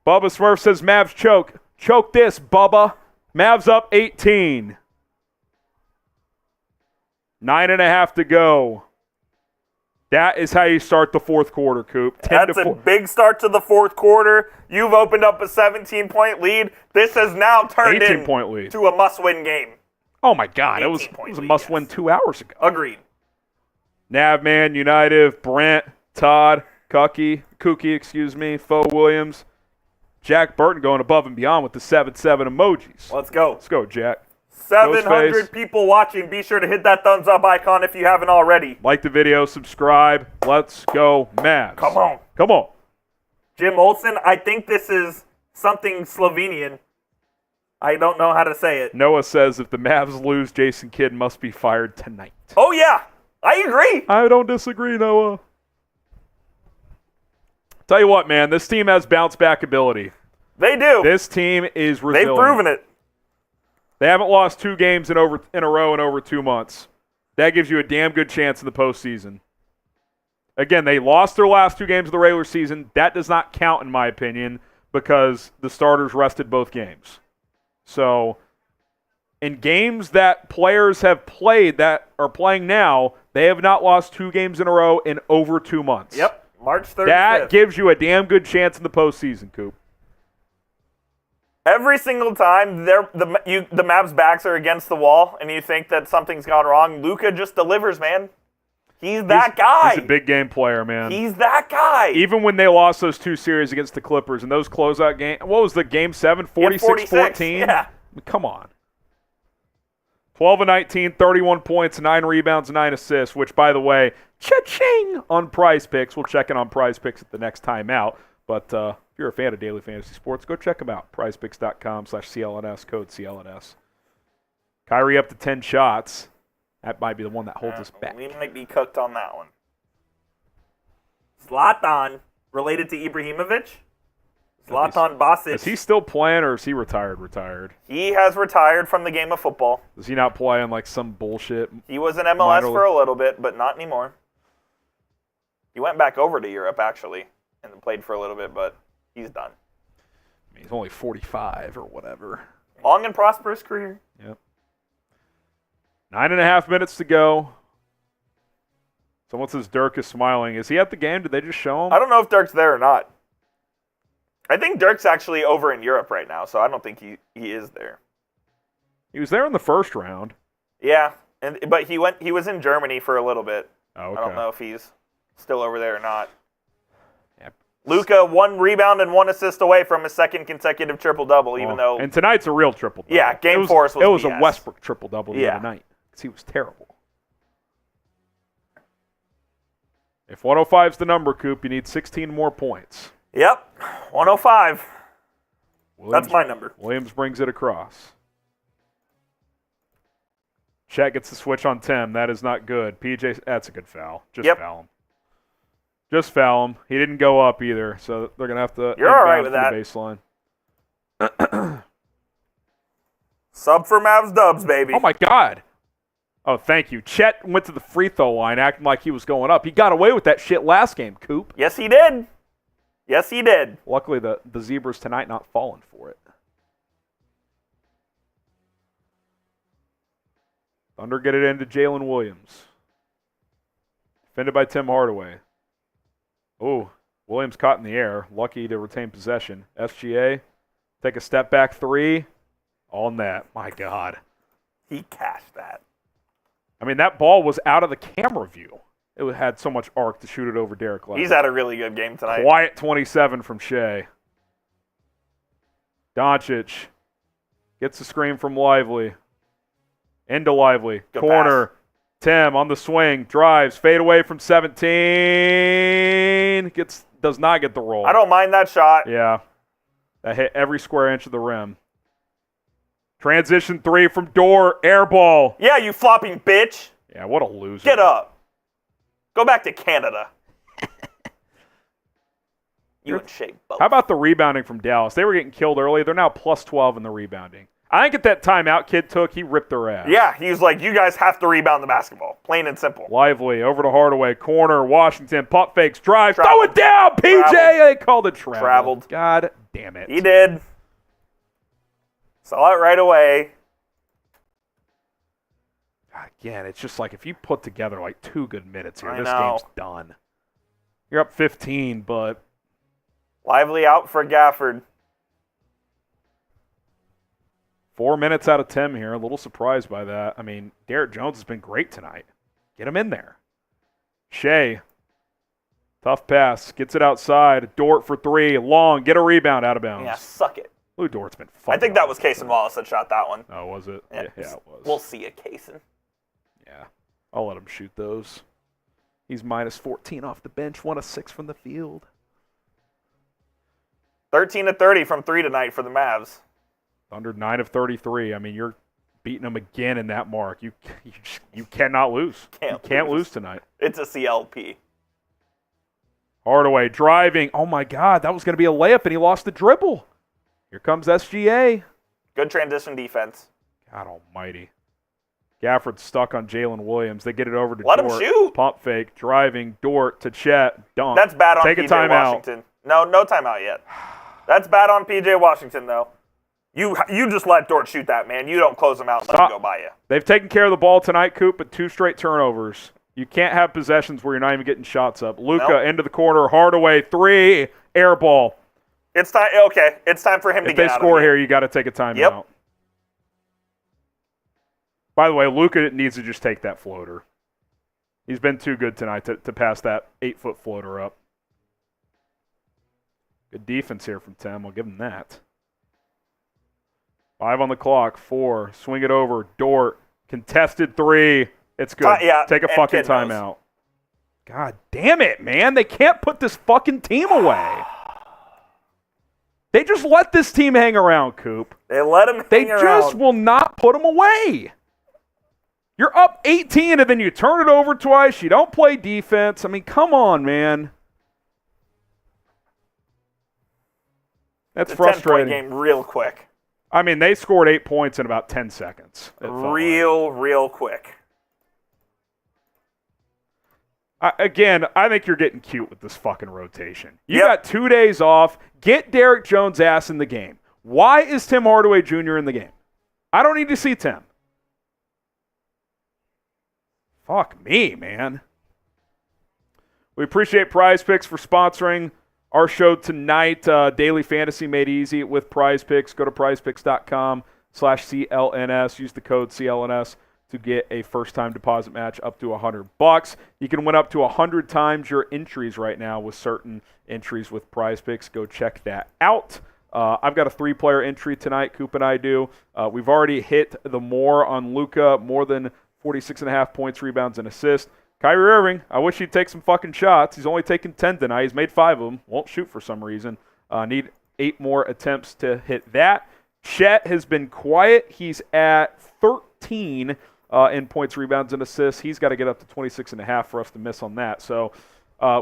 Bubba Smurf says Mavs choke. Choke this, Bubba. Mavs up 18. 9.5 to go. That is how you start the fourth quarter, Coop. That's a big start to the fourth quarter. You've opened up a 17-point lead. This has now turned 18-point lead. into a must-win game. Oh, my God. It was 18-point a lead, must-win yes. 2 hours ago. Agreed. Navman, United, Brent, Todd, Kookie, Fo Williams, Jack Burton going above and beyond with the 7-7 emojis. Let's go. Let's go, Jack. 700 people watching. Be sure to hit that thumbs up icon if you haven't already. Like the video, subscribe. Let's go, Mavs. Come on. Come on. Jim Olsen, I think this is something Slovenian. I don't know how to say it. Noah says if the Mavs lose, Jason Kidd must be fired tonight. Oh, yeah. I agree. I don't disagree, Noah. Tell you what, man, this team has bounce back ability. They do. This team is resilient. They've proven it. They haven't lost 2 games in a row in over 2 months. That gives you a damn good chance in the postseason. Again, they lost their last 2 games of the regular season. That does not count, in my opinion, because the starters rested both games. So, in games that players have played that are playing now, they have not lost 2 games in a row in over 2 months. Yep. March 35th. That gives you a damn good chance in the postseason, Coop. Every single time the Mavs' backs are against the wall and you think that something's gone wrong, Luka just delivers, man. He's that guy. He's a big game player, man. He's that guy. Even when they lost those 2 series against the Clippers and those closeout games, what was the game 7? 46-14? Yeah. Come on. 12 and 19, 31 points, 9 rebounds, 9 assists, which, by the way, cha-ching on PrizePicks. We'll check in on PrizePicks at the next time out. But if you're a fan of Daily Fantasy Sports, go check them out. PrizePicks.com/CLNS, code CLNS. Kyrie up to 10 shots. That might be the one that holds us back. We might be cooked on that one. Zlatan, related to Ibrahimovic. Zlatan Basic. Is he still playing or is he retired? He has retired from the game of football. Is he not playing like some bullshit? He was in MLS for a little bit, but not anymore. He went back over to Europe, actually, and played for a little bit, but he's done. I mean, he's only 45 or whatever. Long and prosperous career. Yep. 9.5 minutes to go. Someone says Dirk is smiling. Is he at the game? Did they just show him? I don't know if Dirk's there or not. I think Dirk's actually over in Europe right now, so I don't think he is there. He was there in the first round. Yeah, but he was in Germany for a little bit. Oh, okay. I don't know if he's still over there or not. Yep. Luka, 1 rebound and 1 assist away from his second consecutive triple-double, even though... And tonight's a real triple-double. Yeah, Game 4 was It was BS. a Westbrook triple-double the other night because he was terrible. If 105's the number, Coop, you need 16 more points. Yep, 105. That's my number. Williams brings it across. Chet gets the switch on Tim. That is not good. PJ, that's a good foul. Just foul him. Just foul him. He didn't go up either, so they're going to have to... You're all right with that. Baseline. Sub for Mavs dubs, baby. Oh, my God. Oh, thank you. Chet went to the free throw line acting like he was going up. He got away with that shit last game, Coop. Yes, he did. Yes, he did. Luckily, the Zebras tonight not falling for it. Thunder get it into Jalen Williams. Defended by Tim Hardaway. Oh, Williams caught in the air. Lucky to retain possession. SGA, take a step back three. All net. My God. He cashed that. I mean, that ball was out of the camera view. It had so much arc to shoot it over Derrick Lively. He's had a really good game tonight. Quiet 27 from Shai. Doncic gets the screen from Lively. Into Lively. Good Corner. pass. Tim on the swing. Drives. Fade away from 17. Does not get the roll. I don't mind that shot. Yeah. That hit every square inch of the rim. Transition three from Dort. Air ball. Yeah, you flopping bitch. Yeah, what a loser. Get up. Go back to Canada. You and Shai both. How about the rebounding from Dallas? They were getting killed early. They're now plus 12 in the rebounding. I think at that timeout kid took, he ripped their ass. Yeah, he was like, you guys have to rebound the basketball. Plain and simple. Lively, over to Hardaway, corner, Washington, pump fakes, drive, throw Traveled. it down, PJ! Traveled. They called it travel. Traveled. God damn it. He did. Saw it right away. Again, it's just like if you put together like 2 good minutes here, I this know. game's done. You're up 15, but Lively out for Gafford. 4 minutes out of 10 here. A little surprised by that. I mean, Derrick Jones has been great tonight. Get him in there. Shai. Tough pass. Gets it outside. Dort for 3. Long. Get a rebound out of bounds. Yeah, suck it. Lou Dort's been fucking I think that was awesome. Kaysen Wallace that shot that one. Oh, was it? Yeah, Yeah, it was. We'll see it, Kaysen. Yeah. I'll let him shoot those. He's minus 14 off the bench. 1 of 6 from the field. 13 to 30 from 3 tonight for the Mavs. Under 9 of 33. I mean, you're beating them again in that mark. You cannot lose. You can't lose tonight. It's a CLP. Hardaway driving. Oh, my God. That was going to be a layup, and he lost the dribble. Here comes SGA. Good transition defense. God almighty. Gafford stuck on Jalen Williams. They get it over to Let Dort. him shoot. Pump fake. Driving. Dort to Chet. Dunk. That's bad on Take a PJ timeout. Washington. No timeout yet. That's bad on PJ Washington, though. You just let Dort shoot that, man. You don't close him out and let him go by you. They've taken care of the ball tonight, Coop, but 2 straight turnovers. You can't have possessions where you're not even getting shots up. Luka into the corner. Hardaway, 3. Air ball. It's time. Okay, it's time for him to If get they out score of here, you got to take a timeout. Yep. By the way, Luka needs to just take that floater. He's been too good tonight to pass that 8-foot floater up. Good defense here from Tim. I'll give him that. 5 on the clock. 4. Swing it over. Dort. Contested 3. It's good. Take a fucking timeout. God damn it, man. They can't put this fucking team away. They just let this team hang around, Coop. They let him They hang around. just will not put them away. You're up 18 and then you turn it over twice. You don't play defense. I mean, come on, man. That's It's a 10-point frustrating. game real quick. I mean, they scored 8 points in about 10 seconds. Real quick. Again, I think you're getting cute with this fucking rotation. You Yep. got 2 days off. Get Derrick Jones' ass in the game. Why is Tim Hardaway Jr. in the game? I don't need to see Tim. Fuck me, man. We appreciate PrizePicks for sponsoring our show tonight. Daily Fantasy made easy with PrizePicks. Go to prizepicks.com/CLNS. Use the code CLNS to get a first-time deposit match up to $100. You can win up to 100 times your entries right now with certain entries with PrizePicks. Go check that out. I've got a 3-player entry tonight. Coop and I do. We've already hit the more on Luka, more than 46.5 points, rebounds, and assists. Kyrie Irving, I wish he'd take some fucking shots. He's only taken 10 tonight. He's made 5 of them. Won't shoot for some reason. Need 8 more attempts to hit that. Chet has been quiet. He's at 13 in points, rebounds, and assists. He's got to get up to 26.5 for us to miss on that. So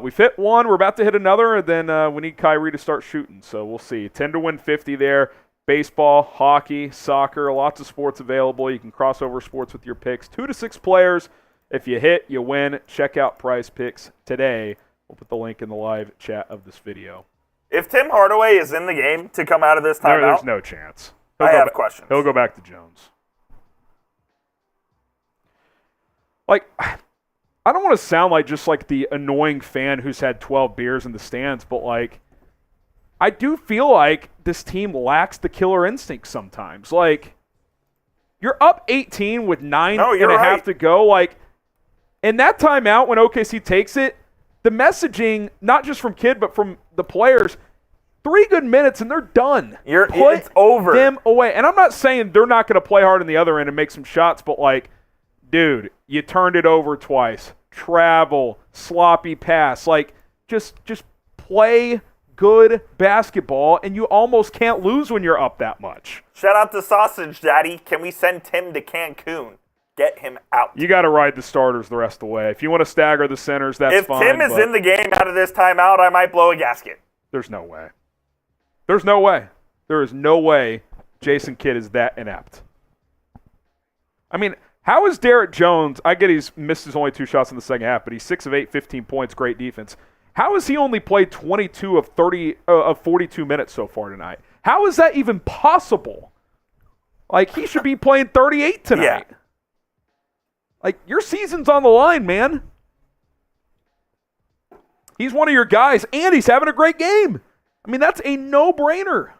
we've hit one. We're about to hit another, and then we need Kyrie to start shooting. So we'll see. 10 to win 50 there. Baseball, hockey, soccer, lots of sports available. You can cross over sports with your picks. 2 to 6 players. If you hit, you win. Check out PrizePicks today. We'll put the link in the live chat of this video. If Tim Hardaway is in the game to come out of this timeout, There's no chance. I have questions. He'll go back to Jones. like, I don't want to sound like just like the annoying fan who's had 12 beers in the stands, but like, I do feel like this team lacks the killer instinct sometimes. Like, you're up 18 with 9.5 to go. Like, in that timeout when OKC takes it, the messaging, not just from Kidd, but from the players, 3 good minutes and they're done. It's over. Put them away. And I'm not saying they're not going to play hard on the other end and make some shots, but like, dude, you turned it over twice. Travel, sloppy pass. Like, just play good basketball, and you almost can't lose when you're up that much. Shout out to Sausage Daddy. Can we send Tim to Cancun? Get him out. You got to ride the starters the rest of the way. If you want to stagger the centers, that's fine. If Tim is in the game out of this timeout, I might blow a gasket. There's no way. There's no way. There is no way Jason Kidd is that inept. I mean, how is Derrick Jones? I get he's missed his only 2 shots in the second half, but he's 6 of 8, 15 points, great defense. How has he only played 22 of 42 minutes so far tonight? How is that even possible? Like, he should be playing 38 tonight. Yeah. Like, your season's on the line, man. He's one of your guys, and he's having a great game. I mean, that's a no-brainer.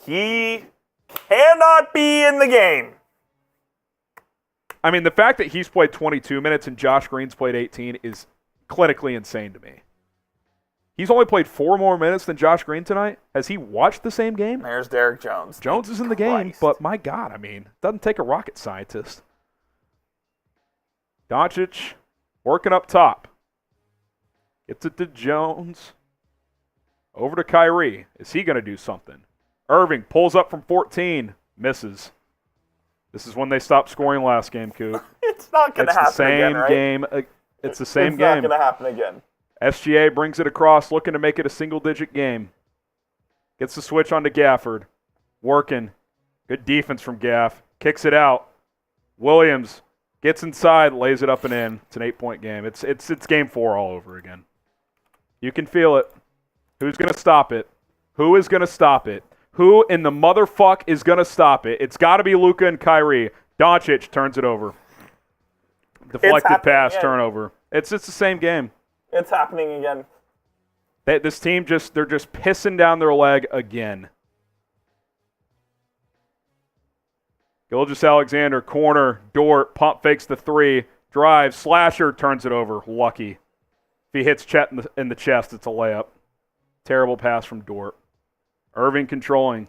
He cannot be in the game. I mean, the fact that he's played 22 minutes and Josh Green's played 18 is clinically insane to me. He's only played 4 more minutes than Josh Green tonight. Has he watched the same game? There's Derrick Jones. Jones is in the game, but my God, I mean, it doesn't take a rocket scientist. Doncic working up top. Gets it to Jones. Over to Kyrie. Is he going to do something? Irving pulls up from 14. Misses. This is when they stopped scoring last game, Coop. It's not going to happen again, right? It's the same game. It's not going to happen again. SGA brings it across, looking to make it a single-digit game. Gets the switch onto Gafford. Working. Good defense from Gaff. Kicks it out. Williams gets inside, lays it up and in. It's an 8-point game. It's game 4 all over again. You can feel it. Who's going to stop it? Who is going to stop it? Who in the motherfuck is going to stop it? It's got to be Luka and Kyrie. Doncic turns it over. Deflected pass, turnover. It's the same game. It's happening again. This team they're just pissing down their leg again. Gilgeous-Alexander, corner, Dort, pump fakes the 3, drives, slasher, turns it over. Lucky. If he hits Chet in the chest, it's a layup. Terrible pass from Dort. Irving controlling.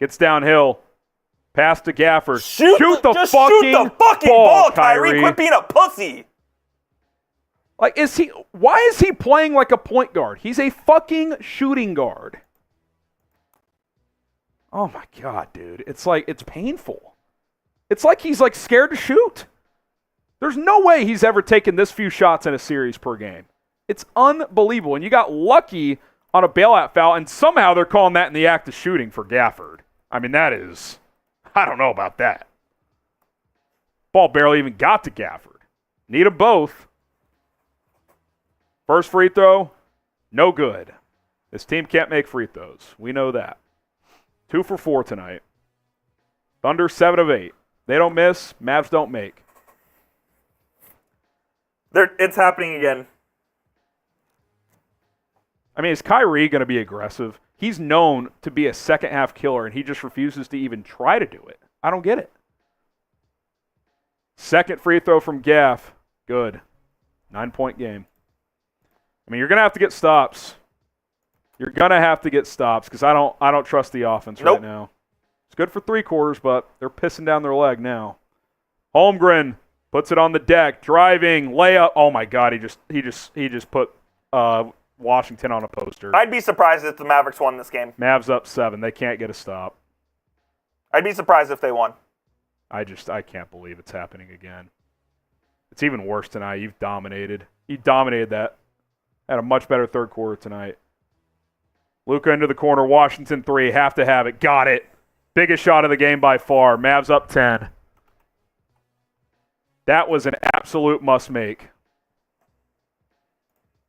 Gets downhill. Pass to Gafford. Shoot the fucking ball, Kyrie. Quit being a pussy. Like, why is he playing like a point guard? He's a fucking shooting guard. Oh my God, dude. It's painful. It's like he's like scared to shoot. There's no way he's ever taken this few shots in a series per game. It's unbelievable. And you got lucky on a bailout foul, and somehow they're calling that in the act of shooting for Gafford. I mean, I don't know about that. Ball barely even got to Gafford. Need them both. First free throw, no good. This team can't make free throws. We know that. 2 for 4 tonight. Thunder 7 of 8. They don't miss. Mavs don't make. It's happening again. I mean, is Kyrie going to be aggressive? He's known to be a second-half killer, and he just refuses to even try to do it. I don't get it. Second free throw from Gaff. Good. 9-point game. I mean, you're going to have to get stops. You're going to have to get stops because I don't trust the offense right now. It's good for 3 quarters, but they're pissing down their leg now. Holmgren puts it on the deck, driving, layup. Oh my God, he just put Washington on a poster. I'd be surprised if the Mavericks won this game. Mavs up 7. They can't get a stop. I'd be surprised if they won. I can't believe it's happening again. It's even worse tonight. You've dominated. You dominated that. Had a much better third quarter tonight. Luka into the corner. Washington 3. Have to have it. Got it. Biggest shot of the game by far. Mavs up 10. That was an absolute must-make.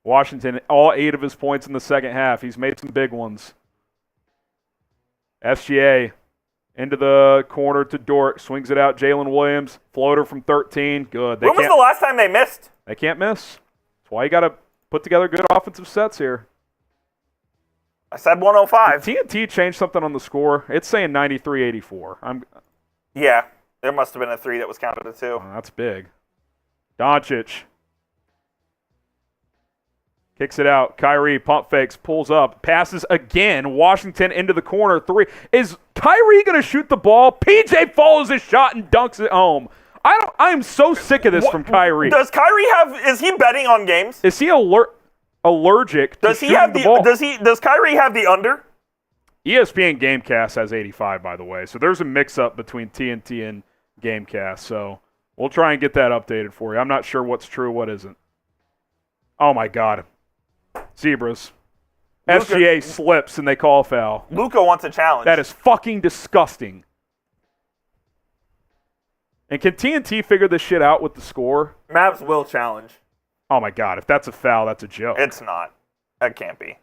Washington, all 8 of his points in the second half. He's made some big ones. SGA Into the corner to Dort. Swings it out. Jalen Williams. Floater from 13. Good. When was the last time they missed? They can't miss. That's why you got to put together good offensive sets here. I said 105. TNT changed something on the score. It's saying 93-84. Yeah, there must have been a 3 that was counted a 2. Oh, that's big. Doncic. Kicks it out. Kyrie pump fakes, pulls up, passes again. Washington into the corner. 3. Is Kyrie going to shoot the ball? PJ follows his shot and dunks it home. I am so sick of this from Kyrie. Does Kyrie is he betting on games? Is he allergic to shooting the ball? Does Kyrie have the under? ESPN Gamecast has 85, by the way. So there's a mix-up between TNT and Gamecast. So we'll try and get that updated for you. I'm not sure what's true, what isn't. Oh, my God. Zebras. SGA slips and they call a foul. Luka wants a challenge. That is fucking disgusting. And can TNT figure this shit out with the score? Mavs will challenge. Oh, my God. If that's a foul, that's a joke. It's not. That can't be.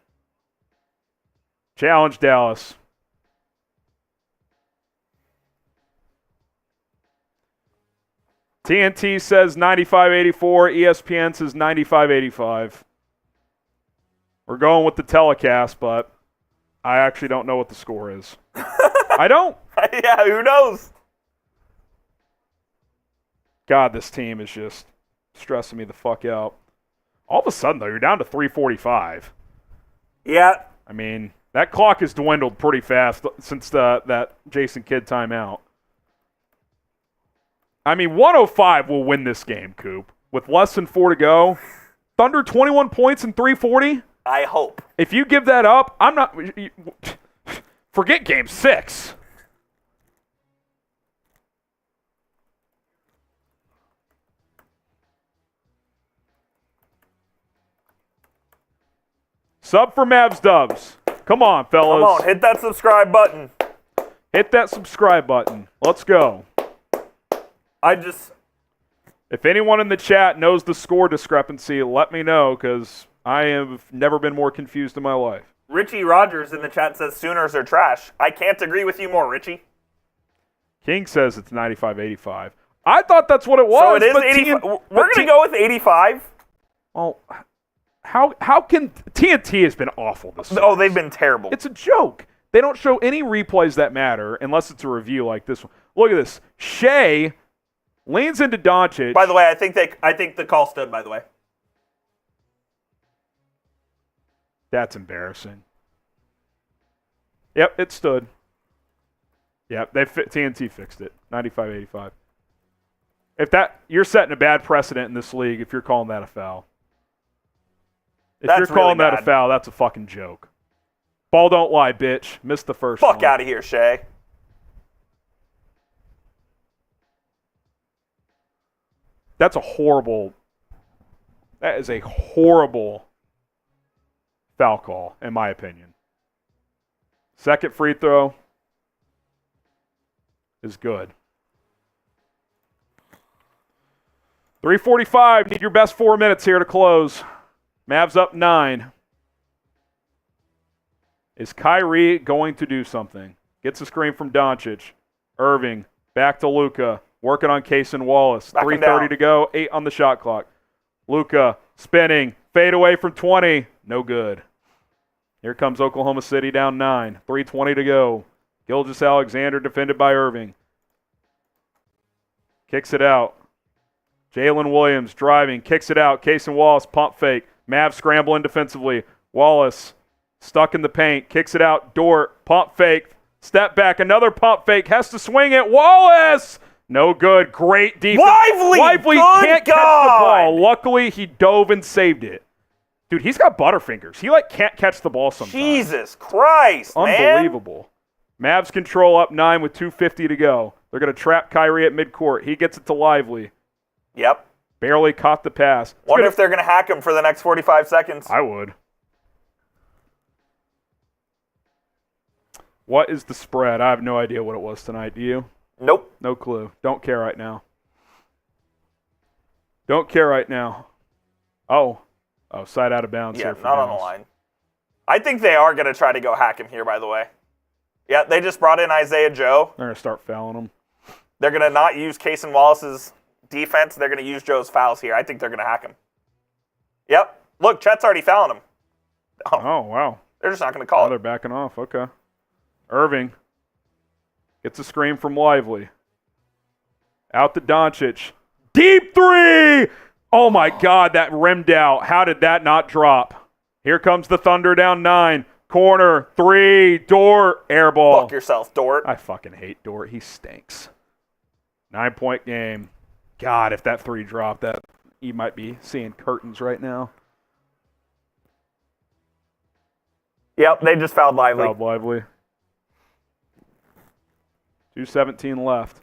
Challenge Dallas. TNT says 95-84. ESPN says 95-85. We're going with the telecast, but I actually don't know what the score is. I don't. Yeah, who knows? God, this team is just stressing me the fuck out. All of a sudden, though, you're down to 3:45. Yeah. I mean, that clock has dwindled pretty fast since that Jason Kidd timeout. I mean, 105 will win this game, Coop. With less than 4 to go. Thunder 21 points in 340. I hope. If you give that up, I'm not... Forget Game 6. Sub for Mavs Dubs. Come on, fellas. Come on, hit that subscribe button. Hit that subscribe button. Let's go. If anyone in the chat knows the score discrepancy, let me know, because I have never been more confused in my life. Richie Rogers in the chat says Sooners are trash. I can't agree with you more, Richie. King says it's 95-85. I thought that's what it was. So it is 85. We're going to go with 85. Well, how can... TNT has been awful this season. Oh, they've been terrible. It's a joke. They don't show any replays that matter unless it's a review like this one. Look at this. Shai leans into Doncic. By the way, I think the call stood, by the way. That's embarrassing. Yep, it stood. Yep, TNT fixed it. 95-85. You're setting a bad precedent in this league if you're calling that a foul. If you're calling that a foul, that's a fucking joke. Ball don't lie, bitch. Missed the first one. Fuck out of here, Shai. That is a horrible foul call, in my opinion. Second free throw is good. 3:45. Need your best 4 minutes here to close. Mavs up 9. Is Kyrie going to do something? Gets a screen from Doncic. Irving, back to Luka. Working on Case and Wallace. 3:30 to go. 8 on the shot clock. Luka spinning. Fade away from 20. No good. Here comes Oklahoma City down 9. 3:20 to go. Gilgeous-Alexander defended by Irving. Kicks it out. Jalen Williams driving. Kicks it out. Case and Wallace pump fake. Mavs scrambling defensively. Wallace stuck in the paint. Kicks it out. Dort pump fake. Step back. Another pump fake. Has to swing it. Wallace! No good. Great defense. Lively can't catch the ball. Luckily, he dove and saved it. Dude, he's got butterfingers. He can't catch the ball sometimes. Jesus Christ, Unbelievable. Man. Mavs control up 9 with 2:50 to go. They're going to trap Kyrie at midcourt. He gets it to Lively. Yep. Barely caught the pass. Wonder if they're going to hack him for the next 45 seconds. I would. What is the spread? I have no idea what it was tonight. Do you? Nope. No clue. Don't care right now. Don't care right now. Oh, side out of bounds. Yeah, here for not on Dallas. the line. I think they are going to try to go hack him here, by the way. Yeah, they just brought in Isaiah Joe. They're going to start fouling him. They're going to not use Case and Wallace's defense. They're going to use Joe's fouls here. I think they're going to hack him. Yep. Look, Chet's already fouling him. Oh, wow. They're just not going to call They're it. backing off. Okay. Irving gets a screen from Lively. Out to Doncic. Deep three! Oh, my God, that rimmed out. How did that not drop? Here comes the Thunder down 9. Corner, 3, Dort, air ball. Fuck yourself, Dort. I fucking hate Dort. He stinks. 9-point game. God, if that 3 dropped, that you might be seeing curtains right now. Yep, they just fouled Lively. Fouled Lively. 2:17 left.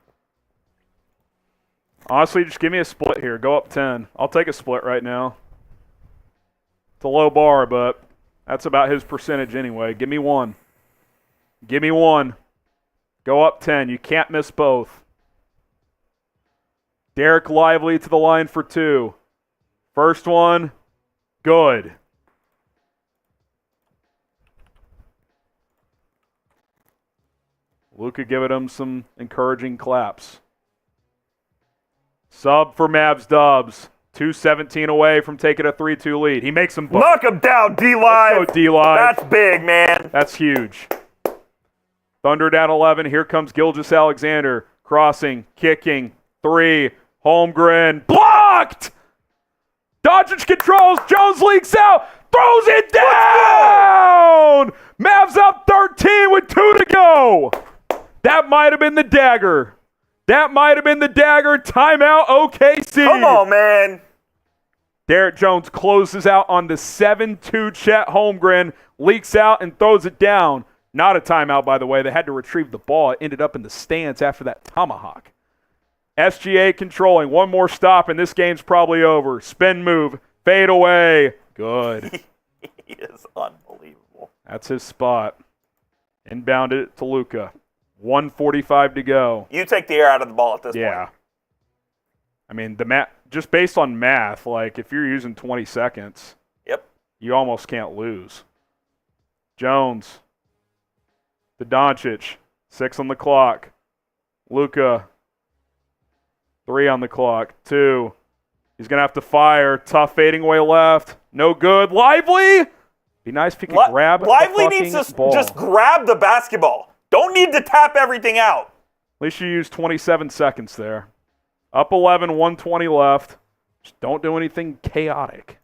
Honestly, just give me a split here. Go up 10. I'll take a split right now. It's a low bar, but that's about his percentage anyway. Give me one. Give me one. Go up 10. You can't miss both. Derrick Lively to the line for 2. First one, good. Luka giving him some encouraging claps. Sub for Mavs Dubs. 2:17 away from taking a 3-2 lead. He makes them both. Knock him down, D-Live. Let's go, D-Live. That's big, man. That's huge. Thunder down 11. Here comes Gilgeous-Alexander. Crossing, kicking, 3. Holmgren. Blocked! Doncic controls. Jones leaks out. Throws it down! Mavs up 13 with 2 to go. That might have been the dagger. That might have been the dagger. Timeout, OKC. Come on, man. Derrick Jones closes out on the 7-2 Chet Holmgren, leaks out and throws it down. Not a timeout, by the way. They had to retrieve the ball. It ended up in the stands after that tomahawk. SGA controlling. One more stop, and this game's probably over. Spin move. Fade away. Good. He is unbelievable. That's his spot. Inbounded it to Luka. 1:45 to go. You take the air out of the ball at this point. Yeah. I mean, just based on math, like if you're using 20 seconds, Yep. you almost can't lose. Jones to Doncic. 6 on the clock. Luka. 3 on the clock. 2. He's going to have to fire. Tough fading away left. No good. Lively! Be nice if he could grab Lively the needs to fucking ball. just grab the basketball. Don't need to tap everything out. At least you used 27 seconds there. Up 11, 120 left. Just don't do anything chaotic.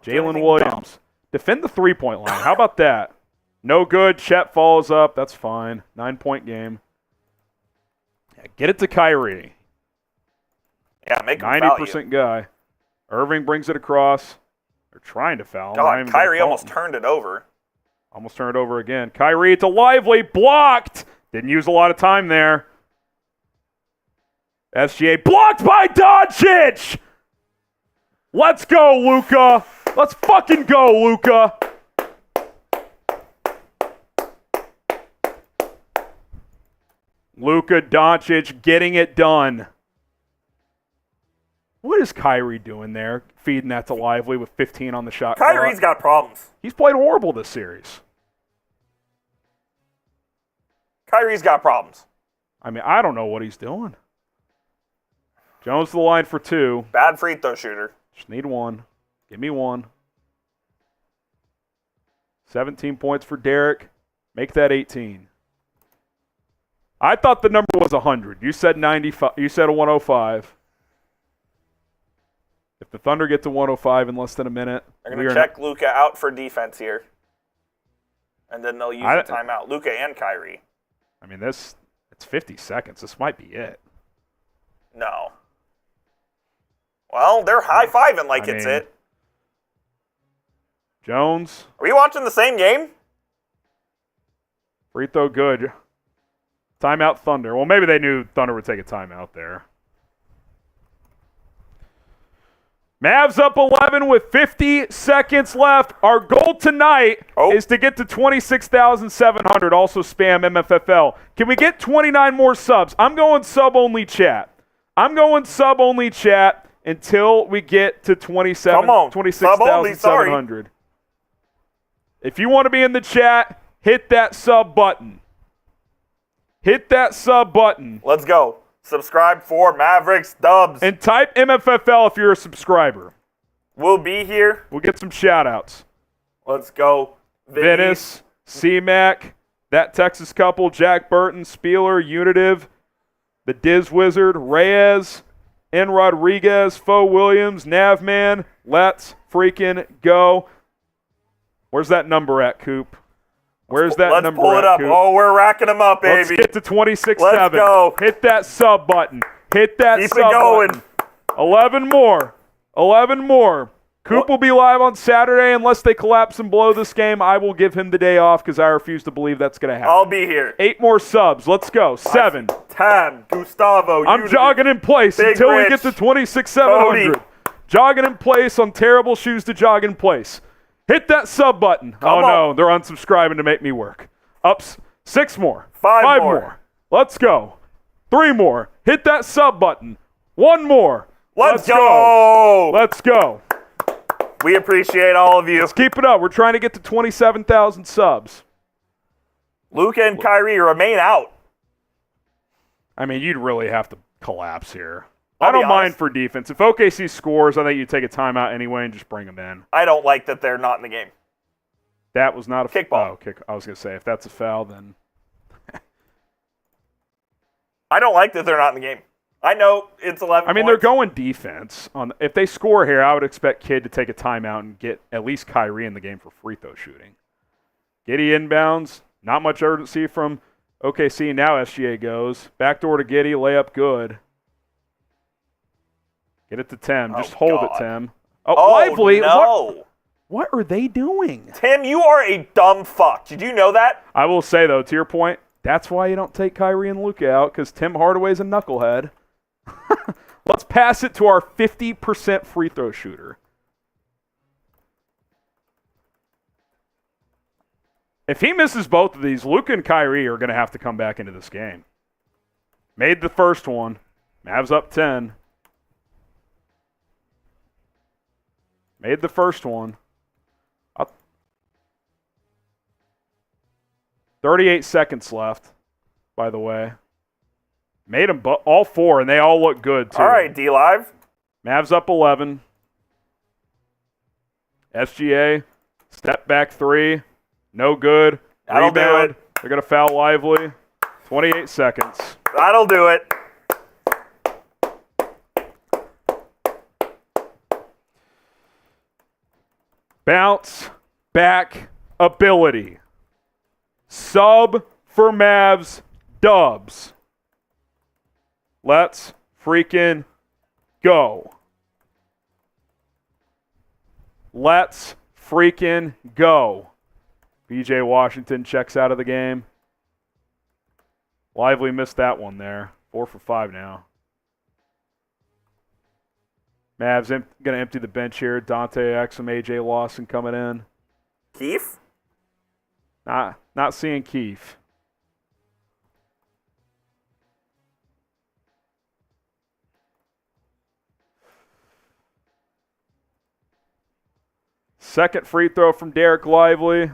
Jalen Williams. Defend the three-point line. How about that? No good. Chet follows up. That's fine. 9-point game. Yeah, get it to Kyrie. Yeah, make him foul you. 90% guy. Irving brings it across. They're trying to foul him. God, Kyrie almost turned it over. Almost turned it over again. Kyrie to Lively. Blocked. Didn't use a lot of time there. SGA blocked by Doncic. Let's go, Luka. Let's fucking go, Luka. Luka Doncic getting it done. What is Kyrie doing there? Feeding that to Lively with 15 on the shot clock. Kyrie's got problems. He's played horrible this series. Kyrie's got problems. I mean, I don't know what he's doing. Jones to the line for 2. Bad free throw shooter. Just need 1. Give me 1. 17 points for Derrick. Make that 18. I thought the number was 100. You said 95. You said a 105. If the Thunder get to 105 in less than a minute, They're going to check Luka out for defense here. And then they'll use the timeout. Luka and Kyrie. I mean, it's 50 seconds. This might be it. No. Well, they're high-fiving like it's it. Jones. Are we watching the same game? Free throw good. Timeout Thunder. Well, maybe they knew Thunder would take a timeout there. Mavs up 11 with 50 seconds left. Our goal tonight is to get to 26,700. Also spam MFFL. Can we get 29 more subs? I'm going sub-only chat. Until we get to 26,700. If you want to be in the chat, hit that sub button. hit that sub button. Let's go. Subscribe for Mavericks dubs. And type MFFL if you're a subscriber. We'll be here. We'll get some shout-outs. Let's go. Venice, C-Mac, that Texas couple, Jack Burton, Spieler, Unitive, the Diz Wizard, Reyes, N. Rodriguez, Fo Williams, Navman. Let's freaking go. Where's that number at, Coop? Where's that Let's number pull it at, up. Coop? Oh, we're racking them up, baby. Let's get to 26-7. Let's go. Hit that sub button. Hit that Keep sub it going. button. 11 more. 11 more. Coop will be live on Saturday unless they collapse and blow this game. I will give him the day off because I refuse to believe that's going to happen. I'll be here. 8 more subs. Let's go. 7. 10. Gustavo. I'm Unitive. jogging in place Big until we Rich. get to 26,700. Cody. Jogging in place on terrible shoes to jog in place. Hit that sub button. Come no, on. they're unsubscribing to make me work. Ups. 6 more. 5 more. Let's go. 3 more. Hit that sub button. 1 more. Let's go. Let's go. We appreciate all of you. Let's keep it up. We're trying to get to 27,000 subs. Luka and Kyrie remain out. I mean, you'd really have to collapse here. I'll I don't be mind honest. for defense. If OKC scores, I think you take a timeout anyway and just bring them in. I don't like that they're not in the game. That was not a Kickball. Oh, kick. I was going to say, if that's a foul, then I don't like that they're not in the game. I know it's 11 I mean, they're points. going defense. If they score here, I would expect Kidd to take a timeout and get at least Kyrie in the game for free throw shooting. Giddy inbounds. Not much urgency from OKC. Now SGA goes. Backdoor to Giddy. Layup good. Get it to Tim. Just hold it, God. Tim. Oh, Lively. no. What are they doing? Tim, you are a dumb fuck. Did you know that? I will say, though, to your point, that's why you don't take Kyrie and Luka out, because Tim Hardaway's a knucklehead. Let's pass it to our 50% free throw shooter. If he misses both of these, Luka and Kyrie are going to have to come back into this game. Made the first one. Mavs up 10. Made the first one. 38 seconds left, by the way. Made them all 4, and they all look good, too. All right, D-Live. Mavs up 11. SGA, step back 3. No good. That'll do Rebound. it. They're going to foul Lively. 28 seconds. That'll do it. Bounce back ability. Sub for Mavs dubs. Let's freaking go. Let's freaking go. BJ Washington checks out of the game. Lively missed that one there. 4 for 5 now. Mavs going to empty the bench here. Dante Exum, AJ Lawson coming in. Keith? Not seeing Keith. Second free throw from Derek Lively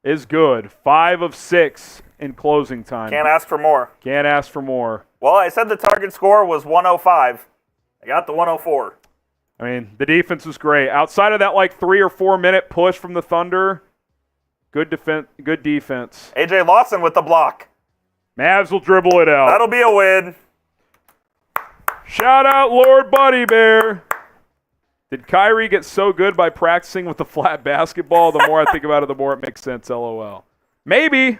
is good. 5 of 6 in closing time. Can't ask for more. Can't ask for more. Well, I said the target score was 105. I got the 104. I mean, the defense was great. Outside of that, 3 or 4 minute push from the Thunder, good defense. Good defense. AJ Lawson with the block. Mavs will dribble it out. That'll be a win. Shout out Lord Buddy Bear. Did Kyrie get so good by practicing with the flat basketball? The more I think about it, the more it makes sense. LOL. Maybe.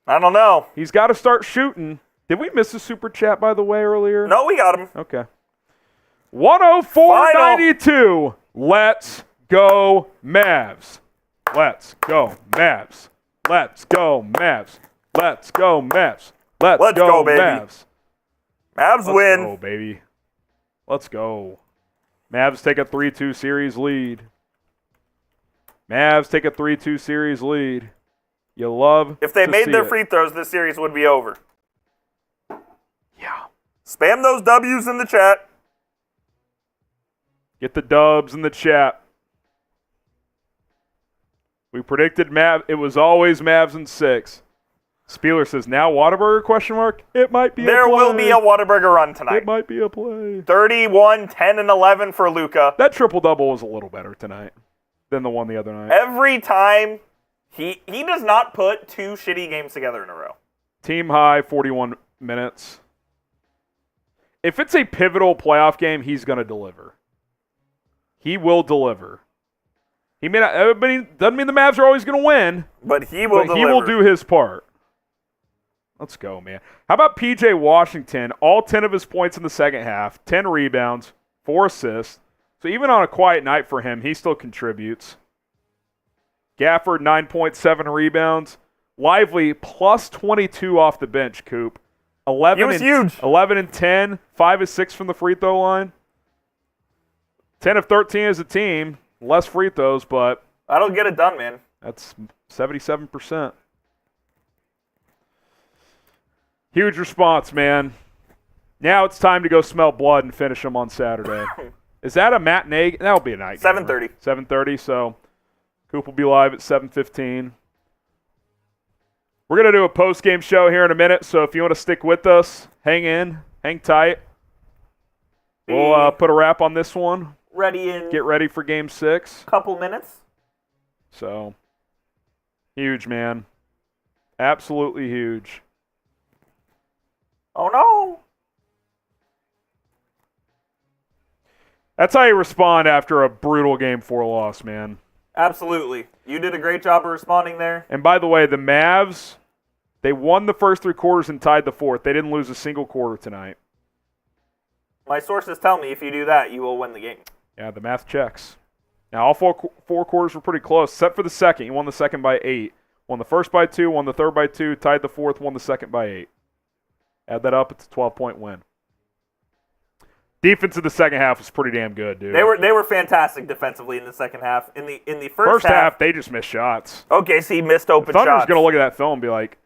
I don't know. He's got to start shooting. Did we miss a super chat, by the way, earlier? No, we got him. Okay. 104-92. Let's go Mavs. Let's go Mavs. Let's go Mavs. Let's go Mavs. Let's go, baby. Mavs. Mavs Let's win. go, baby. Let's go. Mavs take a 3-2 series lead. Mavs take a 3-2 series lead. You love If they to made see their it. free throws, this series would be over. Yeah. Spam those W's in the chat. Get the dubs in the chat. We predicted Mavs. It was always Mavs in 6. Spieler says, now Whataburger, question mark? It might be There will be a Whataburger run tonight. It might be a play. 31, 10, and 11 for Luka. That triple-double was a little better tonight than the one the other night. Every time, he does not put 2 shitty games together in a row. Team high, 41 minutes. If it's a pivotal playoff game, he's going to deliver. He will deliver. He may not. Everybody doesn't mean the Mavs are always going to win, but he will deliver. He will do his part. Let's go, man. How about P.J. Washington? All 10 of his points in the second half, 10 rebounds, 4 assists. So even on a quiet night for him, he still contributes. Gafford, 9.7 rebounds. Lively, plus 22 off the bench, Coop. 11 and 10, 5 of 6 from the free throw line. 10 of 13 as a team. Less free throws, but that'll get it done, man. That's 77%. Huge response, man. Now it's time to go smell blood and finish them on Saturday. Is that a matinee? That'll be a night game. 7:30. Right? 7:30, so Coop will be live at 7:15. We're going to do a post-game show here in a minute, so if you want to stick with us, hang tight. We'll put a wrap on this one. Get ready for Game 6. Couple minutes. So, huge, man. Absolutely huge. Oh, no. That's how you respond after a brutal Game 4 loss, man. Absolutely. You did a great job of responding there. And by the way, the Mavs, they won the first 3 quarters and tied the fourth. They didn't lose a single quarter tonight. My sources tell me if you do that, you will win the game. Yeah, the math checks. Now, all four quarters were pretty close, except for the second. You won the second by 8. Won the first by 2, won the third by 2, tied the fourth, won the second by 8. Add that up, it's a 12-point win. Defense in the second half was pretty damn good, dude. They were fantastic defensively in the second half. In the first half, they just missed shots. Okay, so he missed open shots. Thunder's shots. going to look at that film and be like,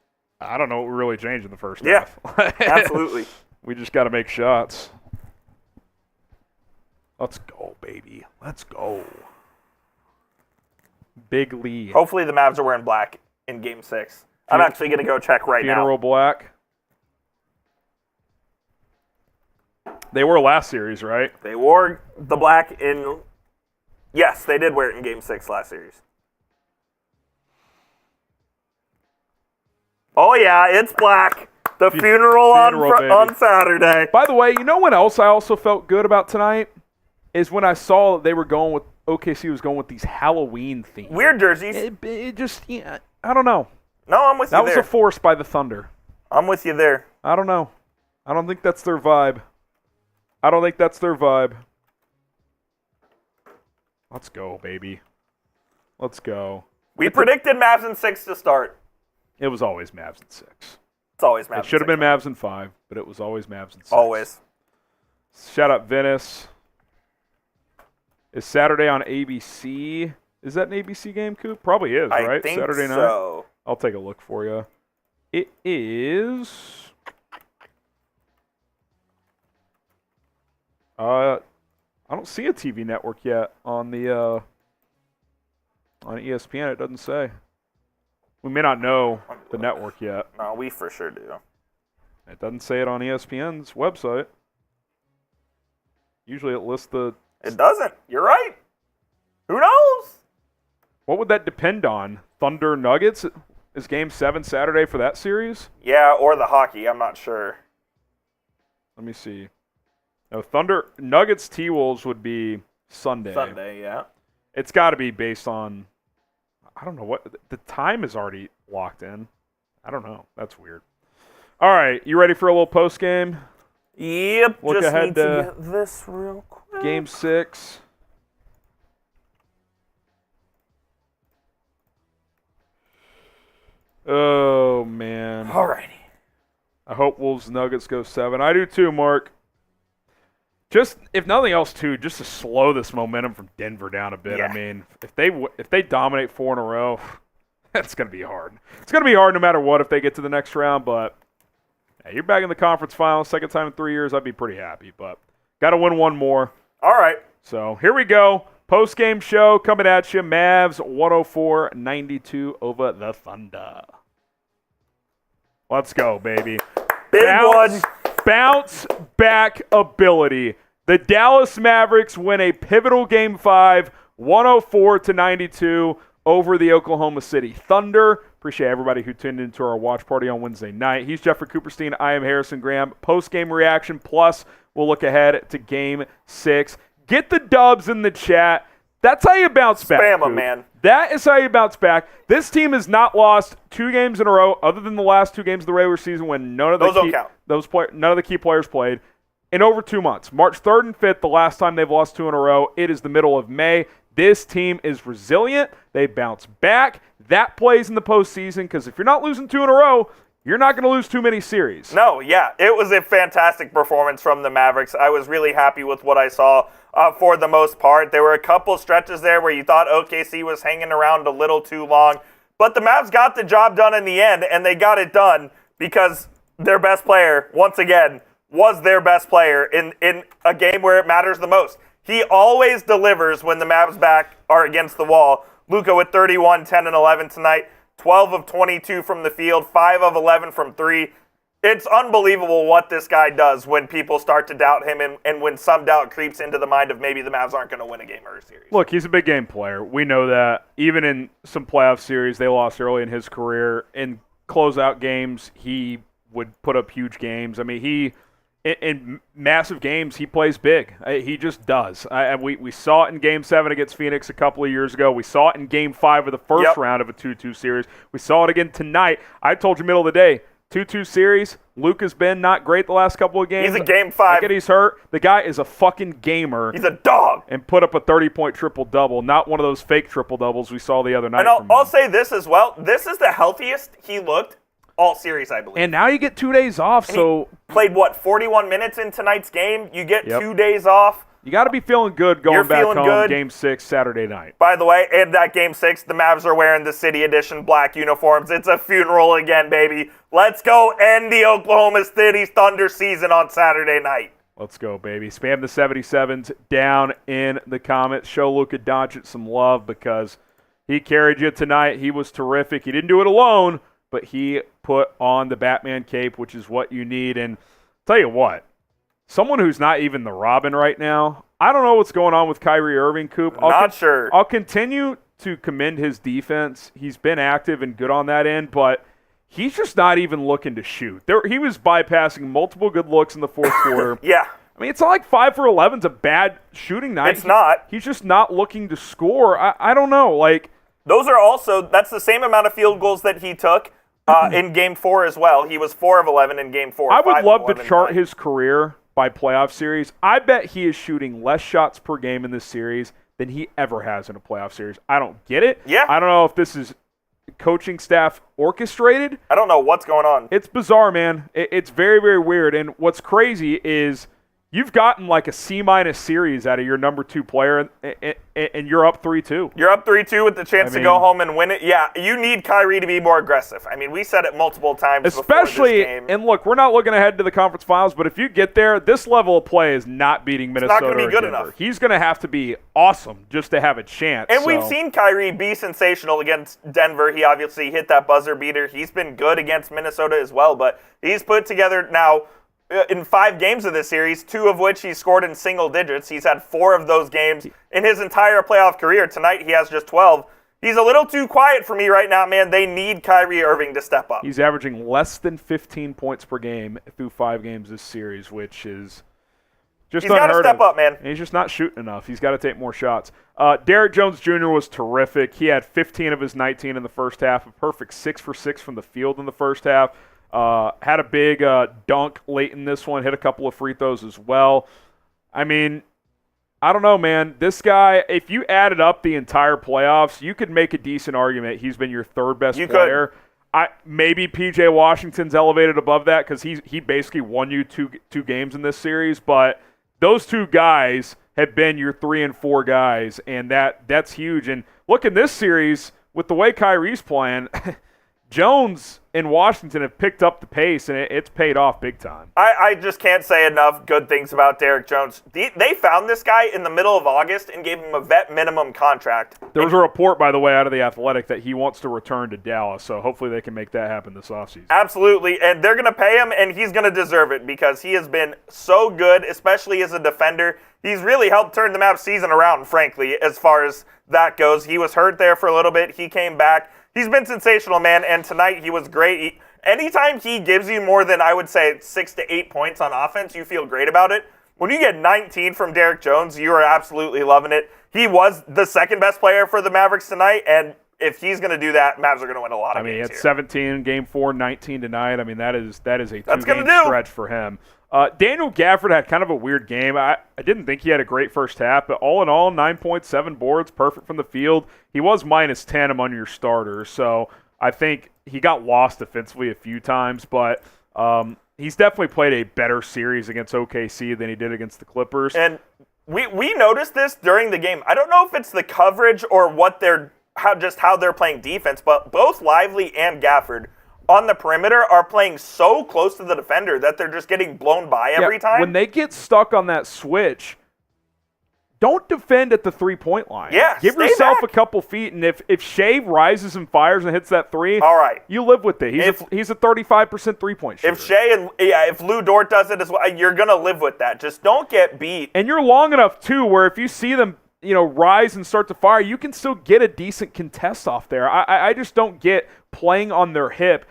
I don't know what really changed in the first half. Yeah, absolutely. We just got to make shots. Let's go, baby. Let's go. Big lead. Hopefully the Mavs are wearing black in Game 6. I'm actually going to go check right now. Funeral black. They wore last series, right? They wore the black in... Yes, they did wear it in Game 6 last series. Oh, yeah, it's black. The funeral on Saturday. By the way, you know what else I also felt good about tonight? Is when I saw that they were going with... OKC was going with these Halloween themes. Weird jerseys. It just... Yeah, I don't know. No, I'm with you there. That was a force by the Thunder. I'm with you there. I don't know. I don't think that's their vibe. Let's go, baby. Let's go. We predicted Mavs in 6 to start. It was always Mavs in 6. It's always Mavs in 6. It should have been Mavs in 5, but it was always Mavs in 6. Always. Shout out Venice. Is Saturday on ABC? Is that an ABC game, Coop? Probably is, right? I think Saturday night? So. I'll take a look for you. It is... I don't see a TV network yet on the on ESPN. It doesn't say. We may not know the network yet. No, we for sure do. It doesn't say it on ESPN's website. Usually it lists the... It doesn't. You're right. Who knows? What would that depend on? Thunder Nuggets? Is Game 7 Saturday for that series? Yeah, or the hockey. I'm not sure. Let me see. No, Thunder Nuggets T-Wolves would be Sunday. Sunday, yeah. It's got to be based on... I don't know what... The time is already locked in. I don't know. That's weird. All right. You ready for a little post-game? Yep. Look just ahead need to get this real quick. Game 6. Oh, man. Alrighty. I hope Wolves Nuggets go 7. I do too, Mark. Just, if nothing else, too, just to slow this momentum from Denver down a bit. Yeah. I mean, if they dominate 4 in a row, that's going to be hard. It's going to be hard no matter what if they get to the next round, but yeah, you're back in the conference finals, second time in 3 years. I'd be pretty happy, but got to win one more. All right. So here we go. Post-game show coming at you. Mavs 104-92 over the Thunder. Let's go, baby. Big one. Bounce back ability. The Dallas Mavericks win a pivotal Game 5, 104-92 over the Oklahoma City Thunder. Appreciate everybody who tuned into our watch party on Wednesday night. He's Jeffrey Cooperstein. I am Harrison Graham. Post-game reaction, plus we'll look ahead to Game 6. Get the dubs in the chat. That's how you bounce back. Spam 'em, man. That is how you bounce back. This team has not lost 2 games in a row, other than the last 2 games of the regular season when none of the key players played, in over 2 months. March 3rd and 5th, the last time they've lost 2 in a row. It is the middle of May. This team is resilient. They bounce back. That plays in the postseason because if you're not losing 2 in a row, you're not going to lose too many series. No, yeah. It was a fantastic performance from the Mavericks. I was really happy with what I saw for the most part. There were a couple stretches there where you thought OKC was hanging around a little too long. But the Mavs got the job done in the end, and they got it done because their best player, once again, was their best player in a game where it matters the most. He always delivers when the Mavs back are against the wall. Luka with 31, 10, and 11 tonight. 12 of 22 from the field, 5 of 11 from 3. It's unbelievable what this guy does when people start to doubt him and when some doubt creeps into the mind of maybe the Mavs aren't going to win a game or a series. Look, he's a big game player. We know that. Even in some playoff series they lost early in his career, in closeout games, he would put up huge games. I mean, in massive games, he plays big. He just does. We saw it in Game 7 against Phoenix a couple of years ago. We saw it in Game 5 of the first round of a 2-2 series. We saw it again tonight. I told you middle of the day, 2-2 series. Luka's been not great the last couple of games. He's a Game 5. He's hurt. The guy is a fucking gamer. He's a dog. And put up a 30-point triple-double, not one of those fake triple-doubles we saw the other night. And I'll say this as well. This is the healthiest he looked all series, I believe. And now you get 2 days off, and so... He played, 41 minutes in tonight's game? You get 2 days off. You got to be feeling good going back home good. Game 6 Saturday night. By the way, in that Game 6, the Mavs are wearing the City Edition black uniforms. It's a funeral again, baby. Let's go end the Oklahoma City Thunder season on Saturday night. Let's go, baby. Spam the 77s down in the comments. Show Luka Doncic some love because he carried you tonight. He was terrific. He didn't do it alone, but he put on the Batman cape, which is what you need. And tell you what, someone who's not even the Robin right now, I don't know what's going on with Kyrie Irving, Coop. Not sure. I'll continue to commend his defense. He's been active and good on that end, but he's just not even looking to shoot. He was bypassing multiple good looks in the fourth quarter. Yeah. I mean, it's not like 5 for 11's a bad shooting night. It's not. He's just not looking to score. I don't know. Those are also, that's the same amount of field goals that he took in Game 4 as well. He was 4 of 11 in Game 4. I would love to chart his career by playoff series. I bet he is shooting less shots per game in this series than he ever has in a playoff series. I don't get it. Yeah. I don't know if this is coaching staff orchestrated. I don't know what's going on. It's bizarre, man. It's very, very weird. And what's crazy is you've gotten like a C- series out of your number 2 player, and you're up 3-2. You're up 3-2 with the chance to go home and win it. Yeah, you need Kyrie to be more aggressive. I mean, we said it multiple times before this game. And look, we're not looking ahead to the conference finals, but if you get there, this level of play is not beating Minnesota. It's not going to be good Denver. enough. He's going to have to be awesome just to have a chance. And we've seen Kyrie be sensational against Denver. He obviously hit that buzzer beater. He's been good against Minnesota as well, but he's put together now in 5 games of this series, 2 of which he scored in single digits. He's had 4 of those games in his entire playoff career. Tonight he has just 12. He's a little too quiet for me right now, man. They need Kyrie Irving to step up. He's averaging less than 15 points per game through 5 games this series, which is just unheard of. He's got to step up, man. And he's just not shooting enough. He's got to take more shots. Derrick Jones Jr. was terrific. He had 15 of his 19 in the first half, a perfect 6 for 6 from the field in the first half. Had a big dunk late in this one, hit a couple of free throws as well. I mean, I don't know, man. This guy, if you added up the entire playoffs, you could make a decent argument he's been your 3rd best player. Maybe P.J. Washington's elevated above that because he basically won you two games in this series, but those 2 guys have been your 3 and 4 guys, and that's huge. And look, in this series, with the way Kyrie's playing, Jones in Washington have picked up the pace, and it's paid off big time. I just can't say enough good things about Derrick Jones. They found this guy in the middle of August and gave him a vet minimum contract. There was a report, by the way, out of The Athletic that he wants to return to Dallas, so hopefully they can make that happen this offseason. Absolutely, and they're going to pay him, and he's going to deserve it because he has been so good, especially as a defender. He's really helped turn the Mavs season around, frankly, as far as that goes. He was hurt there for a little bit. He came back. He's been sensational, man, and tonight he was great. Anytime he gives you more than, I would say, 6 to 8 points on offense, you feel great about it. When you get 19 from Derrick Jones, you are absolutely loving it. He was the second best player for the Mavericks tonight, and if he's going to do that, Mavs are going to win a lot of games. I mean, it's here. 17 in Game 4, 19 tonight. I mean, that is a That's two-game stretch for him. Daniel Gafford had kind of a weird game. I didn't think he had a great first half, but all in all, 9.7 boards, perfect from the field. He was minus 10 among your starters, so I think he got lost defensively a few times, but he's definitely played a better series against OKC than he did against the Clippers. And we noticed this during the game. I don't know if it's the coverage or how they're playing defense, but both Lively and Gafford on the perimeter are playing so close to the defender that they're just getting blown by every time. When they get stuck on that switch, don't defend at the three-point line. Yeah, give stay yourself back. a couple feet, and if Shai rises and fires and hits that three, all right, you live with it. He's a 35% three-point shooter. If Shai if Lou Dort does it as well, you're gonna live with that. Just don't get beat. And you're long enough too, where if you see them, rise and start to fire, you can still get a decent contest off there. I just don't get playing on their hip.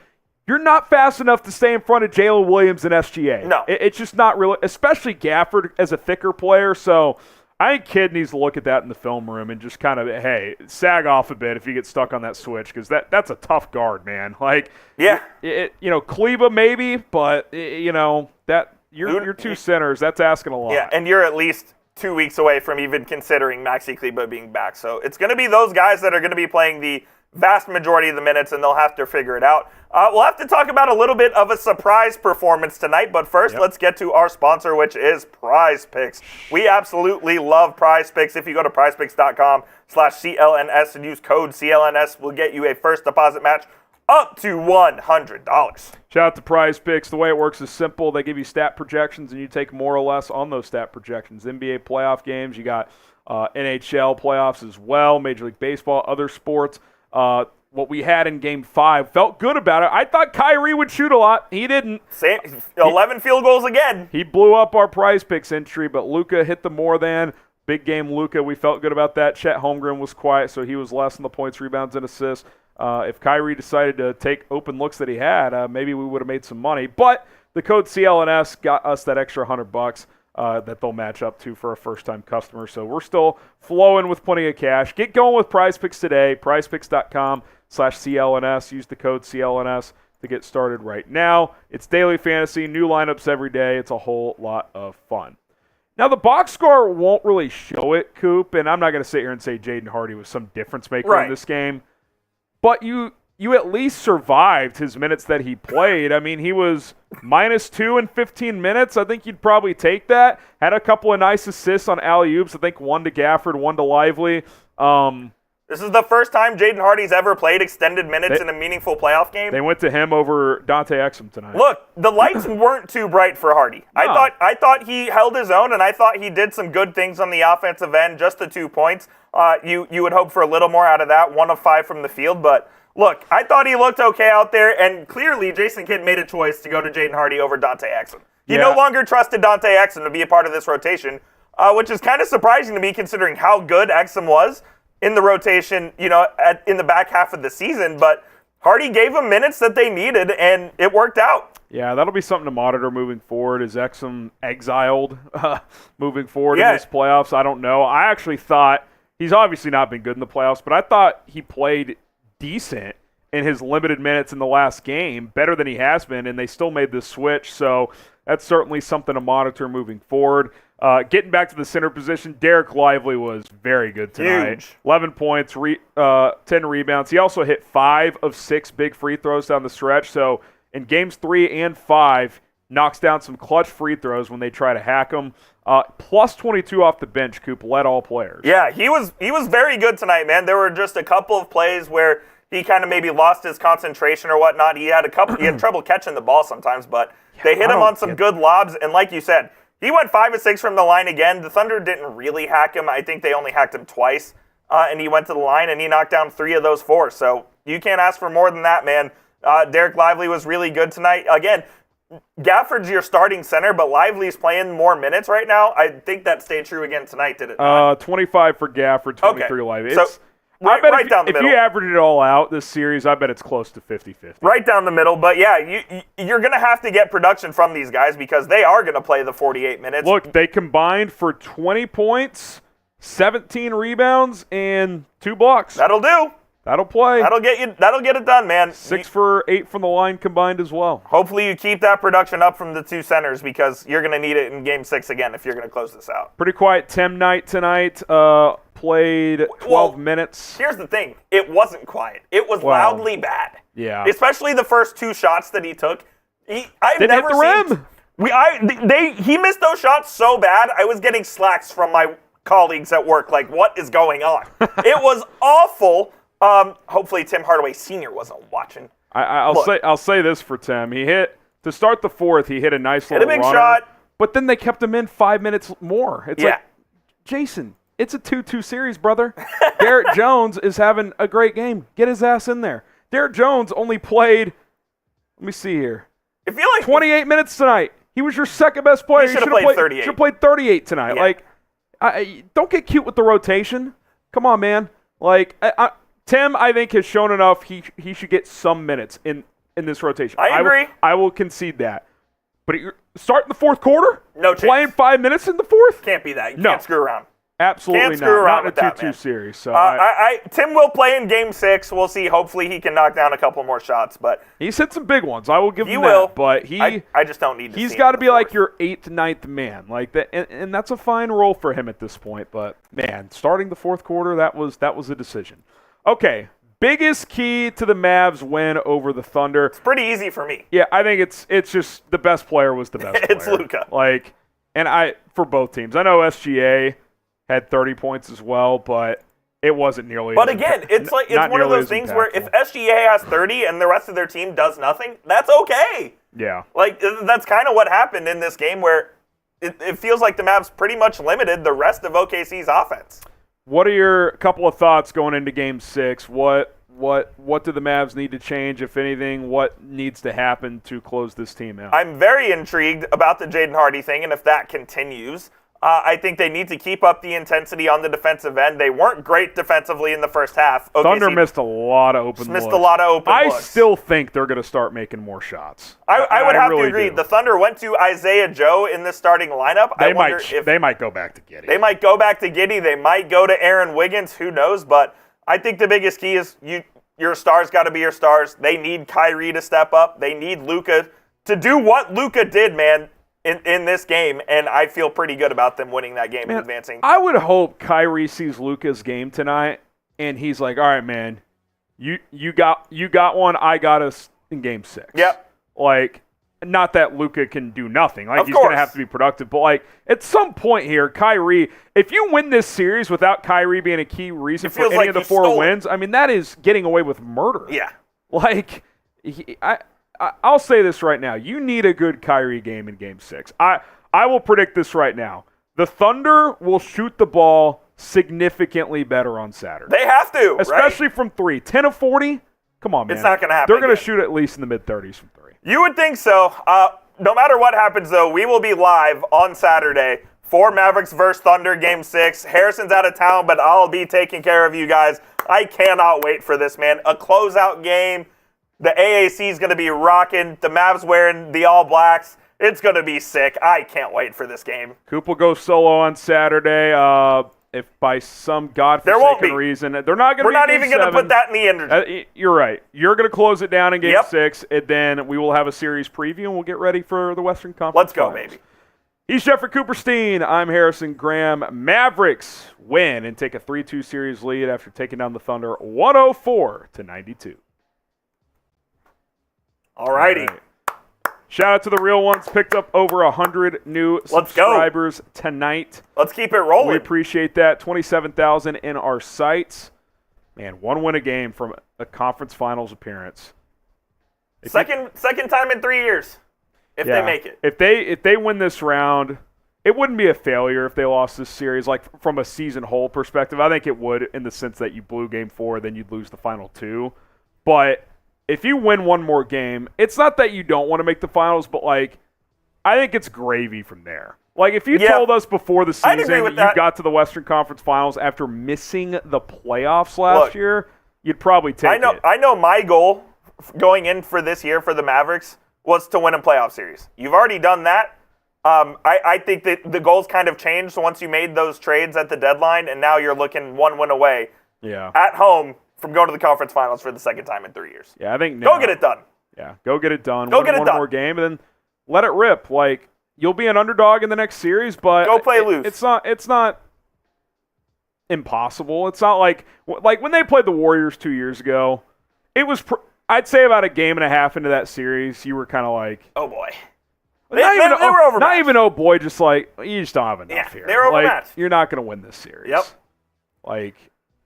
You're not fast enough to stay in front of Jalen Williams and SGA. No. It's just not really, especially Gafford as a thicker player. So I think Kidd needs to look at that in the film room and just kind of, hey, sag off a bit if you get stuck on that switch, because that's a tough guard, man. Like, yeah, Kleba maybe, but that your two centers, that's asking a lot. Yeah, and you're at least 2 weeks away from even considering Maxi Kleba being back. So it's going to be those guys that are going to be playing the vast majority of the minutes, and they'll have to figure it out. We'll have to talk about a little bit of a surprise performance tonight, but first, let's get to our sponsor, which is PrizePicks. We absolutely love PrizePicks. If you go to prizepicks.com/CLNS and use code CLNS, we'll get you a first deposit match up to $100. Shout out to PrizePicks. The way it works is simple. They give you stat projections, and you take more or less on those stat projections. NBA playoff games, you got NHL playoffs as well, Major League Baseball, other sports. What we had in Game 5, felt good about it. I thought Kyrie would shoot a lot. He didn't. 11 field goals again. He blew up our PrizePicks entry, but Luka hit the more than. Big game Luka. We felt good about that. Chet Holmgren was quiet, so he was less in the points, rebounds, and assists. If Kyrie decided to take open looks that he had, maybe we would have made some money. But the code CLNS got us that extra $100 that they'll match up to for a first-time customer. So we're still flowing with plenty of cash. Get going with PrizePicks today. PrizePicks.com/CLNS. Use the code CLNS to get started right now. It's daily fantasy, new lineups every day. It's a whole lot of fun. Now, the box score won't really show it, Coop, and I'm not going to sit here and say Jaden Hardy was some difference maker in this game. But you at least survived his minutes that he played. I mean, he was -2 in 15 minutes. I think you'd probably take that. Had a couple of nice assists on alley-oops. I think one to Gafford, one to Lively. This is the first time Jaden Hardy's ever played extended minutes in a meaningful playoff game. They went to him over Dante Exum tonight. Look, the lights weren't too bright for Hardy. No. I thought he held his own, and I thought he did some good things on the offensive end, just the 2 points. You would hope for a little more out of that, 1 of 5 from the field. But, look, I thought he looked okay out there, and clearly Jason Kidd made a choice to go to Jaden Hardy over Dante Exum. He no longer trusted Dante Exum to be a part of this rotation, which is kind of surprising to me considering how good Exum was in the rotation, in the back half of the season. But Hardy gave them minutes that they needed, and it worked out. Yeah, that'll be something to monitor moving forward. Is Exum exiled moving forward in this playoffs? I don't know. I actually thought he's obviously not been good in the playoffs, but I thought he played decent in his limited minutes in the last game, better than he has been, and they still made this switch. So that's certainly something to monitor moving forward. Getting back to the center position, Derek Lively was very good tonight. Huge. 11 points, 10 rebounds. He also hit 5 of 6 big free throws down the stretch. So in games 3 and 5, knocks down some clutch free throws when they try to hack him. Plus 22 off the bench, Coop led all players. Yeah, he was very good tonight, man. There were just a couple of plays where he kind of maybe lost his concentration or whatnot. He had trouble catching the ball sometimes, but they hit him on some good lobs. And like you said, he went 5 of 6 from the line again. The Thunder didn't really hack him. I think they only hacked him twice. And he went to the line, and he knocked down 3 of those 4. So you can't ask for more than that, man. Derek Lively was really good tonight. Again, Gafford's your starting center, but Lively's playing more minutes right now. I think that stayed true again tonight, did it not? 25 for Gafford, 23 Lively. So, I bet down the middle. If you average it all out this series, I bet it's close to 50-50. Right down the middle. But, yeah, you're going to have to get production from these guys because they are going to play the 48 minutes. Look, they combined for 20 points, 17 rebounds, and 2 blocks. That'll do. That'll play. That'll get it done, man. 6 for 8 from the line combined as well. Hopefully you keep that production up from the 2 centers because you're going to need it in Game 6 again if you're going to close this out. Pretty quiet Tim night tonight. Played 12 minutes. Here's the thing. It wasn't quiet. It was loudly bad. Yeah. Especially the first 2 shots that he took. I've Didn't never hit the rim. He missed those shots so bad, I was getting slacks from my colleagues at work. Like, what is going on? It was awful. Hopefully Tim Hardaway Sr. wasn't watching. I'll say this for Tim. He hit to start the 4th. He hit a nice little big runner, shot. but then they kept him in 5 minutes more. It's Yeah. like, Jason, it's a 2-2 series, brother. Derrick Jones is having a great game. Get his ass in there. Derrick Jones only played. Let me see here. I feel like 28 minutes tonight. He was your second best player. He should have played 38. Should have played 38 tonight. Yeah. Like, don't get cute with the rotation. Come on, man. Like, Tim, I think, has shown enough. He should get some minutes in this rotation. I agree. I will concede that. But starting the 4th quarter? No chance. Playing 5 minutes in the 4th? Can't be that. You No. can't screw around. Absolutely Can't screw around not with in a that, 2-2 man. series. So Tim will play in Game 6. We'll see. Hopefully he can knock down a couple more shots. But he's hit some big ones. I will give him he that. will. But I just don't need to. He's got to be like your 8th, 9th man, like that, and that's a fine role for him at this point. But man, starting the 4th quarter, that was a decision. Okay, biggest key to the Mavs win over the Thunder. It's pretty easy for me. Yeah, I think it's just the best player was the best player. It's Luka. Like, and for both teams. I know SGA had 30 points as well, but it wasn't nearly. But again, it's one of those things where if SGA has 30 and the rest of their team does nothing, that's okay. Yeah. Like, that's kind of what happened in this game where it feels like the Mavs pretty much limited the rest of OKC's offense. What are your couple of thoughts going into Game 6? What do the Mavs need to change, if anything? What needs to happen to close this team out? I'm very intrigued about the Jaden Hardy thing, and if that continues, I think they need to keep up the intensity on the defensive end. They weren't great defensively in the first half. Thunder missed a lot of open looks. I still think they're going to start making more shots. I would have really to agree. do. The Thunder went to Isaiah Joe in the starting lineup. They might go back to Giddey. They might go back to Giddey. They might go to Aaron Wiggins. Who knows? But I think the biggest key is your stars got to be your stars. They need Kyrie to step up. They need Luka to do what Luka did, man, in this game, and I feel pretty good about them winning that game and advancing. I would hope Kyrie sees Luka's game tonight, and he's like, all right, man, you got one, I got us in Game 6. Yep. Like, not that Luka can do nothing. Like, Of he's going to course. have to be productive. But, like, at some point here, Kyrie, if you win this series without Kyrie being a key reason for feels any like of the you 4 stole it. wins, I mean, that is getting away with murder. Yeah. Like, I'll say this right now. You need a good Kyrie game in Game 6. I will predict this right now. The Thunder will shoot the ball significantly better on Saturday. They have to, Especially right? from 3. 10 of 40? Come on, man. It's not going to happen. They're going to again. shoot at least in the mid-30s from 3. You would think so. No matter what happens, though, we will be live on Saturday for Mavericks vs. Thunder Game 6. Harrison's out of town, but I'll be taking care of you guys. I cannot wait for this, man. A closeout game. The AAC is going to be rocking. The Mavs wearing the All Blacks. It's going to be sick. I can't wait for this game. Coop will go solo on Saturday. If by some won't godforsaken be. reason they're not going to, We're not even going to put that in the energy. You're right. You're going to close it down in Game Yep. 6, and then we will have a series preview, and we'll get ready for the Western Conference. Let's go, Finals. baby. He's Jeffrey Cooperstein. I'm Harrison Graham. Mavericks win and take a 3-2 series lead after taking down the Thunder 104-92. All righty. All right. Shout out to the real ones. Picked up over 100 new subscribers tonight. Let's keep it rolling. We appreciate that. 27,000 in our sites. Man, one win a game from a conference finals appearance. Second time in 3 years, if they make it. If they win this round, it wouldn't be a failure if they lost this series. Like from a season whole perspective, I think it would in the sense that you blew game 4, then you'd lose the final 2. But if you win one more game, it's not that you don't want to make the finals, but like I think it's gravy from there. Like if you told us before the season that you got to the Western Conference Finals after missing the playoffs last year, you'd probably take it. I know my goal going in for this year for the Mavericks was to win a playoff series. You've already done that. I think that the goals kind of changed once you made those trades at the deadline, and now you're looking one win away at home from going to the conference finals for the second time in 3 years. Yeah, I think go get it done. Yeah, go get it done. Go get it done. One more game, and then let it rip. Like you'll be an underdog in the next series, but go play loose. It's not impossible. It's not like when they played the Warriors 2 years ago. It was. I'd say about a game and a half into that series, you were kind of like, oh boy. They were overmatched. Not even oh boy, just like, you just don't have enough here. They're overmatched. Like, you're not going to win this series. Yep. Like,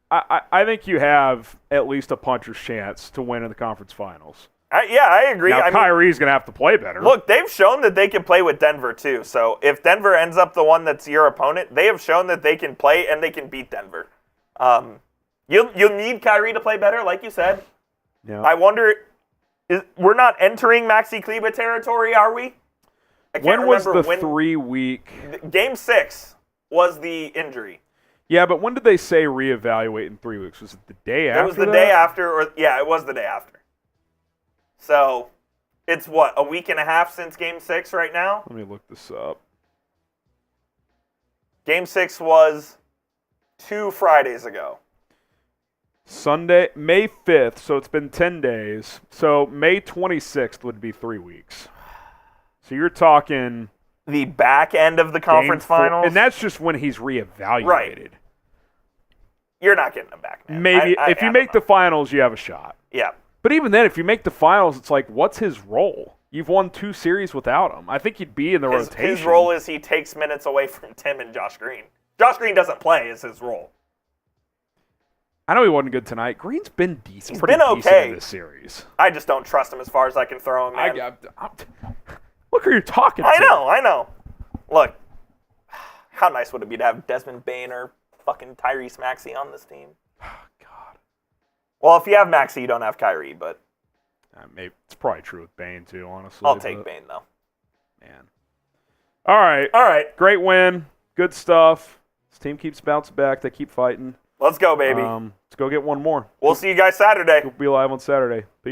I think you have at least a puncher's chance to win in the conference finals. I agree. Now, Kyrie's going to have to play better. Look, they've shown that they can play with Denver, too. So if Denver ends up the one that's your opponent, they have shown that they can play and they can beat Denver. You'll need Kyrie to play better, like you said. Yeah. I wonder, we're not entering Maxi Kleber territory, are we? When was the 3-week? Game 6 was the injury. Yeah, but when did they say reevaluate in 3 weeks? Was it the day after? It was the day after, it was the day after. So, it's what, a week and a half since Game 6 right now? Let me look this up. Game 6 was 2 Fridays ago. Sunday, May 5th, so it's been 10 days. So May 26th would be 3 weeks. So you're talking... the back end of the conference finals? And that's just when he's reevaluated. Right. You're not getting him back, man. Maybe if you make the finals, you have a shot. Yeah. But even then, if you make the finals, it's like, what's his role? You've won 2 series without him. I think he'd be in the rotation. His role is he takes minutes away from Tim and Josh Green. Josh Green doesn't play, is his role. I know he wasn't good tonight. Green's been decent. He's been okay in this series. I just don't trust him as far as I can throw him, man. Look who you're talking to. I know. Look, how nice would it be to have Desmond Bane or fucking Tyrese Maxey on this team? God. Well, if you have Maxey, you don't have Kyrie, but... maybe it's probably true with Bane, too, honestly. I'll take Bane, though. Man. All right. Great win. Good stuff. This team keeps bouncing back. They keep fighting. Let's go, baby. Let's go get one more. We'll see you guys Saturday. We'll be live on Saturday. Peace.